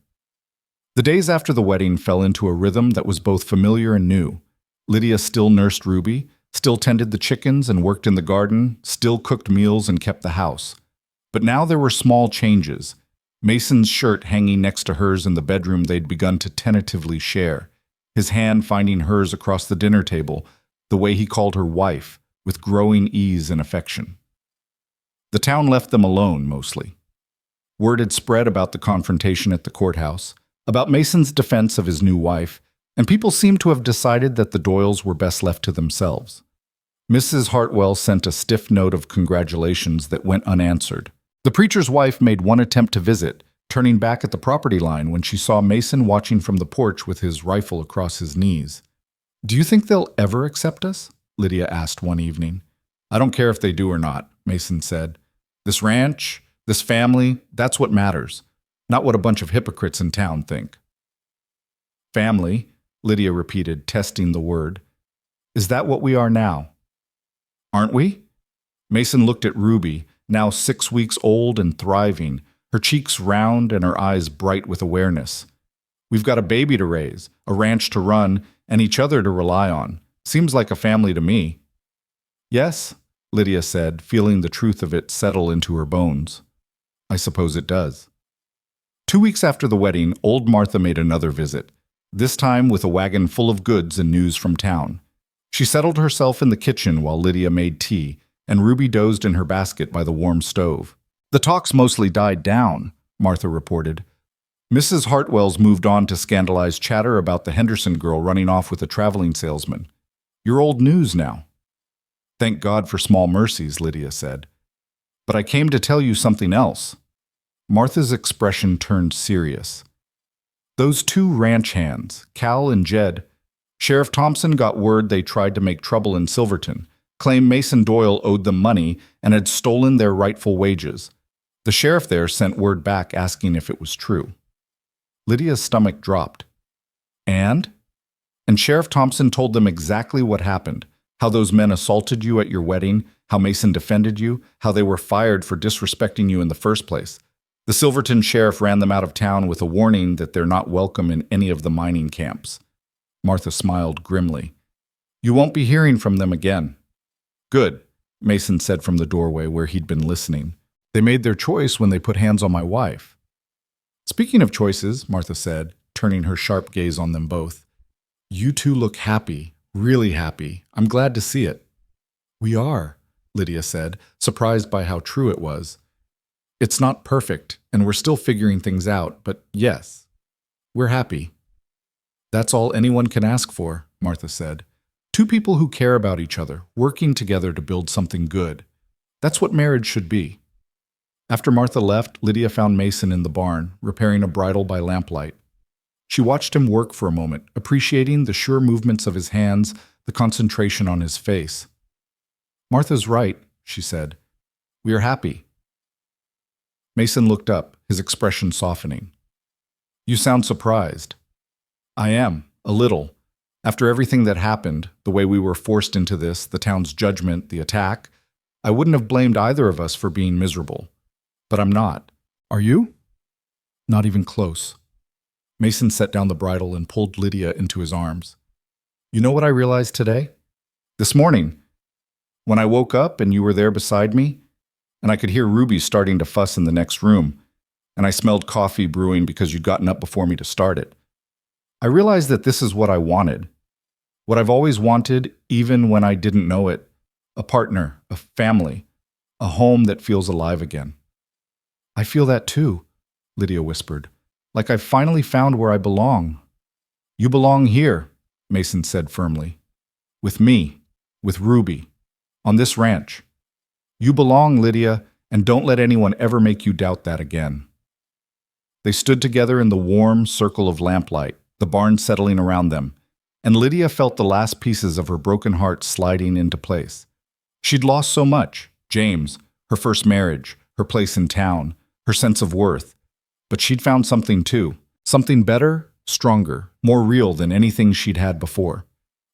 The days after the wedding fell into a rhythm that was both familiar and new. Lydia still nursed Ruby, still tended the chickens and worked in the garden, still cooked meals and kept the house. But now there were small changes. Mason's shirt hanging next to hers in the bedroom they'd begun to tentatively share, his hand finding hers across the dinner table, the way he called her wife, with growing ease and affection. The town left them alone, mostly. Word had spread about the confrontation at the courthouse, about Mason's defense of his new wife, and people seemed to have decided that the Doyles were best left to themselves. Mrs. Hartwell sent a stiff note of congratulations that went unanswered. The preacher's wife made one attempt to visit, turning back at the property line when she saw Mason watching from the porch with his rifle across his knees. Do you think they'll ever accept us? Lydia asked one evening. I don't care if they do or not, Mason said. This ranch, this family, that's what matters, not what a bunch of hypocrites in town think. Family, Lydia repeated, testing the word. Is that what we are now? Aren't we? Mason looked at Ruby, now 6 weeks old and thriving, her cheeks round and her eyes bright with awareness. We've got a baby to raise, a ranch to run, and each other to rely on. Seems like a family to me. Yes, Lydia said, feeling the truth of it settle into her bones. I suppose it does. 2 weeks after the wedding, old Martha made another visit, this time with a wagon full of goods and news from town. She settled herself in the kitchen while Lydia made tea, and Ruby dozed in her basket by the warm stove. The talks mostly died down, Martha reported. Mrs. Hartwell's moved on to scandalized chatter about the Henderson girl running off with a traveling salesman. You're old news now. Thank God for small mercies, Lydia said. But I came to tell you something else. Martha's expression turned serious. Those 2 ranch hands, Cal and Jed, Sheriff Thompson got word they tried to make trouble in Silverton, claimed Mason Doyle owed them money and had stolen their rightful wages. The sheriff there sent word back asking if it was true. Lydia's stomach dropped. And And Sheriff Thompson told them exactly what happened, how those men assaulted you at your wedding, how Mason defended you, how they were fired for disrespecting you in the first place. The Silverton sheriff ran them out of town with a warning that they're not welcome in any of the mining camps. Martha smiled grimly. You won't be hearing from them again. Good, Mason said from the doorway where he'd been listening. They made their choice when they put hands on my wife. Speaking of choices, Martha said, turning her sharp gaze on them both. You two look happy, really happy. I'm glad to see it. We are, Lydia said, surprised by how true it was. It's not perfect, and we're still figuring things out, but yes, we're happy. That's all anyone can ask for, Martha said. Two people who care about each other, working together to build something good. That's what marriage should be. After Martha left, Lydia found Mason in the barn, repairing a bridle by lamplight. She watched him work for a moment, appreciating the sure movements of his hands, the concentration on his face. Martha's right, she said. We are happy. Mason looked up, his expression softening. You sound surprised. I am, a little. After everything that happened, the way we were forced into this, the town's judgment, the attack, I wouldn't have blamed either of us for being miserable. But I'm not. Are you? Not even close. Mason set down the bridle and pulled Lydia into his arms. You know what I realized today? This morning, when I woke up and you were there beside me, and I could hear Ruby starting to fuss in the next room, and I smelled coffee brewing because you'd gotten up before me to start it. I realized that this is what I wanted. What I've always wanted, even when I didn't know it. A partner, a family, a home that feels alive again. I feel that too, Lydia whispered. Like I've finally found where I belong. You belong here, Mason said firmly. With me, with Ruby, on this ranch. You belong, Lydia, and don't let anyone ever make you doubt that again. They stood together in the warm circle of lamplight, the barn settling around them, and Lydia felt the last pieces of her broken heart sliding into place. She'd lost so much, James, her first marriage, her place in town, her sense of worth. But she'd found something too, something better, stronger, more real than anything she'd had before.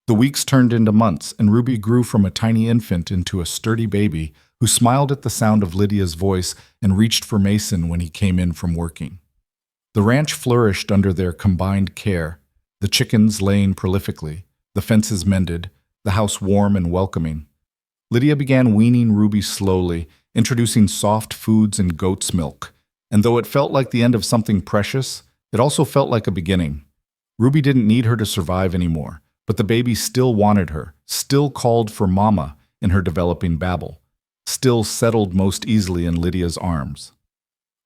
The weeks turned into months, and Ruby grew from a tiny infant into a sturdy baby who smiled at the sound of Lydia's voice and reached for Mason when he came in from working. The ranch flourished under their combined care, the chickens laying prolifically, the fences mended, the house warm and welcoming. Lydia began weaning Ruby slowly, introducing soft foods and goat's milk. And though it felt like the end of something precious, it also felt like a beginning. Ruby didn't need her to survive anymore, but the baby still wanted her, still called for mama in her developing babble, still settled most easily in Lydia's arms.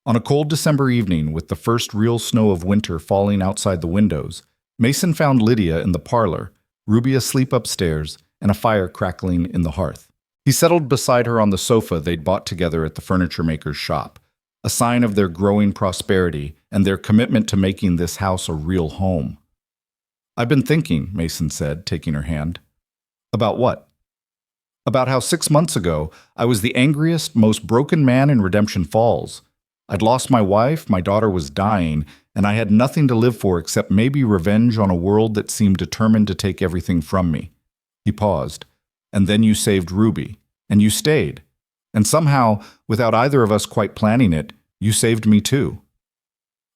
On a cold December evening, with the first real snow of winter falling outside the windows, Mason found Lydia in the parlor, Ruby asleep upstairs, and a fire crackling in the hearth. He settled beside her on the sofa they'd bought together at the furniture maker's shop, a sign of their growing prosperity and their commitment to making this house a real home. I've been thinking, Mason said, taking her hand. About what? About how 6 months ago I was the angriest, most broken man in Redemption Falls. I'd lost my wife, my daughter was dying, and I had nothing to live for except maybe revenge on a world that seemed determined to take everything from me. He paused. And then you saved Ruby, and you stayed. And somehow, without either of us quite planning it, you saved me too.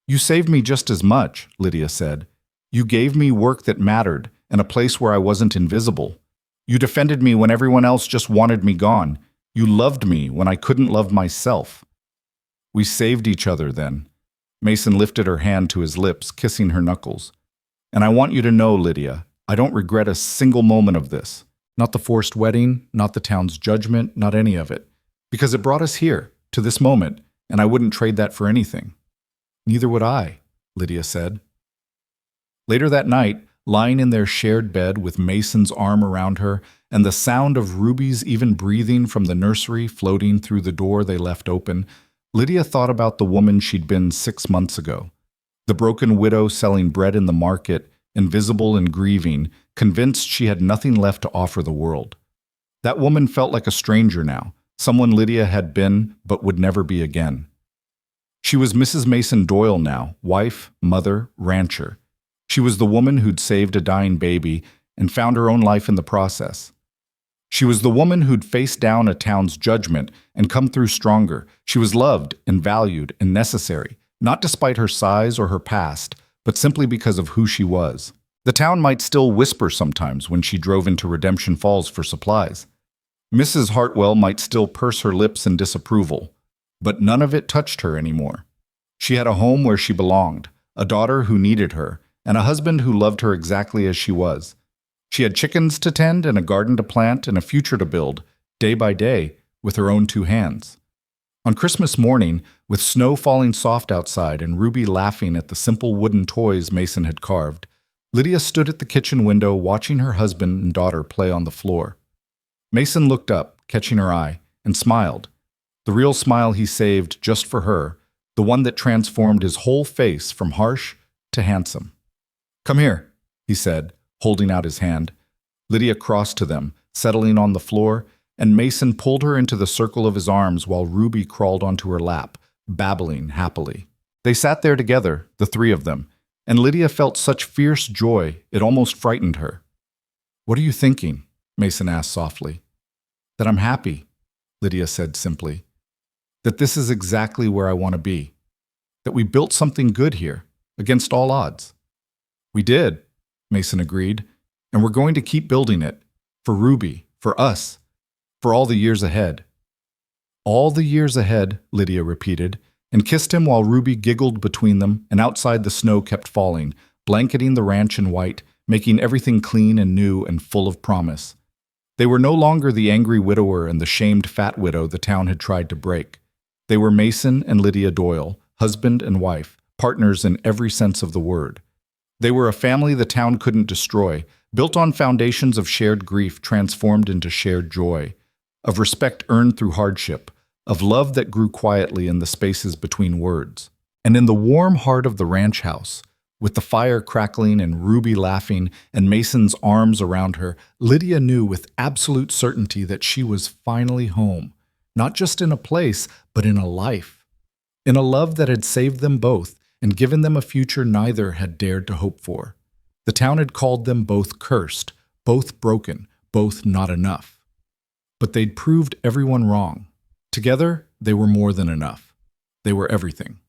You saved me just as much, Lydia said. You gave me work that mattered and a place where I wasn't invisible. You defended me when everyone else just wanted me gone. You loved me when I couldn't love myself. We saved each other then. Mason lifted her hand to his lips, kissing her knuckles. And I want you to know, Lydia, I don't regret a single moment of this. Not the forced wedding, not the town's judgment, not any of it. Because it brought us here, to this moment, and I wouldn't trade that for anything. Neither would I, Lydia said. Later that night, lying in their shared bed with Mason's arm around her and the sound of Ruby's even breathing from the nursery floating through the door they left open, Lydia thought about the woman she'd been 6 months ago. The broken widow selling bread in the market, invisible and grieving, convinced she had nothing left to offer the world. That woman felt like a stranger now, someone Lydia had been but would never be again. She was Mrs. Mason Doyle now, wife, mother, rancher. She was the woman who'd saved a dying baby and found her own life in the process. She was the woman who'd faced down a town's judgment and come through stronger. She was loved and valued and necessary, not despite her size or her past, but simply because of who she was. The town might still whisper sometimes when she drove into Redemption Falls for supplies. Mrs. Hartwell might still purse her lips in disapproval, but none of it touched her anymore. She had a home where she belonged, a daughter who needed her, and a husband who loved her exactly as she was. She had chickens to tend and a garden to plant and a future to build, day by day, with her own two hands. On Christmas morning, with snow falling soft outside and Ruby laughing at the simple wooden toys Mason had carved, Lydia stood at the kitchen window watching her husband and daughter play on the floor. Mason looked up, catching her eye, and smiled. The real smile he saved just for her, the one that transformed his whole face from harsh to handsome. "Come here," he said, holding out his hand. Lydia crossed to them, settling on the floor, and Mason pulled her into the circle of his arms while Ruby crawled onto her lap, babbling happily. They sat there together, the three of them, and Lydia felt such fierce joy it almost frightened her. "What are you thinking?" Mason asked softly. "That I'm happy," Lydia said simply. "That this is exactly where I want to be. That we built something good here, against all odds." "We did," Mason agreed, "and we're going to keep building it. For Ruby, for us, for all the years ahead." "All the years ahead," Lydia repeated, and kissed him while Ruby giggled between them, and outside the snow kept falling, blanketing the ranch in white, making everything clean and new and full of promise. They were no longer the angry widower and the shamed fat widow the town had tried to break. They were Mason and Lydia Doyle, husband and wife, partners in every sense of the word. They were a family the town couldn't destroy, built on foundations of shared grief transformed into shared joy, of respect earned through hardship, of love that grew quietly in the spaces between words. And in the warm heart of the ranch house, with the fire crackling and Ruby laughing and Mason's arms around her, Lydia knew with absolute certainty that she was finally home, not just in a place, but in a life, in a love that had saved them both and given them a future neither had dared to hope for. The town had called them both cursed, both broken, both not enough. But they'd proved everyone wrong. Together, they were more than enough. They were everything.